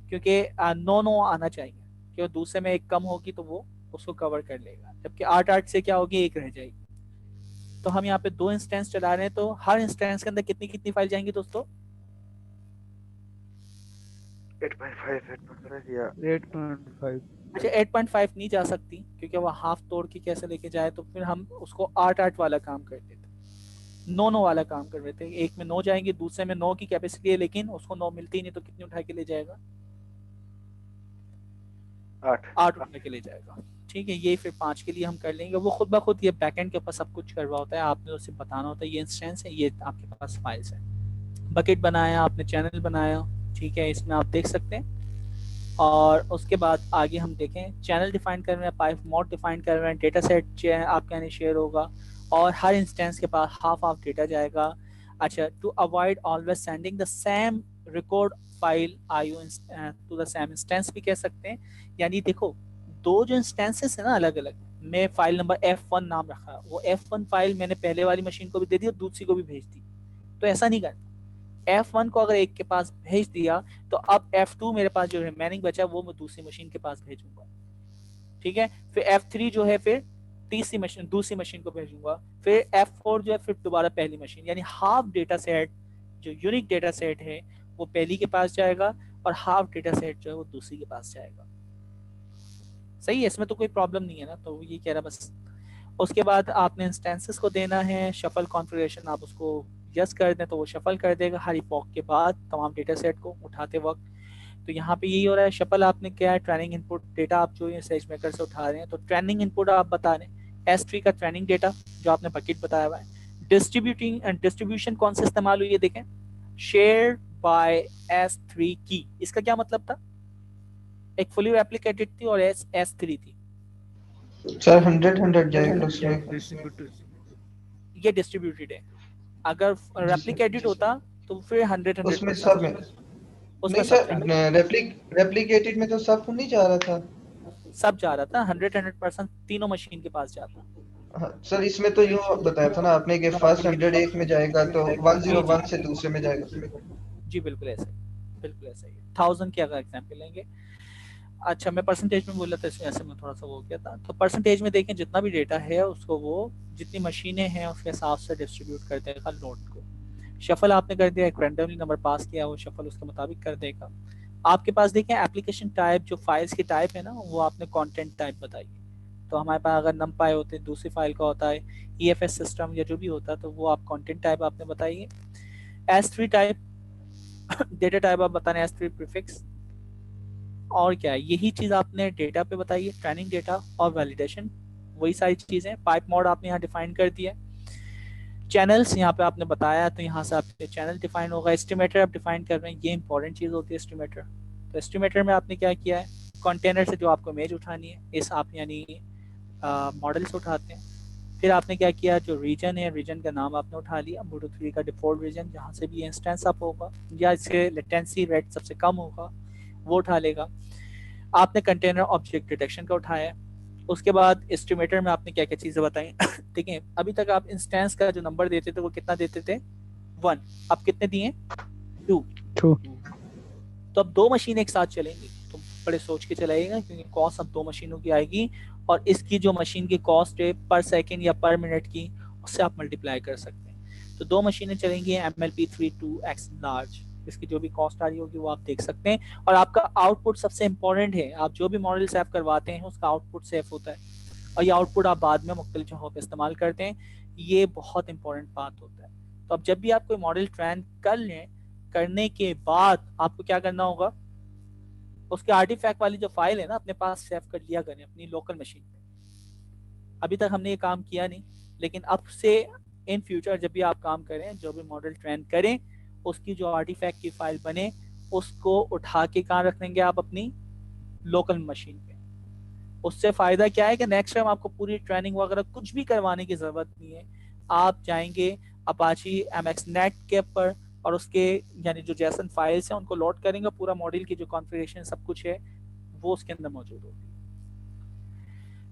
क्योंकि 9 आना चाहिए, क्योंकि दूसरे में एक कम होगी तो वो उसको कवर कर लेगा, जबकि 8 से क्या होगी, एक रह जाएगी। तो हम यहाँ पे 2 इंस्टेंस चला रहे हैं, तो हर इंस्टेंस के अंदर कितनी कितनी फाइल जाएंगी दोस्तों? 8.5 या 8.5। अच्छा, 8.5 नहीं जा सकती क्योंकि वो हाफ तोड़ के कैसे लेके जाए, तो फिर हम उसको 8 वाला काम कर देते, 9 वाला काम कर रहे थे। एक में 9 जाएंगे, दूसरे में 9 की कैपेसिटी है, लेकिन उसको 9 मिलती नहीं, तो कितनी उठा के ले जाएगा, 8 उठा के ले जाएगा। ठीक है, ये फिर 5 के लिए हम कर लेंगे। वो खुद ब खुद ये बैकएंड के ऊपर सब कुछ कर रहा होता है, आपने उसे बताना होता है ये इंस्टेंस है, ये आपके पास फाइल्स है। बकेट बनाया आपने, चैनल बनाया, ठीक है, इसमें आप देख सकते हैं। और उसके बाद आगे हम देखें, चैनल डिफाइन कर रहे हैं, पाइप मोड डिफाइन कर रहे हैं, डेटा सेट आपका यानी शेयर होगा और हर इंस्टेंस के पास हाफ ऑफ डेटा जाएगा। अच्छा, to avoid always sending the same record file IO to the same instance भी कह सकते हैं। यानी देखो, 2 जो इंस्टेंसेस है ना अलग अलग, मैं फाइल नंबर F1 नाम रखा, वो F1 फाइल मैंने पहले वाली मशीन को भी दे दी और दूसरी को भी भेज दी। तो ऐसा नहीं करना, F1 को अगर एक के पास भेज दिया तो अब F2 मेरे पास जो रिमेनिंग बचा वो मैं दूसरी मशीन के पास भेजूंगा। ठीक है, फिर F3 जो है फिर तीसरी मशीन दूसरी मशीन को भेजूंगा, फिर F4 जो है फिर दोबारा पहली मशीन, यानी हाफ डेटा सेट जो यूनिक डेटा सेट है वो पहली के पास जाएगा और हाफ डेटा सेट जो है वो दूसरी के पास जाएगा। सही है, इसमें तो कोई प्रॉब्लम नहीं है ना। तो ये कह रहा बस। उसके बाद आपने इंस्टेंसेस को देना है शफल कॉन्फ़िगरेशन, आप उसको यस कर दें तो वो शफल कर देगा हर इपॉक के बाद तमाम डेटा सेट को उठाते वक्त। तो यहाँ पे यही हो रहा है, शफल आपने क्या है, ट्रेनिंग इनपुट डेटा आप जो SageMaker से उठा रहे हैं, तो ट्रेनिंग इनपुट आप बता रहे हैं S3 का ट्रेनिंग डेटा जो आपने बकेट बताया हुआ है। डिस्ट्रीब्यूटिंग एंड डिस्ट्रीब्यूशन कौन सा इस्तेमाल हुई है, देखें, शेयर बाय S3 की, इसका क्या मतलब था, एक फुली रेप्लिकेटेड थी और S3 थी सर 100 जाएगा उसमें। डिस्ट्रीब्यूटर ये डिस्ट्रीब्यूटेड है, अगर रेप्लिकेटेड होता तो फिर 100 उसमें सब में उसका नहीं सर, रेप्लिकेटेड में तो सब नहीं जा रहा था। सब जा रहा था, 100% तीनों मशीन के पास जाता। हाँ, सर इसमें तो यूं बताया था ना आपने कि फर्स्ट 100 एक में जाएगा तो 101 से दूसरे में जाएगा। जी बिल्कुल ऐसा ही, बिल्कुल ऐसा ही। 1000 की अगर एग्जांपल लेंगे, अच्छा मैं परसेंटेज में बोला था इसमें, ऐसे में थोड़ा सा वो किया था। तो परसेंटेज में देखें, जितना भी डेटा है उसको वो जितनी मशीनें हैं उसके हिसाब से डिस्ट्रीब्यूट कर देगा नोड को। शफल आपने कर दिया, एक रैंडमली नंबर पास किया, वो शफल उसके मुताबिक कर देगा। आपके पास देखें एप्लीकेशन टाइप, जो फाइल्स की टाइप है ना वो आपने कंटेंट टाइप बताई है। तो हमारे पास अगर numpy होते हैं, दूसरी फाइल का होता है EFS सिस्टम या जो भी होता है, तो वो आप कंटेंट टाइप आपने बताइए। S3 टाइप डेटा टाइप आप बता रहे हैं, S3 प्रीफिक्स, और क्या है, यही चीज आपने डेटा पे बताई है, ट्रेनिंग डेटा और वैलिडेशन, वही सारी चीजें। पाइप मोड आपने यहाँ डिफाइन कर दिया। चैनल्स यहाँ पे आपने बताया, तो यहाँ से आपके चैनल डिफाइन होगा। एस्टिमेटर आप डिफाइन कर रहे हैं, ये इंपॉर्टेंट चीज होती है एस्टिमेटर। तो एस्टिमेटर में आपने क्या किया है, कंटेनर से जो आपको इमेज उठानी है, इस आप यानी मॉडल्स उठाते हैं। फिर आपने क्या किया, जो रीजन है रीजन का नाम आपने उठा लिया, Moodle 3 का डिफॉल्ट रीजन जहाँ से भी इंस्टेंस अप होगा या इसके लेटेंसी रेट सबसे कम होगा वो उठा लेगा। आपने कंटेनर ऑब्जेक्ट डिटेक्शन का उठाया। उसके बाद एस्टिमेटर में आपने क्या क्या चीज़ें बताई। देखिए अभी तक आप इंस्टेंस का जो नंबर देते थे वो कितना देते थे, 1। अब कितने दिए, 2। तो अब 2 मशीन एक साथ चलेंगी तो बड़े सोच के चलाइएगा, क्योंकि कॉस्ट अब 2 मशीनों की आएगी और इसकी जो मशीन की कॉस्ट है पर सेकेंड या पर मिनट की, उससे आप मल्टीप्लाई कर सकते हैं। तो 2 मशीनें चलेंगी MLP3 2x लार्ज, इसकी जो भी कॉस्ट आ रही होगी वो आप देख सकते हैं। और आपका आउटपुट सबसे इंपॉर्टेंट है, आप जो भी मॉडल सेव करवाते हैं उसका आउटपुट सेफ होता है और ये आउटपुट आप बाद में मुख्तलिफ जगहों पर इस्तेमाल करते हैं, ये बहुत इंपॉर्टेंट बात होता है। तो अब जब भी आप कोई मॉडल ट्रेन कर लें, करने के बाद आपको क्या करना होगा, उसके आर्टिफैक्ट वाली जो फाइल है ना अपने पास सेव कर लिया करें अपनी लोकल मशीन पे। अभी तक हमने ये काम किया नहीं, लेकिन अब से इन फ्यूचर जब भी आप काम करें, जो भी मॉडल ट्रेन करें, उसकी जो आर्टिफैक्ट की फाइल बने उसको उठा के कहाँ रख देंगे आप, अपनी लोकल मशीन पे। उससे फायदा क्या है कि नेक्स्ट टाइम आपको पूरी ट्रेनिंग वगैरह कुछ भी करवाने की जरूरत नहीं है। आप जाएंगे अपाची MXNet के पर और उसके यानी जो जेसन फाइल्स हैं उनको लोड करेंगे, पूरा मॉडल की जो कॉन्फ़िगरेशन सब कुछ है वो उसके अंदर मौजूद होगी।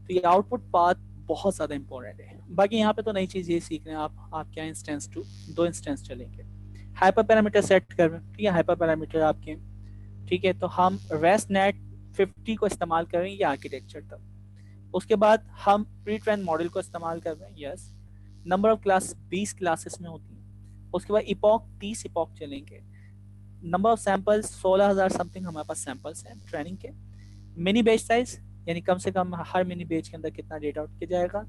तो ये आउटपुट पाथ बहुत ज़्यादा इंपॉर्टेंट है। बाकी यहाँ पे तो नई चीज़ ये सीख रहे हैं आप क्या इंस्टेंस 2 इंस्टेंस चलेंगे। हाइपर पैरामीटर सेट कर रहे हैं, ठीक है, हाइपर पैरामीटर आपके, ठीक है। तो हम ResNet 50 को इस्तेमाल कर रहे हैं ये आर्किटेक्चर तक। उसके बाद हम प्री ट्रेन मॉडल को इस्तेमाल कर रहे हैं, yes. Number of class 20 classes में होती है। उसके बाद इपॉक 30 इपॉक चलेंगे। नंबर ऑफ सैंपल्स 16,000 समथिंग हमारे पास सैंपल्स हैं ट्रेनिंग के। मिनी बेच साइज यानी कम से कम हर मिनी बेच के अंदर कितना डेटा उठ के जाएगा।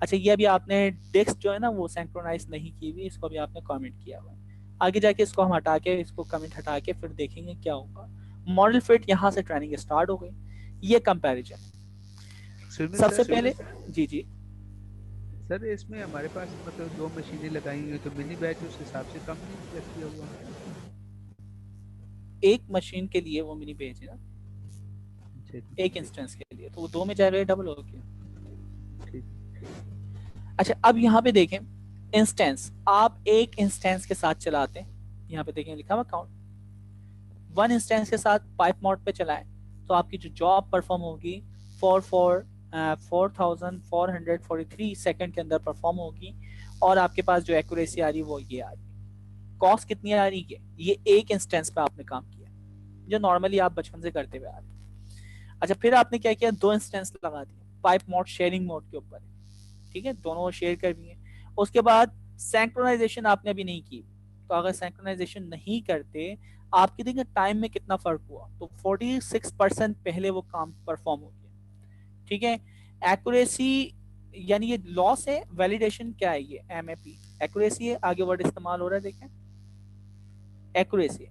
अच्छा, ये अभी आपने डिस्क जो है ना वो सिंक्रोनाइज नहीं की हुई, इसको भी आपने कमेंट किया हुआ है। आगे जाके इसको हम हटा के, इसको कमेंट हटा के फिर देखेंगे क्या होगा। मॉडल फिट यहाँ से ट्रेनिंग स्टार्ट हो गई। ये कंपैरिजन सबसे पहले जी सर, इसमें हमारे पास मतलब 2 मशीनें लगाई हुई तो मिनी बैच उस हिसाब से कम नहीं किया हुआ है? एक मशीन के लिए वो मिनी बैच है ना, एक इंस्टेंस के लिए, तो वो 2 में जाएगा, डबल हो गया। अच्छा, अब यहाँ पे देखें इंस्टेंस, आप एक इंस्टेंस के साथ चलाते हैं, यहाँ पे देखें लिखा हुआ काउंट 1 इंस्टेंस के साथ पाइप मोड पे चलाएं तो आपकी जो जॉब परफॉर्म होगी 4443 सेकंड के अंदर परफॉर्म होगी और आपके पास जो एक्यूरेसी आ रही है वो ये आ रही है। कॉस्ट कितनी आ रही है, ये एक इंस्टेंस पे आपने काम किया जो नॉर्मली आप बचपन से करते हुए आ रहे हैं। अच्छा, फिर आपने क्या किया, 2 इंस्टेंस लगा दिए, पाइप मोड शेयरिंग मोड के ऊपर, ठीक है, दोनों शेयर कर दिए। उसके बाद सिंक्रोनाइजेशन आपने अभी नहीं की, तो अगर सिंक्रोनाइजेशन नहीं करते आपके देखिए टाइम में कितना फर्क हुआ, तो 46% पहले वो काम परफॉर्म हो गया, ठीक है। एक्यूरेसी यानी ये लॉस है, वैलिडेशन क्या है, ये MAP एक्यूरेसी है, आगे वर्ड इस्तेमाल हो रहा है देखें, एक्यूरेसी,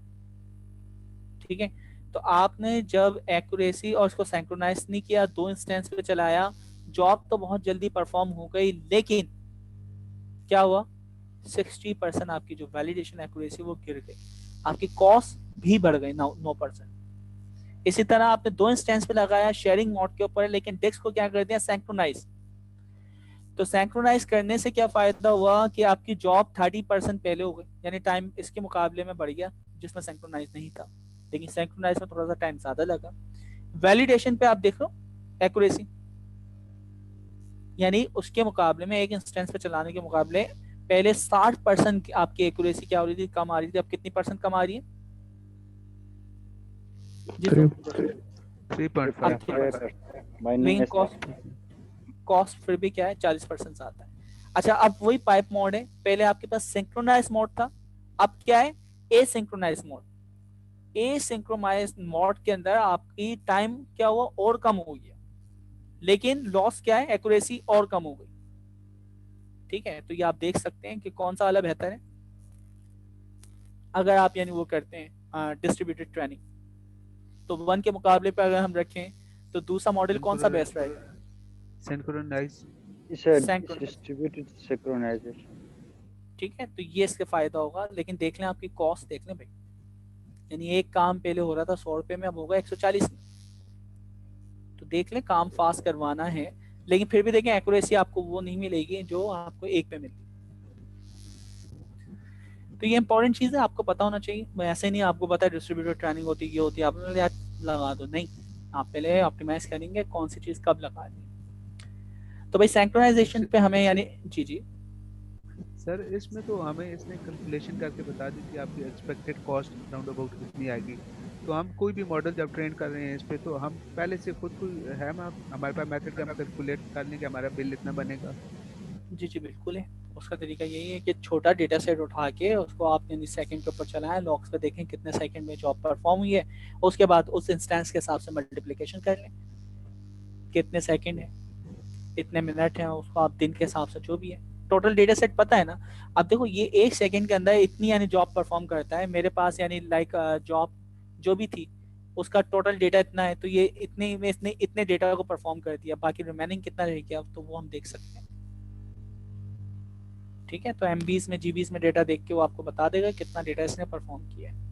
ठीक है। तो आपने जब एक्यूरेसी और उसको सिंक्रोनाइज नहीं किया, 2 इंस्टेंस पे चलाया, जॉब तो बहुत जल्दी परफॉर्म हो गई, लेकिन क्या हुआ, 60% आपकी जो वैलिडेशन एक्यूरेसी वो गिर गई, आपकी कॉस्ट भी बढ़ गई 9%। इसी तरह आपने 2 इंस्टेंस पे लगाया शेयरिंग मोड के ऊपर, लेकिन डिस्क को क्या कर दिया, सिंक्रोनाइज। तो सिंक्रोनाइज करने से क्या फायदा हुआ कि आपकी जॉब 30% पहले हो गई, यानी टाइम इसके मुकाबले में बढ़ गया जिसमें सिंक्रोनाइज नहीं था, लेकिन सिंक्रोनाइज में थोड़ा सा टाइम ज्यादा लगा। वैलिडेशन पे आप देख लो एक्यूरेसी, यानी उसके मुकाबले में एक इंस्टेंस पे चलाने के मुकाबले पहले 60% आपकी एक्यूरेसी क्या हो रही थी, कम आ रही थी, अब कितनी परसेंट कम आ रही है जी, 3.5 कॉस्ट फिर भी क्या है 40% आता है। अच्छा, अब वही पाइप मोड है, पहले आपके पास सिंक्रोनाइज मोड था, अब क्या है, एसिंक्रोनाइज मोड। एसिंक्रोनाइज मोड के अंदर आपकी टाइम क्या हुआ, और कम हो गया, लेकिन लॉस क्या है, एक्यूरेसी और कम हो गई, ठीक है। तो ये आप देख सकते हैं कि कौन सा वाला बेहतर है अगर आप यानी वो करते हैं डिस्ट्रीब्यूटेड ट्रेनिंग। तो 1 के मुकाबले पे अगर हम रखें तो दूसरा मॉडल कौन सा बेस्ट रहेगा, सिंक्रोनाइज, डिस्ट्रीब्यूटेड सिंक्रोनाइजेशन, ठीक है। तो ये इसके फायदा होगा, लेकिन देख लें आपकी कॉस्ट देख लें भाई, यानी एक काम पहले हो रहा था 100 रुपए में, अब होगा 140 में। तो देख लें, काम फास्ट करवाना है लेकिन फिर भी देखें एक्यूरेसी आपको वो नहीं मिलेगी जो आपको एक पे मिलती। तो ये इंपॉर्टेंट चीज़ है, आपको पता होना चाहिए। मैं ऐसे नहीं आपको पता है डिस्ट्रीब्यूटर ट्रेनिंग होती है, ये होती है, आप यार लगा दो, नहीं, आप पहले ऑप्टिमाइज करेंगे कौन सी चीज़ कब लगानी है। तो भाई सिंक्रोनाइजेशन पे हमें यानी जी जी सर इसमें तो हमें इसने कैलकुलेशन करके बता दी थी आपकी एक्सपेक्टेड कॉस्ट राउंड अबाउट कितनी आएगी। तो हम कोई भी मॉडल जब ट्रेन कर रहे हैं इस पे, तो हम पहले से खुद को है हमारे पास मेथड का हम कैलकुलेट कर लें कि हमारा बिल इतना बनेगा। जी जी बिल्कुल है। उसका तरीका यही है कि छोटा डेटा सेट उठा के उसको आप यानी सेकंड के ऊपर चलाएं, लॉग्स पे देखें कितने सेकंड में जॉब परफॉर्म हुई है, उसके बाद उस इंस्टेंस के हिसाब से मल्टीप्लिकेशन कर लें, कितने सेकंड है, इतने मिनट है, उसको आप दिन के हिसाब से जो भी है टोटल डेटा सेट पता है ना। अब देखो ये एक सेकंड के अंदर इतनी यानी जॉब परफॉर्म करता है, मेरे पास यानी लाइक जॉब जो भी थी उसका टोटल डेटा इतना है, तो ये इतने में इसने इतने डेटा को परफॉर्म कर दिया, बाकी रिमेनिंग कितना रह गया तो वो हम देख सकते हैं। ठीक है, तो एमबीज में जीबीज में डेटा देख के वो आपको बता देगा कितना डेटा इसने परफॉर्म किया है।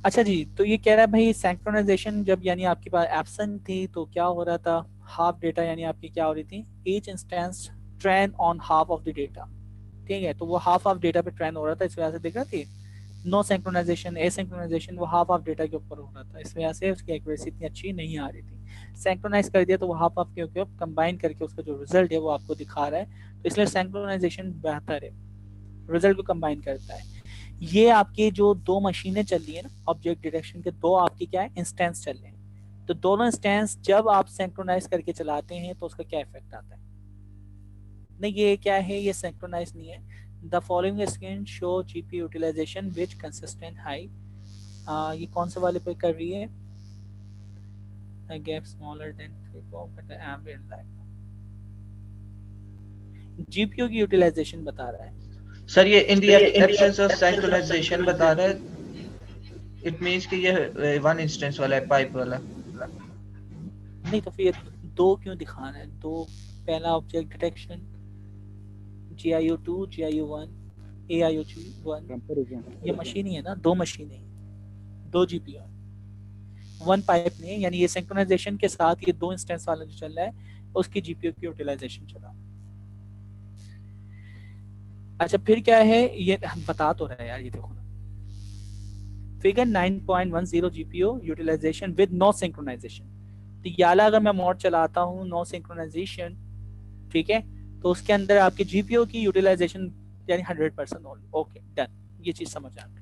अच्छा जी, तो ये कह रहा है भाई सिंक्रोनाइजेशन जब यानी आपके पास एब्सेंट थी तो क्या हो रहा था, हाफ डेटा यानी आपकी क्या हो रही थी, each instance train on half of the data. ठीक है, तो वो हाफ ऑफ डेटा पे ट्रेन हो रहा था, इस वजह से देख रहा थी नो सिंक्रोनाइजेशन एसिंक्रोनाइजेशन, वो हाफ ऑफ डेटा के ऊपर हो रहा था, इस वजह से उसकी एक्यूरेसी इतनी अच्छी नहीं आ रही थी। सिंक्रोनाइज कर दिया तो वो हाफ ऑफ के ऊपर कंबाइन करके उसका जो रिजल्ट है वो आपको दिखा रहा है, तो इसलिए सिंक्रोनाइजेशन बेहतर है, रिजल्ट को कंबाइन करता है। ये आपकी जो दो मशीनें चल रही है ना ऑब्जेक्ट डिटेक्शन के, दो आपकी क्या है इंस्टेंस चल रहे हैं, तो दोनों इंस्टेंस जब आप सिंक्रोनाइज करके चलाते हैं तो उसका क्या इफेक्ट आता है। नहीं ये क्या है, ये सिंक्रोनाइज नहीं है। The following screen show GP utilization which consistent high, ये कौन से वाले पे कर रही है, gap smaller than ambient light, GPU की यूटिलाइजेशन बता रहा है। सर ये in the absence of synchronization बता रहा है, इट मींस कि ये वन इंस्टेंस वाला है, पाइप वाला। नहीं तो फिर दो क्यों दिखाना है, दो, पहला object detection GIU2 GIU1 AIOG1, comparison ये मशीन ही है ना, दो मशीनें हैं, दो GPU, वन पाइप नहीं है, यानी ये सिंक्रोनाइजेशन के साथ ये दो इंस्टेंस वाला जो चल रहा है उसकी GPU की यूटिलाइजेशन चला। अच्छा फिर क्या है, ये हम बता तो रहे हैं यार, ये देखो ना figure 9.10 GPU utilization with no synchronization, तो याला अगर मैं मोड चलाता हूँ नो सिंक्रोनाइजेशन, ठीक है, तो उसके अंदर आपकी जीपीयू की यूटिलाइजेशन यानी 100% होगी। ओके डन, ये चीज समझ आ गई।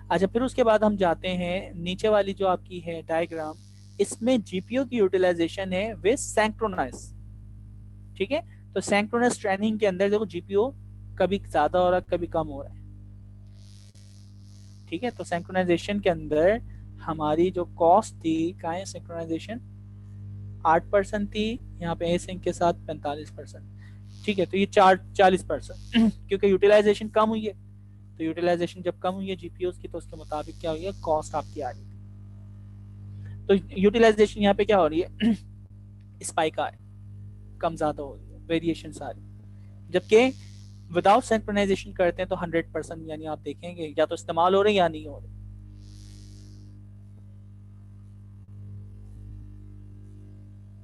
अच्छा फिर उसके बाद हम जाते हैं नीचे वाली जो आपकी है डायग्राम, इसमें जीपीयू की यूटिलाइजेशन है विद सिंक्रोनाइज। ठीक है, तो सिंक्रोनाइज ट्रेनिंग के अंदर देखो जीपीयू कभी ज्यादा हो रहा है कभी कम हो रहा है। ठीक है, तो सिंक्रोनाइजेशन के अंदर हमारी जो कॉस्ट थी कहाँ है, सिंक्रोनाइजेशन 8% थी, यहाँ पे एसिंक के साथ 45%। ठीक है, तो ये 40% क्योंकि यूटिलाइजेशन कम हुई है, तो यूटिलाइजेशन जब कम हुई है जीपीयूज की तो उसके मुताबिक क्या हुई है, कॉस्ट आपकी आ रही है। तो यूटिलाइजेशन यहाँ पे क्या हो रही है स्पाइक आ रही है, कम ज्यादा हो रही है, वेरिएशन आ रही है, जबकि विदाउट सिंक्रोनाइजेशन करते हैं तो 100% यानी आप देखेंगे या तो इस्तेमाल हो रहे या नहीं हो रहे।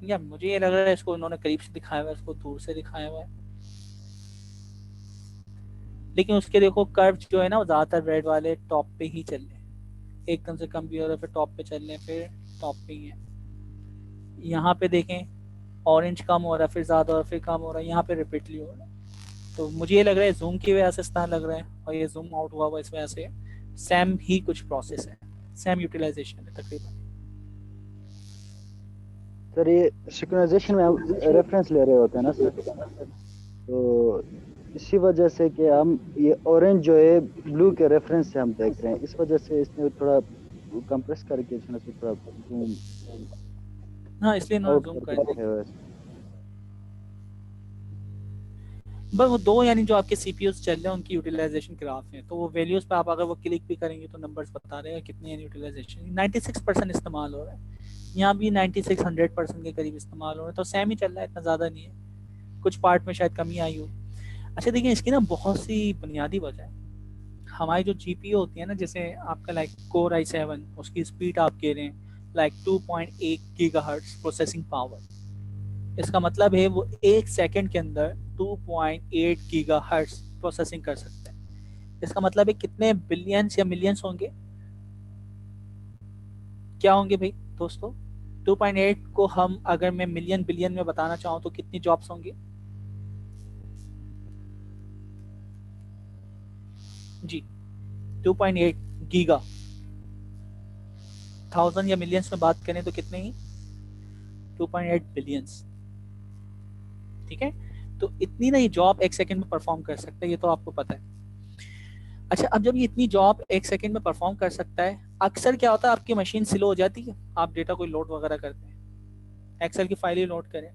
या मुझे ये लग रहा है इसको उन्होंने करीब से दिखाया हुआ है, इसको दूर से दिखाया हुआ है, लेकिन उसके देखो कर्व जो है ना वो ज्यादातर रेड वाले टॉप पे ही चल रहे हैं, एकदम से कम भी हो रहा है फिर टॉप पे चल रहे हैं फिर टॉप पे ही है। यहाँ पे देखें ऑरेंज कम हो रहा है फिर ज्यादा हो रहा है फिर कम हो रहा है, यहाँ पे रिपीटली हो रहा है। तो मुझे ये लग रहा है जूम की वजह से इस तरह लग रहा है, और ये जूम आउट हुआ इस वजह से सेम ही कुछ प्रोसेस है, सेम यूटिलाइजेशन है तकरीबन। सर ये सिंक्रोनाइजेशन में हम रेफरेंस ले रहे होते हैं ना सर, तो इसी वजह से कि हम ये ऑरेंज जो है ब्लू के रेफरेंस से हम देख रहे हैं, इस वजह से इसने थोड़ा कंप्रेस करके जो है ना थोड़ा जूम हाँ इसलिए ना आउट जूम करके कर दिखाया दिया। हुआ है। बस वो दो यानी जो आपके सीपीयूज चल रहे हैं उनकी यूटिलाइजेशन ग्राफ है, तो वो वैल्यूज पे आप अगर वो क्लिक भी करेंगे तो नंबर्स बता रहे हैं कितनी यानी यूटिलाइजेशन 96% इस्तेमाल हो रहा है, यहाँ भी 96-100% के करीब इस्तेमाल हो रहा है, तो सेम ही चल रहा है, इतना ज़्यादा नहीं है, कुछ पार्ट में शायद कमी आई हो। अच्छा देखिए इसकी ना बहुत सी बुनियादी वजह है, हमारी जो जीपीयू होती है ना, जैसे आपका लाइक कोर i7 उसकी स्पीड आप कह रहे हैं लाइक 2.8 गीगाहर्ट्ज प्रोसेसिंग पावर। इसका मतलब है वो 1 सेकंड के अंदर 2.8 गीगाहर्ट्ज प्रोसेसिंग कर सकता है। इसका मतलब है कितने बिलियंस या मिलियंस होंगे, क्या होंगे भाई दोस्तों? 2.8 को हम अगर मैं मिलियन बिलियन में बताना चाहूँ तो कितनी जॉब्स होंगी जी? 2.8 गीगा, 1000 या मिलियंस में बात करें तो कितने ही? 2.8 बिलियंस। ठीक है, तो इतनी नहीं जॉब 1 सेकंड में परफॉर्म कर सकता है, ये तो आपको पता है। अच्छा, अब जब ये इतनी जॉब 1 सेकंड में परफॉर्म कर सकता है, अक्सर क्या होता है आपकी मशीन स्लो हो जाती है, आप डेटा कोई लोड वगैरह करते हैं, एक्सेल की फाइल ही लोड करें,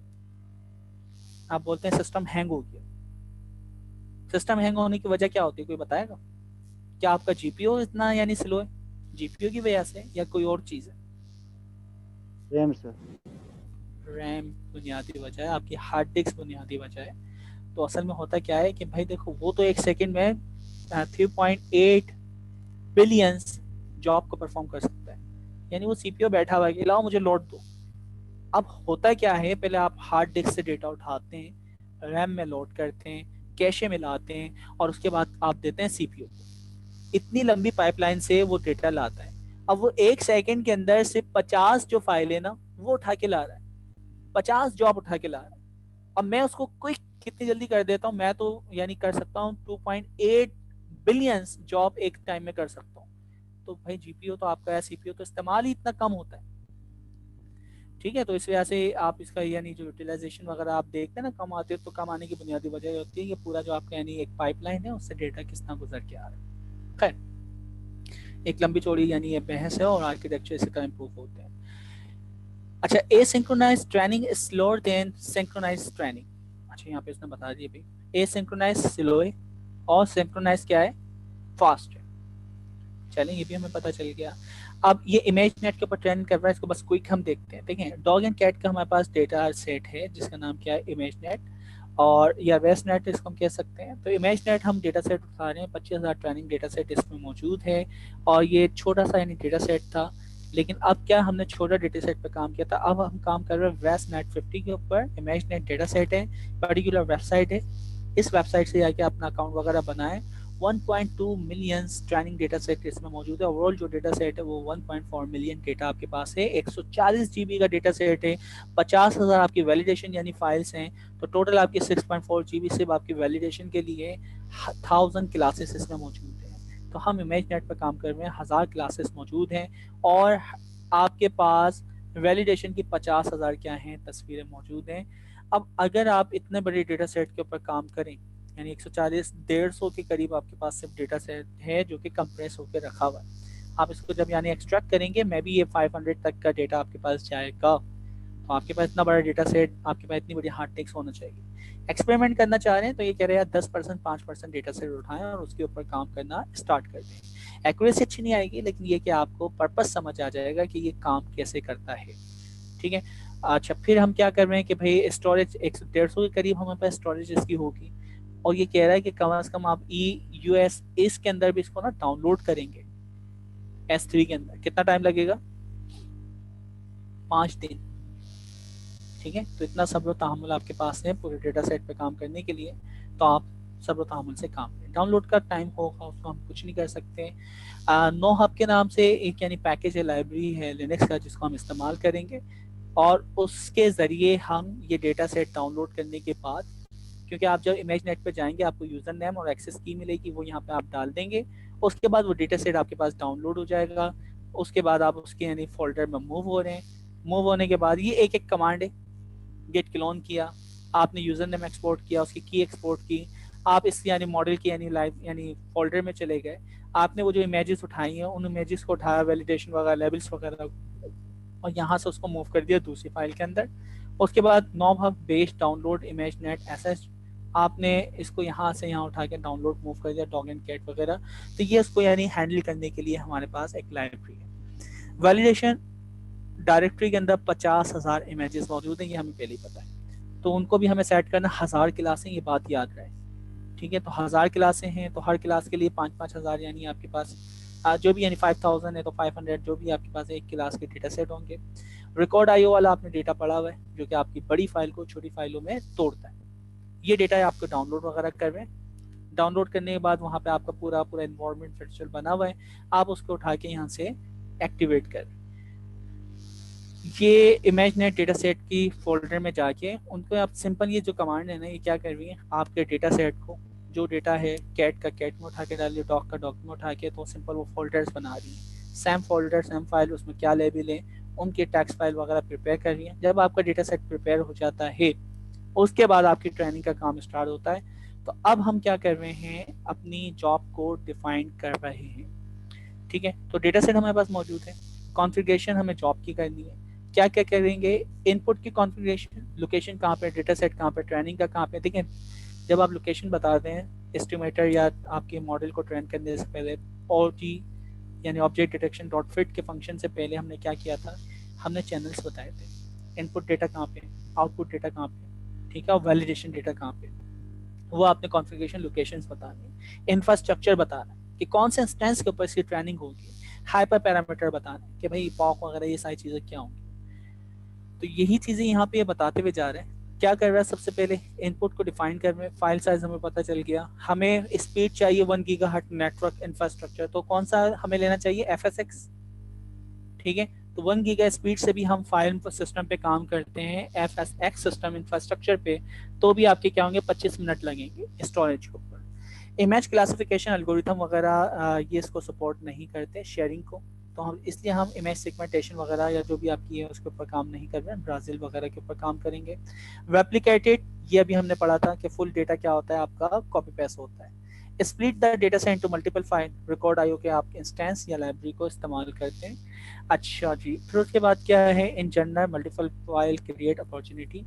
आप बोलते हैं सिस्टम हैंग हो गया। सिस्टम हैंग होने की वजह क्या होती है, कोई बताएगा? क्या आपका जीपीयू इतना यानी स्लो है, जीपीयू की वजह से, या कोई और चीज है? RAM sir. रैम बुनियादी वजह है, आपकी हार्ड डिस्क बुनियादी वजह है। तो असल में होता क्या है कि भाई देखो, वो तो 1 सेकंड में 3.8 बिलियंस जॉब को परफॉर्म कर सकता है, यानी वो सीपीयू बैठा हुआ है कि लाओ मुझे लोड दो। अब होता क्या है, पहले आप हार्ड डिस्क से डेटा उठाते हैं, रैम में लोड करते हैं, कैशे में लाते हैं, और उसके बाद आप देते हैं सीपीयू को। इतनी लंबी पाइपलाइन से वो डेटा लाता है। अब वो 1 सेकंड के अंदर से 50 जो फाइल है ना वो उठा के ला रहा है, 50 जॉब उठा के ला रहा है। अब मैं उसको क्विक कितनी जल्दी कर देता हूँ, मैं तो यानी कर सकता हूँ 2.8 बिलियंस जॉब एक टाइम में कर सकता हूँ। तो भाई जीपीयू तो आपका है, सीपीयू तो इस्तेमाल ही इतना कम होता है। ठीक है, तो इस वजह से आप इसका यानी जो यूटिलाइजेशन वगैरह आप देखते हैं ना कम आते हैं, तो कम आने की बुनियादी वजह होती है ये पूरा जो आपका यानी एक पाइपलाइन है उससे डेटा किस तरह गुजर के आ रहा है। खैर, एक लंबी चौड़ी यानी ये बहस है और आर्किटेक्चर इसी तरह इम्प्रूव होते हैं। अच्छा, asynchronize training is slower than synchronize training. अच्छा, यहाँ पे इसने बता दिया भाई एसिंक्रोनाइज स्लो है और सिंक्रोनाइज क्या है, फास्ट है। चलें, ये भी हमें पता चल गया। अब ये इमेज नेट के ऊपर ट्रेन कर रहा है, इसको बस क्विक हम देखते हैं। देखिए, डॉग एंड कैट का हमारे पास डेटा सेट है जिसका नाम क्या है, इमेज नेट, और या वेस्ट नेट इसको हम कह सकते हैं। तो इमेज नेट हम डेटा सेट उठा रहे हैं, 25,000 ट्रेनिंग डेटा सेट इसमें मौजूद है, और ये छोटा सा यानी डेटा सेट था। लेकिन अब क्या हमने छोटा डेटा सेट पे काम किया था, अब हम काम कर रहे हैं वेस्ट नेट 50 के ऊपर। इमेज नेट डेटा सेट है, पर्टिकुलर वेबसाइट है, इस वेबसाइट से जाके अपना अकाउंट वगैरह बनाएं। 1.2 मिलियन ट्रेनिंग डेटा सेट इसमें मौजूद है। ओवरऑल जो डेटा सेट है वो 1.4 मिलियन डेटा आपके पास है। 140 जीबी का डेटा सेट है, 50,000 आपकी वैलिडेशन यानी फाइल्स हैं, तो टोटल आपकी 6.4 जीबी सिर्फ आपकी वैलिडेशन के लिए 1000 क्लासेस इसमें मौजूद हैं। तो हम इमेज नेट पर काम कर रहे हैं, 1000 क्लासेस मौजूद हैं, और आपके पास वैलिडेशन की 50,000 क्या हैं तस्वीरें मौजूद हैं। अब अगर आप इतने बड़े डेटा सेट के ऊपर काम करें, यानी 140 150 के करीब आपके पास सिर्फ डेटा सेट है जो कि कंप्रेस होकर रखा हुआ है। आप इसको जब यानी एक्सट्रैक्ट करेंगे, मैं भी ये 500 तक का डेटा आपके पास जाएगा। तो आपके पास इतना बड़ा डेटा सेट, आपके पास इतनी बड़ी हार्ड डिस्क होना चाहिए। एक्सपेरिमेंट करना चाह रहे हैं तो ये कह रहे हैं 10% 5% डेटा सेट उठाएं और उसके ऊपर काम करना स्टार्ट कर दें। एक्यूरेसी अच्छी नहीं आएगी, लेकिन ये कि आपको पर्पस समझ आ जाएगा कि ये काम कैसे करता है। ठीक है, अच्छा, फिर हम क्या कर रहे हैं कि भाई स्टोरेज 150 के करीब हमारे पास स्टोरेज इसकी होगी, और ये कह रहा है कि कम से कम आप EUS इसके अंदर भी इसको ना डाउनलोड करेंगे। S3 के अंदर कितना टाइम लगेगा, 5 दिन। ठीक है, तो इतना सब्र तहम्मुल आपके पास है पूरे डेटा सेट पे काम करने के लिए, तो आप सब्र तहम्मुल से काम करें। डाउनलोड का टाइम होगा उसको हम कुछ नहीं कर सकते। नो हब के नाम से एक यानी पैकेज है, लाइब्रेरी है लिनक्स का, जिसको हम इस्तेमाल करेंगे, और उसके ज़रिए हम ये डेटा सेट डाउनलोड करने के बाद, क्योंकि आप जब इमेज नेट पे जाएंगे आपको यूज़र नेम और एक्सेस की मिलेगी, वो यहाँ पे आप डाल देंगे, उसके बाद वो डेटा सेट आपके पास डाउनलोड हो जाएगा। उसके बाद आप उसके यानी फोल्डर में मूव हो रहे हैं। मूव होने के बाद ये एक कमांड है, गेट क्लोन किया, आपने यूज़र नेम एक्सपोर्ट किया, उसकी की एक्सपोर्ट की, आप इस यानी मॉडल की यानी लाइव यानी फोल्डर में चले गए, आपने वो जो इमेजेस उठाई हैं उन इमेजेस को उठाया, वैलिडेशन वगैरह लेबल्स वगैरह, और यहाँ से उसको मूव कर दिया दूसरी फाइल के अंदर। उसके बाद knob based download image net SS, आपने इसको यहाँ से यहाँ उठा के डाउनलोड मूव कर दिया, डॉग एंड कैट वगैरह। तो ये उसको यानी हैंडल करने के लिए हमारे पास एक लाइब्रेरी है। वैलिडेशन डायरेक्टरी के अंदर 50,000 इमेजेस मौजूद हैं, ये हमें पहले ही पता है, तो उनको भी हमें सेट करना 1000 क्लासें, ये बात याद रहे। ठीक है, तो 1000 क्लासें हैं, तो हर क्लास के लिए 5-5 हज़ार यानी आपके पास जो भी यानी 5000 है तो 500 जो भी आपके पास एक क्लास के डेटा सेट होंगे। रिकॉर्ड आईओ वाला आपने डेटा पढ़ा हुआ है जो कि आपकी बड़ी फाइल को छोटी फाइलों में तोड़ता है। ये डेटा आपको डाउनलोड वगैरह कर रहे हैं, डाउनलोड करने के बाद वहाँ पे आपका पूरा एनवायरनमेंट वर्चुअल बना हुआ है, आप उसको उठा के यहाँ से एक्टिवेट कर, ये इमेजनेट डेटा सेट की फोल्डर में जाके उनको आप सिंपल ये जो कमांड है ना, ये क्या कर रही है, आपके डेटा सेट को जो डेटा है कैट का कैट में उठा के डालिए, डॉग का डॉग में उठा के, तो सिंपल वो फोल्डर्स बना रही है, सेम फोल्डर सेम फाइल, उसमें क्या लेबल है, उनके टेक्स्ट फाइल वगैरह प्रिपेयर कर रही है। जब आपका डेटा सेट प्रिपेयर हो जाता है उसके बाद आपकी ट्रेनिंग का काम स्टार्ट होता है। तो अब हम क्या कर रहे हैं, अपनी जॉब को डिफाइन कर रहे हैं। ठीक है, तो डेटा सेट हमारे पास मौजूद है, कॉन्फ़िगरेशन हमें जॉब की करनी है। क्या क्या करेंगे, इनपुट की कॉन्फ़िगरेशन, लोकेशन कहाँ पे, डेटा सेट कहाँ पे, ट्रेनिंग का कहाँ पे। देखिए जब आप लोकेशन बताते हैं एस्टिमेटर या आपके मॉडल को ट्रेन करने से पहले, OT यानी ऑब्जेक्ट डिटेक्शन डॉट फिट के फंक्शन से पहले हमने क्या किया था, हमने चैनल्स बताए थे, इनपुट डेटा कहाँ पे, आउटपुट डेटा कहाँ पे, ठीक है, और वैलिडेशन डेटा कहाँ पे, वो आपने कॉन्फ़िगरेशन लोकेशंस बताने, इंफ्रास्ट्रक्चर बताना कि कौन से इंस्टेंस के ऊपर इसकी ट्रेनिंग होगी, हाइपर पैरामीटर बताना कि भाई पॉक वगैरह ये सारी चीज़ें क्या होंगी। तो यही चीज़ें यहाँ पे ये बताते हुए जा रहे हैं। क्या कर रहा है, सबसे पहले इनपुट को डिफाइन कर रहे हैं, फाइल साइज हमें पता चल गया, हमें स्पीड चाहिए 1 गीगाहर्ट्ज़ नेटवर्क इंफ्रास्ट्रक्चर, तो कौन सा हमें लेना चाहिए, FSX। ठीक है, तो 1 गीगा स्पीड से भी हम फाइल सिस्टम पे काम करते हैं FSX सिस्टम इंफ्रास्ट्रक्चर पे, तो भी आपके क्या होंगे, 25 मिनट लगेंगे स्टोरेज के ऊपर। इमेज क्लासिफिकेशन एल्गोरिथम वगैरह ये इसको सपोर्ट नहीं करते शेयरिंग को, तो हम इसलिए हम इमेज सेगमेंटेशन वगैरह या जो भी आपकी है उसके ऊपर काम नहीं कर रहे हैं, ब्राज़ील वगैरह के ऊपर काम करेंगे। रेप्लिकेटेड, ये अभी हमने पढ़ा था कि फुल डेटा क्या होता है आपका, कॉपी पेस्ट होता है। Split the data set into multiple file, record IO के आप इंस्टेंस या लाइब्रेरी को इस्तेमाल करते हैं। अच्छा जी, फिर उसके बाद क्या है, in general multiple file create opportunity.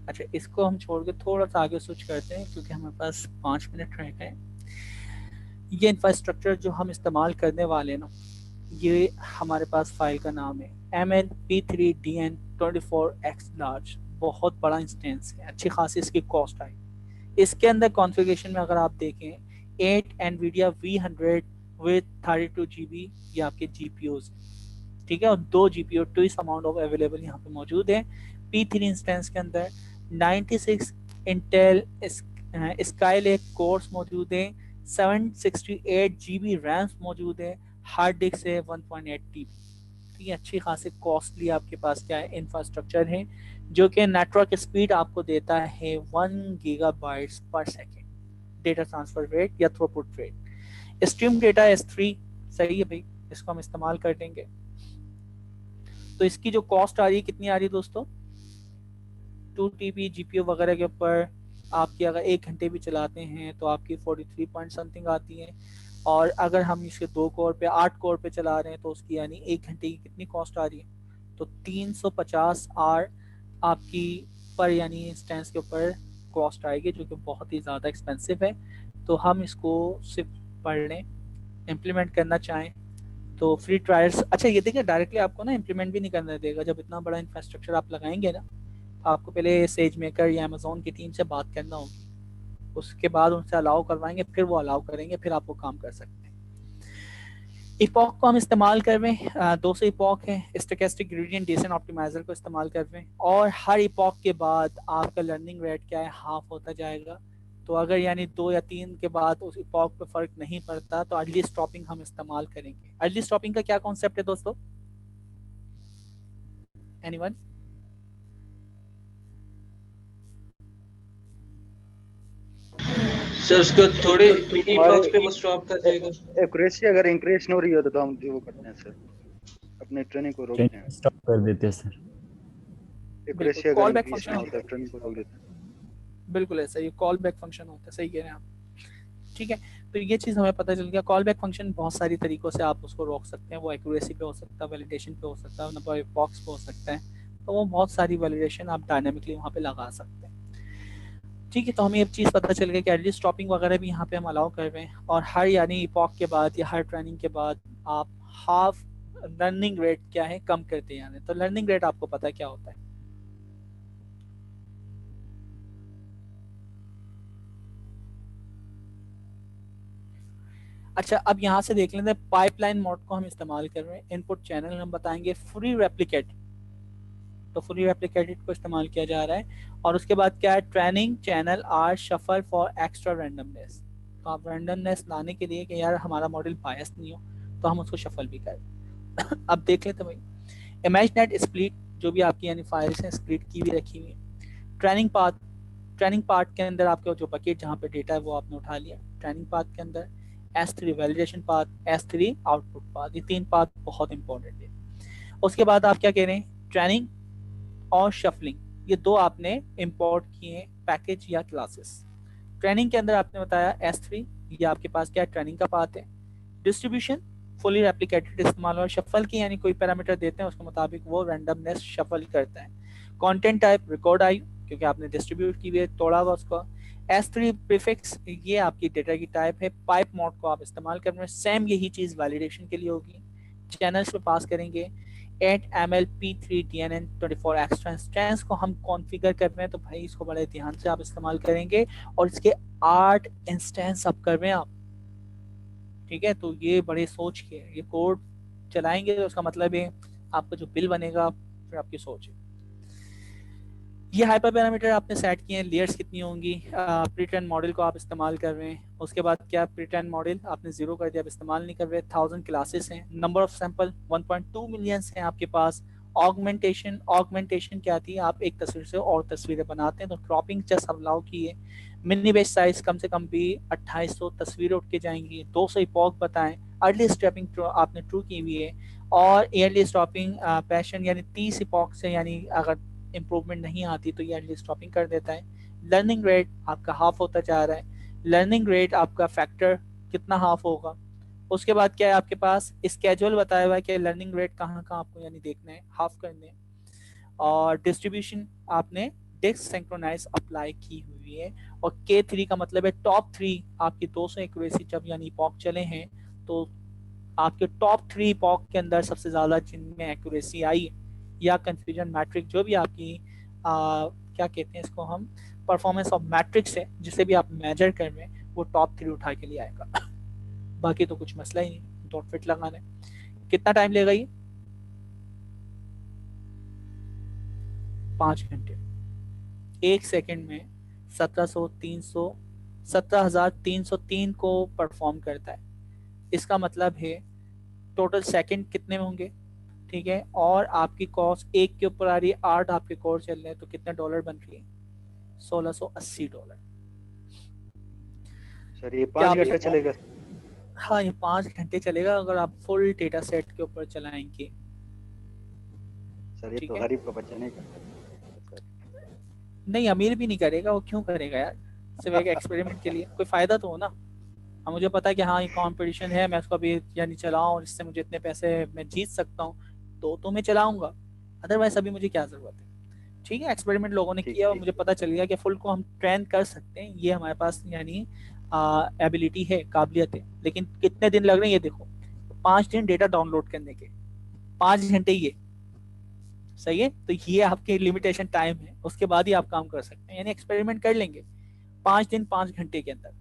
अच्छा, इसको हम छोड़ के थोड़ा सा आगे स्विच करते हैं क्योंकि हमारे पास 5 मिनट रह गए। ये इंफ्रास्ट्रक्चर जो हम इस्तेमाल करने वाले हैं ना, ये हमारे पास फाइल का नाम है MLP3DN24X लार्ज, बहुत बड़ा इंस्टेंस है, अच्छी खासी इसकी कॉस्ट आई। इसके अंदर कॉन्फ़िगरेशन में अगर आप देखें 8 NVIDIA V100 विद 32 GB ये आपके GPUs, ठीक है, और 2 GPU टू इस अमाउंट ऑफ अवेलेबल यहाँ पे मौजूद है। P3 इंस्टेंस के अंदर 96 इंटेल स्काईलेक कोर्स मौजूद है, 768 GB रैम्स मौजूद है, हार्ड डिस्क है 1.8 TB। ठीक है, अच्छी खासी कॉस्टली आपके पास क्या है, इंफ्रास्ट्रक्चर है जो कि नेटवर्क स्पीड आपको देता है 1 गीगाबाइट्स पर सेकेंड डेटा ट्रांसफर रेट या throughput rate. Stream data S3 सही है भाई, इसको हम इस्तेमाल कर देंगे। तो इसकी जो कॉस्ट आ रही है कितनी आ रही है दोस्तों, 2 TB GPU वगैरह के ऊपर आपकी अगर 1 घंटे भी चलाते हैं तो आपकी 43 पॉइंट समथिंग आती है, और अगर हम इसके 2 कोर पे 8 कोर पे चला रहे हैं तो उसकी यानी 1 घंटे की कितनी कॉस्ट आ रही है, तो 350 आर आपकी पर यानी इंस्टेंस के ऊपर कॉस्ट आएगी, जो कि बहुत ही ज़्यादा एक्सपेंसिव है। तो हम इसको सिर्फ पढ़ लें, इम्प्लीमेंट करना चाहें तो फ्री ट्रायल्स। अच्छा ये देखिए डायरेक्टली आपको ना इम्प्लीमेंट भी नहीं करने देगा, जब इतना बड़ा इंफ्रास्ट्रक्चर आप लगाएंगे ना, तो आपको पहले सेज मेकर या अमेजोन की टीम से बात करना होगी, उसके बाद उनसे अलाउ करवाएंगे, फिर वो अलाउ करेंगे, फिर आप वो काम कर सकते हैं। इपॉक को हम इस्तेमाल कर रहे हैं, 200 इपॉक है, स्टोकेस्टिक ग्रेडियंट डिसेंट ऑप्टिमाइजर को इस्तेमाल कर रहे हैं, और हर इपॉक के बाद आपका लर्निंग रेट क्या है, हाफ होता जाएगा। तो अगर यानी 2 या 3 के बाद उस इपॉक पे फर्क नहीं पड़ता तो अर्ली स्टॉपिंग हम इस्तेमाल करेंगे। अर्ली स्टॉपिंग का क्या कॉन्सेप्ट है दोस्तों, एनीवन? सर उसको थोड़े बॉक्स पे वो स्टॉप कर देगा। एक्यूरेसी अगर इंक्रीज नहीं हो रही हो तो हम वो करते हैं सर, अपने ट्रेनिंग को रोकते हैं। स्टॉप कर देते हैं सर। एक्यूरेसी बिल्कुल, अगर कॉल बैक इंक्रीज फंक्शन ना होता होता है, है ट्रेनिंग को रोक देते हैं। बिल्कुल ऐसा ही कॉल बैक फंक्शन होता है, सही कह रहे हैं आप। ठीक है, तो ये चीज़ हमें पता चल गया, कॉल बैक फंक्शन बहुत सारी तरीकों से आप उसको रोक सकते हैं, वो एक्यूरेसी पे हो सकता है, वैलिडेशन पे हो सकता है, नंबर बॉक्स पे हो सकता है, तो वो बहुत सारी वैलिडेशन आप डायनामिकली वहाँ पे लगा सकते हैं। ठीक है, तो हमें एक चीज़ पता चल गई कि एटलीस्ट स्टॉपिंग वगैरह भी यहाँ पे हम अलाउ कर रहे हैं, और हर यानी इपॉक के बाद या हर ट्रेनिंग के बाद आप हाफ लर्निंग रेट क्या है कम करते हैं, यानी तो लर्निंग रेट आपको पता है क्या होता है, अच्छा, अब यहाँ से देख लेते हैं पाइपलाइन मोड को हम इस्तेमाल कर रहे हैं। इनपुट चैनल हम बताएंगे फ्री रेप्लिकेट, तो फ्री रेप्लिकेटेड को इस्तेमाल किया जा रहा है। और उसके बाद क्या है, training channel are shuffle for extra randomness, तो आप रैंडमनेस लाने के लिए कि यार हमारा मॉडल बायस नहीं हो, तो हम उसको शफल भी करें। अब देख लेते भाई, इमेजनेट स्प्लिट जो भी आपकी यानी फाइल्स हैं स्प्लिट की भी रखी हुई है। ट्रेनिंग पार्ट के अंदर आपके जो बकेट जहाँ पे डेटा है वो आपने उठा लिया। ट्रेनिंग पार्ट के अंदर S3 validation path, S3 output path, ये 3 पाथ बहुत इंपॉर्टेंट है। उसके बाद आप क्या कह रहे हैं, ट्रेनिंग और शफलिंग, ये दो आपने इंपोर्ट किए हैं पैकेज या क्लासेस। ट्रेनिंग के अंदर आपने बताया S3, ये आपके पास क्या ट्रेनिंग का पाथ है। डिस्ट्रीब्यूशन फुली रेप्लिकेटेड इस्तेमाल, और शफल की यानी कोई पैरामीटर देते हैं उसके मुताबिक वो रैंडमनेस शफल करता है। कंटेंट टाइप रिकॉर्ड आई, क्योंकि आपने डिस्ट्रीब्यूट की हुई है, तोड़ा हुआ उसको। S3 प्रीफिक्स, ये आपकी डेटा की टाइप है। पाइप मोड को आप इस्तेमाल कर रहे हैं, सेम यही चीज वैलिडेशन के लिए होगी। चैनल्स पे पास करेंगे 8 MLP3 DNN24 एक्स्ट्रा इंस्टेंस को हम कॉन्फ़िगर कर रहे हैं, तो भाई इसको बड़े ध्यान से आप इस्तेमाल करेंगे। और इसके 8 इंस्टेंस आप कर रहे हैं आप, ठीक है, तो ये बड़े सोच के ये कोड चलाएंगे, तो उसका मतलब है आपका जो बिल बनेगा फिर आपकी सोच है। ये हाइपर पैरामीटर आपने सेट किए हैं, लेयर्स कितनी होंगी, प्रीट्रेन मॉडल को आप इस्तेमाल कर रहे हैं। उसके बाद क्या, प्रीट्रेन मॉडल आपने 0 कर दिया, आप इस्तेमाल नहीं कर रहे। 1000 क्लासेस हैं, नंबर ऑफ सैंपल 1.2 मिलियन हैं आपके पास। ऑगमेंटेशन क्या थी, आप एक तस्वीर से और तस्वीरें बनाते हैं तो क्रॉपिंग जस्ट अलाउ की है। मिनी बेस साइज कम से कम भी 2800 तस्वीरें उठ के जाएंगी। 200 इपॉक बताएं। अर्ली स्टॉपिंग आपने ट्रू की हुई है, और ईयरली स्टॉपिंग पैशन यानी 30 इपॉक से यानी अगर इम्प्रूवमेंट नहीं आती तो ये अर्ली स्टॉपिंग कर देता है। लर्निंग रेट आपका हाफ होता जा रहा है, लर्निंग रेट आपका फैक्टर कितना हाफ होगा। उसके बाद क्या है, आपके पास स्केड्यूल बताया हुआ है कि लर्निंग रेट कहाँ कहाँ आपको यानी देखना है, हाफ करने हैं। और डिस्ट्रीब्यूशन आपने डिस्क सिंक्रोनाइज अप्लाई की हुई है। और K3 का मतलब है टॉप 3 आपकी 200 एक्यूरेसी जब यानी इपॉक चले हैं, तो आपके टॉप 3 इपॉक के अंदर सबसे ज़्यादा जिनमें एक्यूरेसी आई या कंफ्यूजन मैट्रिक जो भी आपकी क्या कहते हैं इसको हम, परफॉर्मेंस ऑफ मैट्रिक्स है जिसे भी आप मेजर कर रहे हैं, वो टॉप 3 उठा के लिए आएगा। बाकी तो कुछ मसला ही नहीं, डॉट फिट लगाना है। कितना टाइम लेगा ये, 5 घंटे। 1 सेकंड में 17,303 को परफॉर्म करता है। इसका मतलब है टोटल सेकंड कितने में होंगे, ठीक है। और आपकी कॉस्ट 1 के ऊपर आ रही है, 8 आपके कोर चल रहे हैं, तो कितने डॉलर बन रही है, $1680। सर ये क्या 5 आप घंटे चलेगा? हाँ, ये 5 घंटे चलेगा अगर आप फुल डेटा सेट के ऊपर चलाएंगे। सर ये ठीक तो है, गरीब का बच्चा नहीं कर सकता सर। नहीं अमीर भी नहीं करेगा, वो क्यों करेगा यार, सिर्फ एक एक्सपेरिमेंट के लिए कोई फायदा तो हो ना। अब मुझे पता है कि हाँ ये कंपटीशन है, मैं उसको अभी यानी चलाऊं और इससे मुझे इतने पैसे मैं जीत सकता हूँ, तो मैं चलाऊंगा, अदरवाइज अभी मुझे क्या जरूरत है। ठीक है, एक्सपेरिमेंट लोगों ने ठीक किया और ठीक मुझे पता चल गया कि फुल को हम ट्रेन कर सकते हैं, ये हमारे पास यानी एबिलिटी है, काबिलियत है। लेकिन कितने दिन लग रहे हैं ये देखो, 5 दिन डेटा डाउनलोड करने के, 5 घंटे ये सही है। तो ये आपके लिमिटेशन टाइम है, उसके बाद ही आप काम कर सकते हैं, यानी एक्सपेरिमेंट कर लेंगे 5 दिन 5 घंटे के अंदर।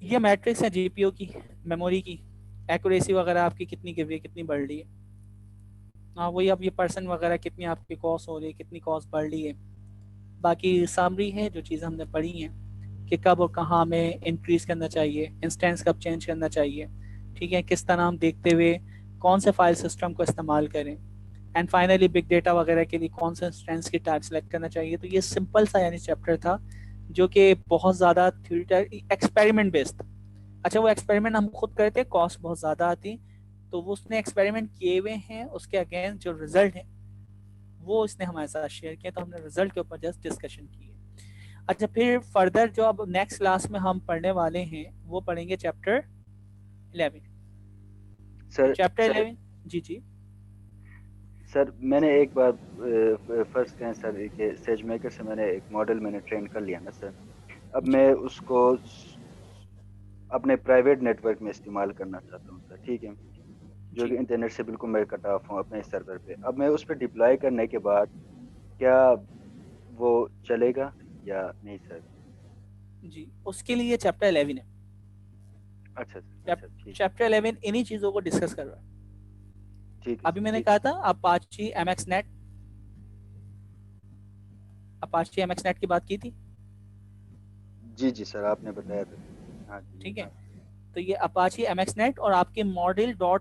ये मैट्रिक्स है जीपीयू की, मेमोरी की एक्यूरेसी वगैरह आपकी कितनी गिर रही है, कितनी बढ़ रही है। हाँ वही, अब ये पर्सन वगैरह कितनी आपकी कॉस्ट हो रही है, कितनी कॉस्ट बढ़ रही है। बाकी समरी है जो चीज़ हमने पढ़ी है कि कब और कहाँ हमें इंक्रीज करना चाहिए, इंस्टेंस कब चेंज करना चाहिए, ठीक है, किस तरह हम देखते हुए कौन से फाइल सिस्टम को इस्तेमाल करें, एंड फाइनली बिग डेटा वगैरह के लिए कौन से इंस्टेंस की टाइप सेलेक्ट करना चाहिए। तो ये सिंपल सा यानी चैप्टर था जो कि बहुत ज़्यादा थ्योरेटिकल एक्सपेरिमेंट बेस्ड। अच्छा, वो एक्सपेरिमेंट हम खुद करते, कॉस्ट बहुत ज़्यादा आती, तो वो उसने एक्सपेरिमेंट किए हुए हैं, उसके अगेंस्ट जो रिजल्ट है वो इसने हमारे साथ शेयर किया, तो हमने रिजल्ट के ऊपर जस्ट डिस्कशन की है। अच्छा, फिर फर्दर जो अब नेक्स्ट क्लास में हम पढ़ने वाले हैं वो पढ़ेंगे चैप्टर 11। तो सर चैप्टर 11, जी जी सर मैंने एक बार फर्स्ट कहें सर कि सेज मेकर से मैंने एक मॉडल मैंने ट्रेन कर लिया ना सर, अब जी मैं उसको अपने प्राइवेट नेटवर्क में इस्तेमाल करना चाहता हूँ सर, ठीक है, जो जी। कि इंटरनेट से बिल्कुल मैं कट ऑफ हूँ अपने सर्वर पे। अब मैं उस पर डिप्लॉय करने के बाद क्या वो चलेगा या नहीं सर? जी, उसके लिए चैप्टर 11 है। अच्छा अच्छा, ठीक चैप्टर 11 इन्हीं चीजों को डिस्कस कर रहा है। ठीक है अभी मैंने ठीक। कहा था अपाची MXNet, अपाची MXNet की बात की थी, जी जी सर, आपने बताया था। हाँ जी। ठीक है। तो ये अपाची MXNet और आपके model.tr.gz,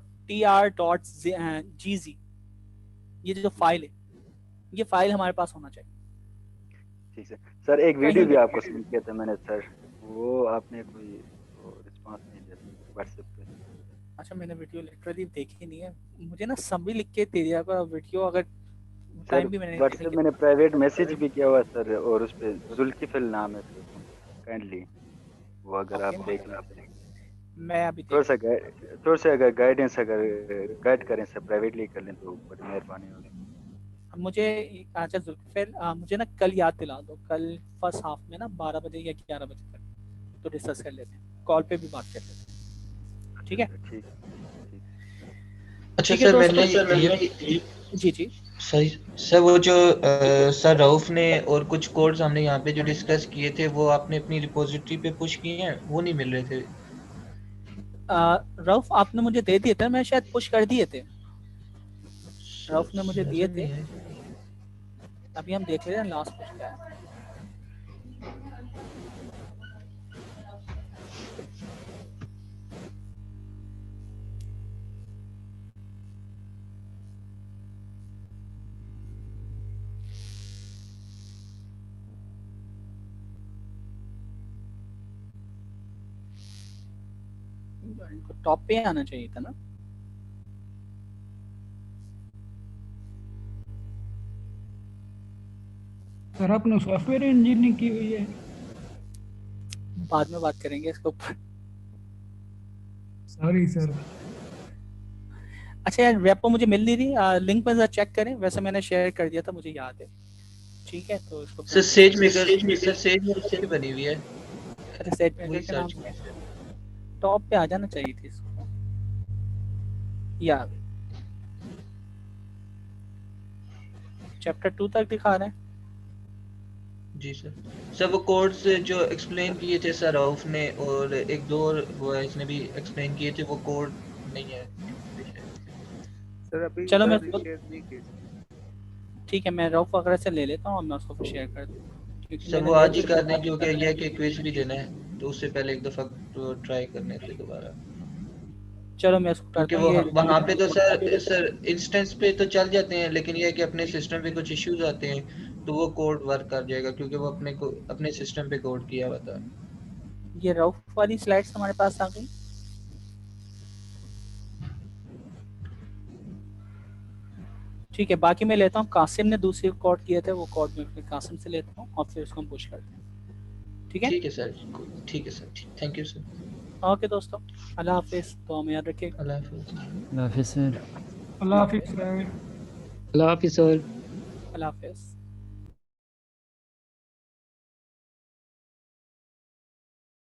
ये जो फाइल है, ये फाइल हमारे पास होना चाहिए। ठीक है सर, एक वीडियो कहीं भी भी आपको सेंड किया था मैंने सर, वो आपने कोई रिस्पांस नहीं दिया व्हाट्सएप पे। अच्छा, मैंने वीडियो लिटरली देखी नहीं है, मुझे ना सभी लिख के दे दिया पर वीडियो अगर सर टाइम भी मैंने व्हाट्सएप मैंने प्राइवेट मैसेज भी किया हुआ सर, और उस पे जुल्किफिल नाम है सर, काइंडली वो अगर आप देख लें तो। मैं अभी थोड़ा देख, सा थोड़ा सा अगर गाइडेंस अगर गाइड करें सर, प्राइवेटली कर लें तो बड़ी मेहरबानी होगी। मुझे अच्छा जुल्फिर, मुझे ना कल याद दिला दो, कल फर्स्ट हाफ में ना 12 बजे या 11 बजे तक तो डिस्कस कर लेते हैं, कॉल पे भी बात कर लेते हैं, अच्छा ठीक है? अच्छा, ठीक ठीक। अच्छा ठीक है सर, दोस्तों, मैंने जी जी सही सर, वो जो सर रऊफ ने और कुछ कोड्स हमने यहाँ पे जो डिस्कस किए थे वो आपने अपनी रिपोजिटरी पे पुश किए हैं, वो नहीं मिल रहे थे। रऊफ आपने मुझे दे दिए थे, मैं शायद पुश कर दिए थे, रऊफ ने मुझे दिए थे। अभी हम देख रहे हैं लास्ट पुश क्या है। इनको टॉप पे आना चाहिए था ना। सर आपने सॉफ्टवेयर इंजीनियरिंग की हुई है? बाद में बात करेंगे इसके ऊपर। Sorry sir. अच्छा यार, रेपो मुझे मिल नहीं रही, लिंक पर जरा चेक करें, वैसे मैंने शेयर कर दिया था, मुझे याद है, ठीक है? तो इसको sir says maker, sir says maker से बनी हुई है, अच्छा सेट मेकर वही के नाम सर्च से की। टॉप पे आ जाना चाहिए थी इसको, या चैप्टर 2 तक दिखा रहे हैं। जी सर। सर वो कोड्स जो एक्सप्लेन किए थे सर रऊफ ने, और एक दो और वो इसने भी एक्सप्लेन किए थे, वो कोड नहीं है सर अभी चलो मैं शेयर नहीं किए। ठीक है, मैं रऊफ वगैरह से ले लेता हूँ और मैं उसको शेयर कर दूँगा, क्योंकि सर। मैंने वो ले आज ही तो कर दें क्योंकि यह कि क्विज भी देना है, तो उससे पहले एक दफा तो ट्राई करने थे दोबारा, चलो मैं इसको क्योंकि करता हूँ वो ये। वहाँ पे तो सर इंस्टेंस पे तो चल जाते हैं, लेकिन यह है कि अपने सिस्टम पे कुछ इश्यूज आते हैं, तो वो कोड वर्क कर जाएगा क्योंकि वो अपने सिस्टम पे कोड किया हुआ था। ये रऊफ वाली स्लाइड्स हमारे पास आ गई, ठीक है। बाकी मैं लेता हूँ, कासिम ने दूसरे कोड किए थे, वो कोड मैं फिर कासिम से लेता हूँ और फिर उसको हम पुश करते हैं, ठीक है? ठीक है सर, ठीक है sir, thank you sir. Okay दोस्तों, अल्लाह हाफिज़, तो हमें याद रखिएगा। अल्लाह हाफिज़। अल्लाह हाफिज़ सर। अल्लाह हाफिज़ सर। अल्लाह हाफिज़ सर। अल्लाह हाफिज़।